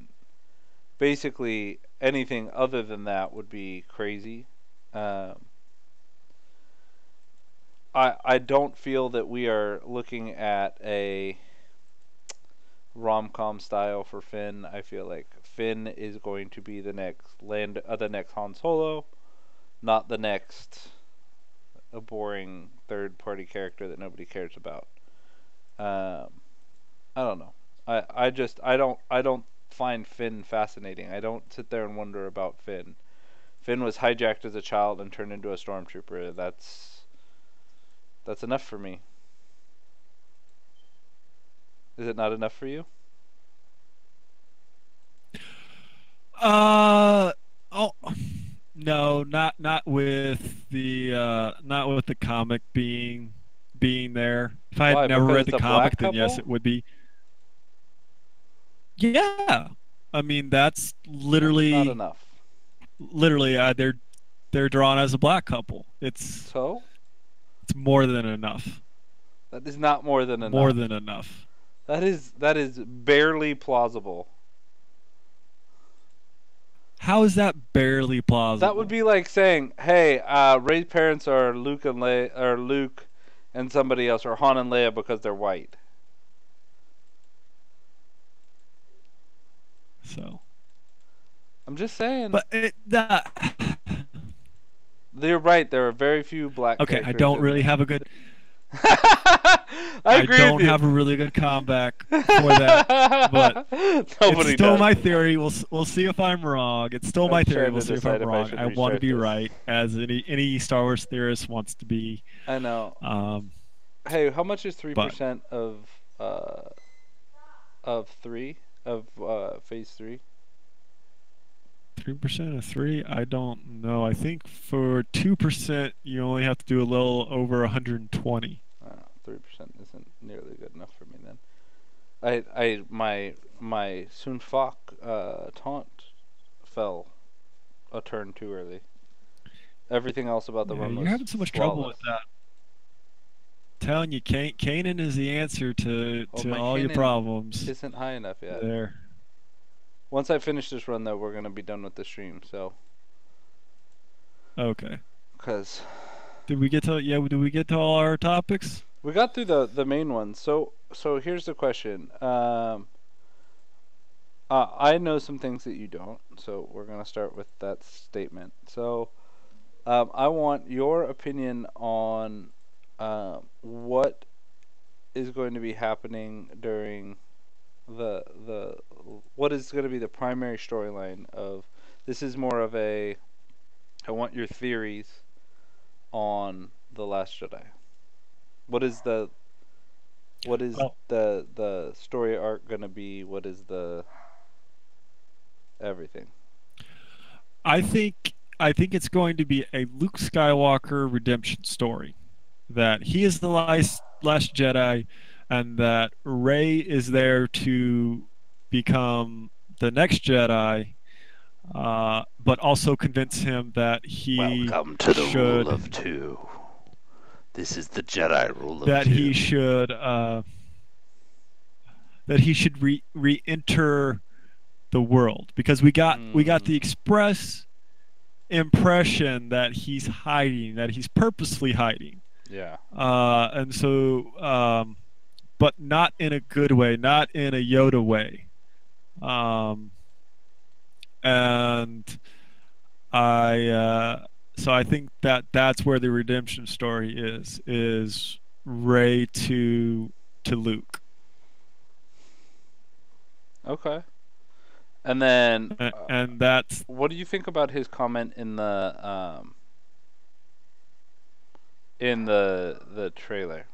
[SPEAKER 1] basically anything other than that would be crazy. I don't feel that we are looking at a rom-com style for Finn. I feel like Finn is going to be the next Han Solo, not the next a boring third-party character that nobody cares about. I don't know. I don't find Finn fascinating. I don't sit there and wonder about Finn. Finn was hijacked as a child and turned into a stormtrooper. That's enough for me. Is it not enough for you?
[SPEAKER 5] Oh no, not with the comic being there. If I
[SPEAKER 1] Why?
[SPEAKER 5] had never
[SPEAKER 1] Because
[SPEAKER 5] read the
[SPEAKER 1] the
[SPEAKER 5] comic,
[SPEAKER 1] black
[SPEAKER 5] then yes,
[SPEAKER 1] couple?
[SPEAKER 5] it would be. Yeah, I mean that's
[SPEAKER 1] That's not
[SPEAKER 5] literally
[SPEAKER 1] enough.
[SPEAKER 5] literally they're drawn as a black couple.
[SPEAKER 1] So
[SPEAKER 5] It's more than enough.
[SPEAKER 1] that is not more than
[SPEAKER 5] More
[SPEAKER 1] enough.
[SPEAKER 5] than enough.
[SPEAKER 1] That is barely plausible.
[SPEAKER 5] How is that barely plausible?
[SPEAKER 1] That would be like saying, "Hey, Ray's parents are Luke and Luke and somebody else, or Han and Leia because they're white."
[SPEAKER 5] So.
[SPEAKER 1] I'm just saying.
[SPEAKER 5] But
[SPEAKER 1] You're right. There are very few black.
[SPEAKER 5] Okay, I
[SPEAKER 1] characters
[SPEAKER 5] don't
[SPEAKER 1] in
[SPEAKER 5] really
[SPEAKER 1] there.
[SPEAKER 5] have a good.
[SPEAKER 1] I agree
[SPEAKER 5] don't
[SPEAKER 1] with you.
[SPEAKER 5] have a really good comeback for that, but
[SPEAKER 1] Nobody
[SPEAKER 5] it's still
[SPEAKER 1] does.
[SPEAKER 5] my theory. We'll see if I'm wrong. It's still
[SPEAKER 1] I'm
[SPEAKER 5] my theory.
[SPEAKER 1] trying
[SPEAKER 5] We'll
[SPEAKER 1] to
[SPEAKER 5] see if
[SPEAKER 1] decide
[SPEAKER 5] I'm
[SPEAKER 1] if I
[SPEAKER 5] wrong.
[SPEAKER 1] should
[SPEAKER 5] I want to
[SPEAKER 1] restart
[SPEAKER 5] be
[SPEAKER 1] this.
[SPEAKER 5] right, as any Star Wars theorist wants to be.
[SPEAKER 1] I know.
[SPEAKER 5] Um,
[SPEAKER 1] Hey, how much is
[SPEAKER 5] but
[SPEAKER 1] 3% of phase 3?
[SPEAKER 5] 3% of 3, I don't know. I think for 2%, you only have to do a little over 120.
[SPEAKER 1] 3% isn't nearly good enough for me then. My Sun Fac taunt fell a turn too early. Everything else about the
[SPEAKER 5] Yeah,
[SPEAKER 1] run was
[SPEAKER 5] you're having so much trouble with
[SPEAKER 1] flawless.
[SPEAKER 5] that. Telling you, Kanan is the answer to
[SPEAKER 1] My
[SPEAKER 5] all your
[SPEAKER 1] Kanan
[SPEAKER 5] problems.
[SPEAKER 1] Isn't high enough yet.
[SPEAKER 5] There.
[SPEAKER 1] Once I finish this run, though, we're gonna be done with the stream. So,
[SPEAKER 5] Okay.
[SPEAKER 1] because
[SPEAKER 5] Did we get to all our topics?
[SPEAKER 1] we got through the main ones. So here's the question. I know some things that you don't, so we're gonna start with that statement. So, I want your opinion on what is going to be happening during the what is going to be the primary storyline of this. Is more of a I want your theories on the Last Jedi. What is the
[SPEAKER 5] Well,
[SPEAKER 1] the story arc going to be? What is the everything?
[SPEAKER 5] I think it's going to be a Luke Skywalker redemption story. That he is the last Jedi, and that Rey is there to become the next Jedi, but also convince him that he
[SPEAKER 3] Welcome to the
[SPEAKER 5] should
[SPEAKER 3] rule of two. This is the Jedi rule of
[SPEAKER 5] that
[SPEAKER 3] two.
[SPEAKER 5] he should re-enter the world, because we got the express impression that he's hiding, that he's purposely hiding.
[SPEAKER 1] Yeah.
[SPEAKER 5] And so, but not in a good way, not in a Yoda way. And so I think that's where the redemption story is Rey to Luke.
[SPEAKER 1] Okay. And then,
[SPEAKER 5] and that's
[SPEAKER 1] what do you think about his comment in the trailer?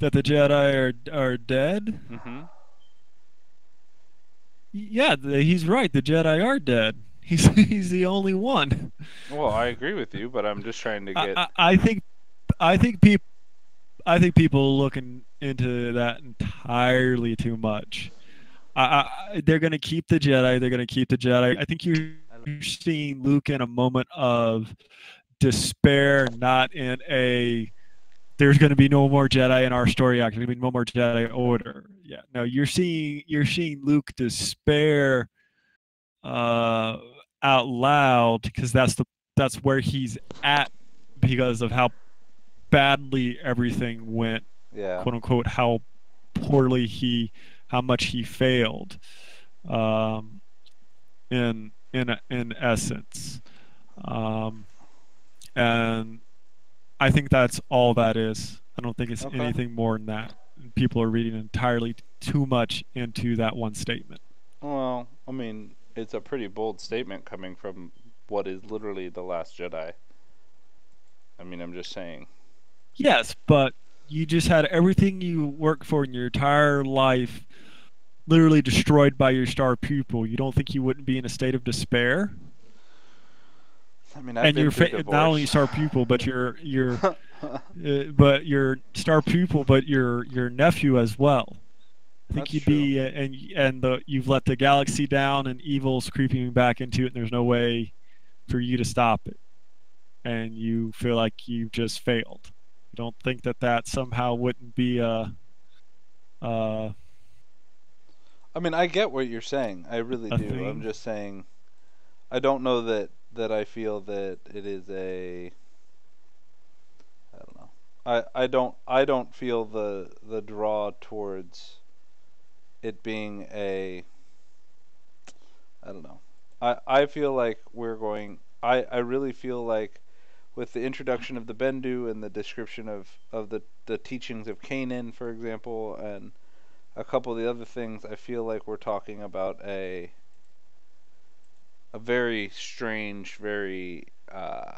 [SPEAKER 5] that the Jedi are dead.
[SPEAKER 1] Mm-hmm.
[SPEAKER 5] Yeah, he's right. The Jedi are dead. He's the only one.
[SPEAKER 1] Well, I agree with you, but I'm just trying to get.
[SPEAKER 5] I think people looking into that entirely too much. They're going to keep the Jedi. They're going to keep the Jedi. I think you're seeing Luke in a moment of despair, not in a there's going to be no more Jedi in our story arc. There's going to be no more Jedi Order. Yeah, no, you're seeing Luke despair out loud, because that's where he's at, because of how badly everything went.
[SPEAKER 1] Yeah.
[SPEAKER 5] Quote unquote, how much he failed, in essence, and I think that's all that is. I don't think it's anything more than that. People are reading entirely too much into that one statement.
[SPEAKER 1] Well, I mean, it's a pretty bold statement coming from what is literally the Last Jedi. I mean, I'm just saying.
[SPEAKER 5] Yes, but you just had everything you worked for in your entire life literally destroyed by your star pupil. You don't think you wouldn't be in a state of despair?
[SPEAKER 1] I mean, I've been through divorce.
[SPEAKER 5] Not only star pupil, but your but your star pupil, but your nephew as well. I think
[SPEAKER 1] That's
[SPEAKER 5] you'd be, you've let the galaxy down, and evil's creeping back into it, and there's no way for you to stop it, and you feel like you've just failed. You don't think that that somehow wouldn't be a
[SPEAKER 1] I mean, I get what you're saying. I really
[SPEAKER 5] a
[SPEAKER 1] do. I'm
[SPEAKER 5] thing?
[SPEAKER 1] just saying I don't know that I feel that it is a I don't know. I don't feel the draw towards it being a I don't know. I feel like we're going I really feel like with the introduction of the Bendu and the description of the teachings of Canaan, for example, and a couple of the other things, I feel like we're talking about a very strange, very I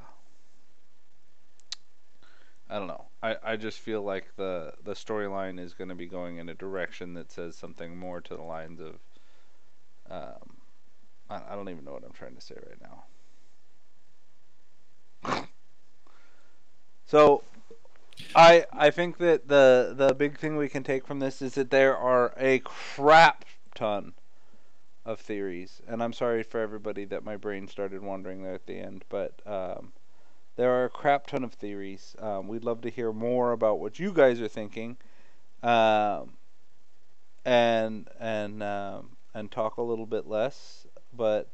[SPEAKER 1] don't know. I just feel like the storyline is going to be going in a direction that says something more to the lines of um, I don't even know what I'm trying to say right now. So I think that the big thing we can take from this is that there are a crap ton of theories, and I'm sorry for everybody that my brain started wandering there at the end, but there are a crap ton of theories. We'd love to hear more about what you guys are thinking, um, and talk a little bit less. But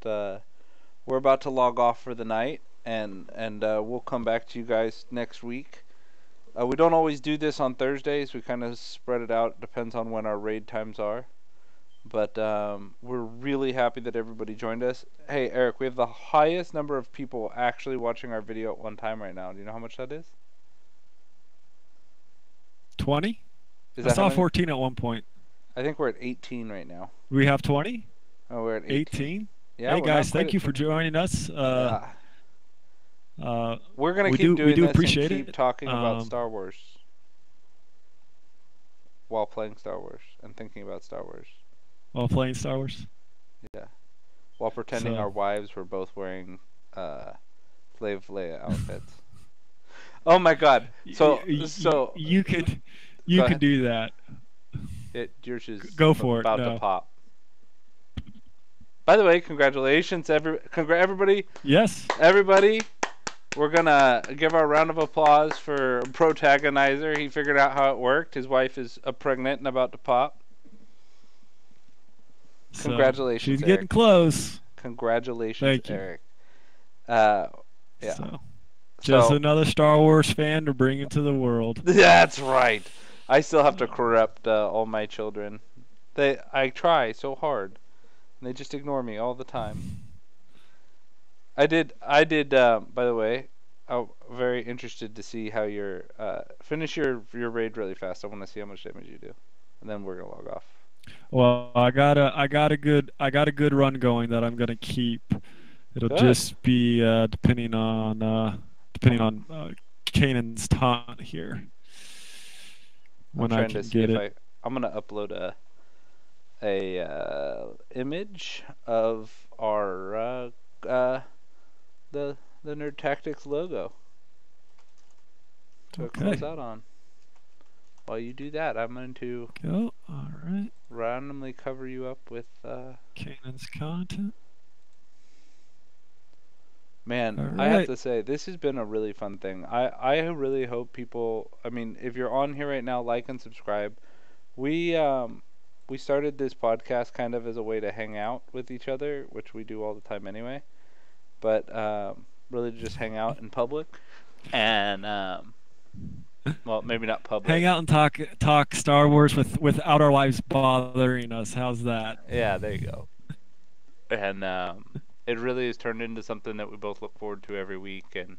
[SPEAKER 1] we're about to log off for the night, and we'll come back to you guys next week. We don't always do this on Thursdays. We kind of spread it out. Depends on when our raid times are. But we're really happy that everybody joined us. Hey, Eric, we have the highest number of people actually watching our video at one time right now. Do you know how much that is?
[SPEAKER 5] 20?
[SPEAKER 1] Is
[SPEAKER 5] I
[SPEAKER 1] that how
[SPEAKER 5] saw
[SPEAKER 1] many?
[SPEAKER 5] 14 at one point.
[SPEAKER 1] I think we're at 18 right now.
[SPEAKER 5] We have 20?
[SPEAKER 1] Oh, we're at 18.
[SPEAKER 5] 18?
[SPEAKER 1] Yeah,
[SPEAKER 5] Hey
[SPEAKER 1] we're not
[SPEAKER 5] guys,
[SPEAKER 1] quite
[SPEAKER 5] thank
[SPEAKER 1] at
[SPEAKER 5] you for
[SPEAKER 1] 20.
[SPEAKER 5] joining us.
[SPEAKER 1] Yeah.
[SPEAKER 5] Uh,
[SPEAKER 1] We're gonna
[SPEAKER 5] we
[SPEAKER 1] keep
[SPEAKER 5] do
[SPEAKER 1] doing this and
[SPEAKER 5] appreciate
[SPEAKER 1] keep
[SPEAKER 5] it.
[SPEAKER 1] talking about Star Wars while playing Star Wars and thinking about Star Wars.
[SPEAKER 5] While playing Star Wars.
[SPEAKER 1] Yeah. While pretending our
[SPEAKER 5] So
[SPEAKER 1] wives were both wearing Slave Leia outfits. Oh my God! So
[SPEAKER 5] you could
[SPEAKER 1] go
[SPEAKER 5] you could
[SPEAKER 1] ahead.
[SPEAKER 5] do that.
[SPEAKER 1] Yours is
[SPEAKER 5] Go for it.
[SPEAKER 1] about to
[SPEAKER 5] No.
[SPEAKER 1] pop. By the way, congratulations, everybody!
[SPEAKER 5] Yes.
[SPEAKER 1] Everybody, we're gonna give our round of applause for Protagonizer. He figured out how it worked. His wife is pregnant and about to pop.
[SPEAKER 5] So
[SPEAKER 1] Congratulations,
[SPEAKER 5] she's
[SPEAKER 1] Eric.
[SPEAKER 5] getting close.
[SPEAKER 1] Congratulations,
[SPEAKER 5] Thank you.
[SPEAKER 1] Eric. Yeah.
[SPEAKER 5] So just another Star Wars fan to bring into the world.
[SPEAKER 1] That's right. I still have to corrupt all my children. I try so hard, and they just ignore me all the time. I did. By the way, I'm very interested to see how your finish your raid really fast. I want to see how much damage you do, and then we're gonna log off.
[SPEAKER 5] Well, I got a good run going that I'm gonna keep. It'll
[SPEAKER 1] Good.
[SPEAKER 5] just be depending on Kanan's taunt here. When I can get it.
[SPEAKER 1] I'm gonna upload a image of our the Nerd Tactics logo to
[SPEAKER 5] Okay.
[SPEAKER 1] close out on. While you do that, I'm going to
[SPEAKER 5] Go. All right.
[SPEAKER 1] randomly cover you up with
[SPEAKER 5] Kanan's content.
[SPEAKER 1] Man,
[SPEAKER 5] All
[SPEAKER 1] I have
[SPEAKER 5] right.
[SPEAKER 1] to say, this has been a really fun thing. I really hope people, I mean, if you're on here right now, like and subscribe. We started this podcast kind of as a way to hang out with each other, which we do all the time anyway. But really to just hang out in public. And well, maybe not public.
[SPEAKER 5] Hang out and talk Star Wars without our wives bothering us. How's that?
[SPEAKER 1] Yeah, there you go. And it really has turned into something that we both look forward to every week. And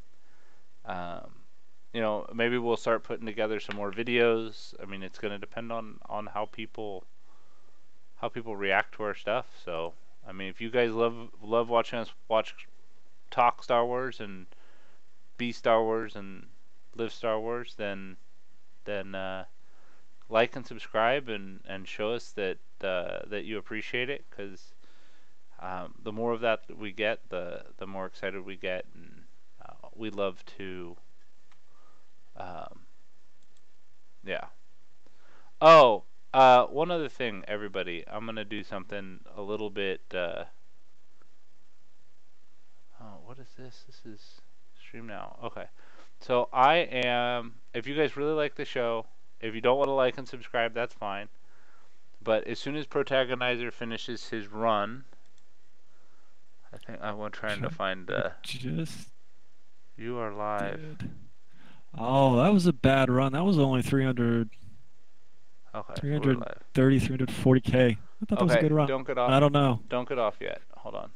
[SPEAKER 1] you know, maybe we'll start putting together some more videos. I mean, it's going to depend on how people react to our stuff. So, I mean, if you guys love watching us talk Star Wars and be Star Wars and live Star Wars, then like and subscribe and show us that you appreciate it, because the more of that we get, the more excited we get, and we love to yeah. Oh, one other thing, everybody. I'm gonna do something a little bit. Oh, what is this? This is stream now. Okay. So I am. If you guys really like the show, if you don't want to like and subscribe, that's fine. But as soon as Protagonizer finishes his run, I think I was trying to find.
[SPEAKER 5] Just
[SPEAKER 1] You are live.
[SPEAKER 5] did. Oh, that was a bad run. That was only 300,
[SPEAKER 1] Okay, we're
[SPEAKER 5] 330,
[SPEAKER 1] live.
[SPEAKER 5] 340K. I thought that was a
[SPEAKER 1] Okay,
[SPEAKER 5] good run.
[SPEAKER 1] don't get off.
[SPEAKER 5] I don't know.
[SPEAKER 1] Don't get off yet. Hold on.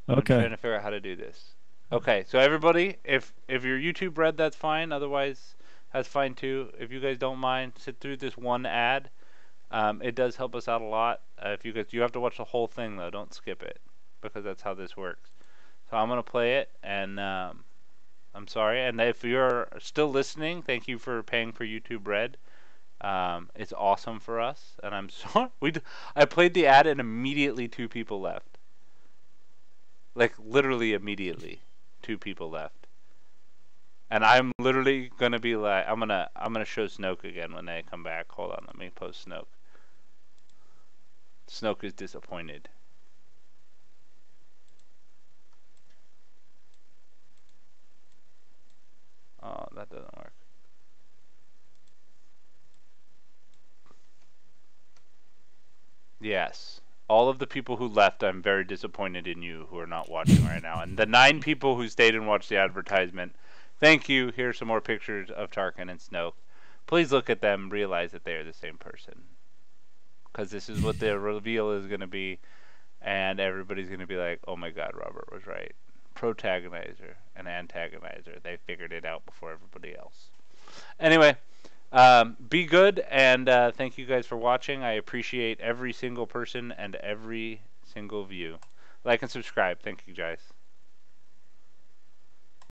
[SPEAKER 1] I'm
[SPEAKER 5] Okay.
[SPEAKER 1] trying to figure out how to do this. Okay, so everybody, if you're YouTube Red, that's fine. Otherwise, that's fine too. If you guys don't mind, sit through this one ad. It does help us out a lot. If you have to watch the whole thing though. Don't skip it, because that's how this works. So I'm gonna play it, and I'm sorry. And if you're still listening, thank you for paying for YouTube Red. It's awesome for us, and I'm sorry. I played the ad, and immediately 2 people left. Like literally immediately, 2 people left. And I'm literally gonna be like, I'm gonna show Snoke again when they come back. Hold on, let me post Snoke. Snoke is disappointed. Oh, that doesn't work. Yes. All of the people who left, I'm very disappointed in you who are not watching right now. And the 9 people who stayed and watched the advertisement, thank you. Here's some more pictures of Tarkin and Snoke. Please look at them, realize that they are the same person. Because this is what the reveal is going to be. And everybody's going to be like, oh my god, Robert was right. Protagonizer and antagonizer. They figured it out before everybody else. Anyway, be good, and thank you guys for watching. I appreciate every single person and every single view. Like and subscribe. Thank you, guys.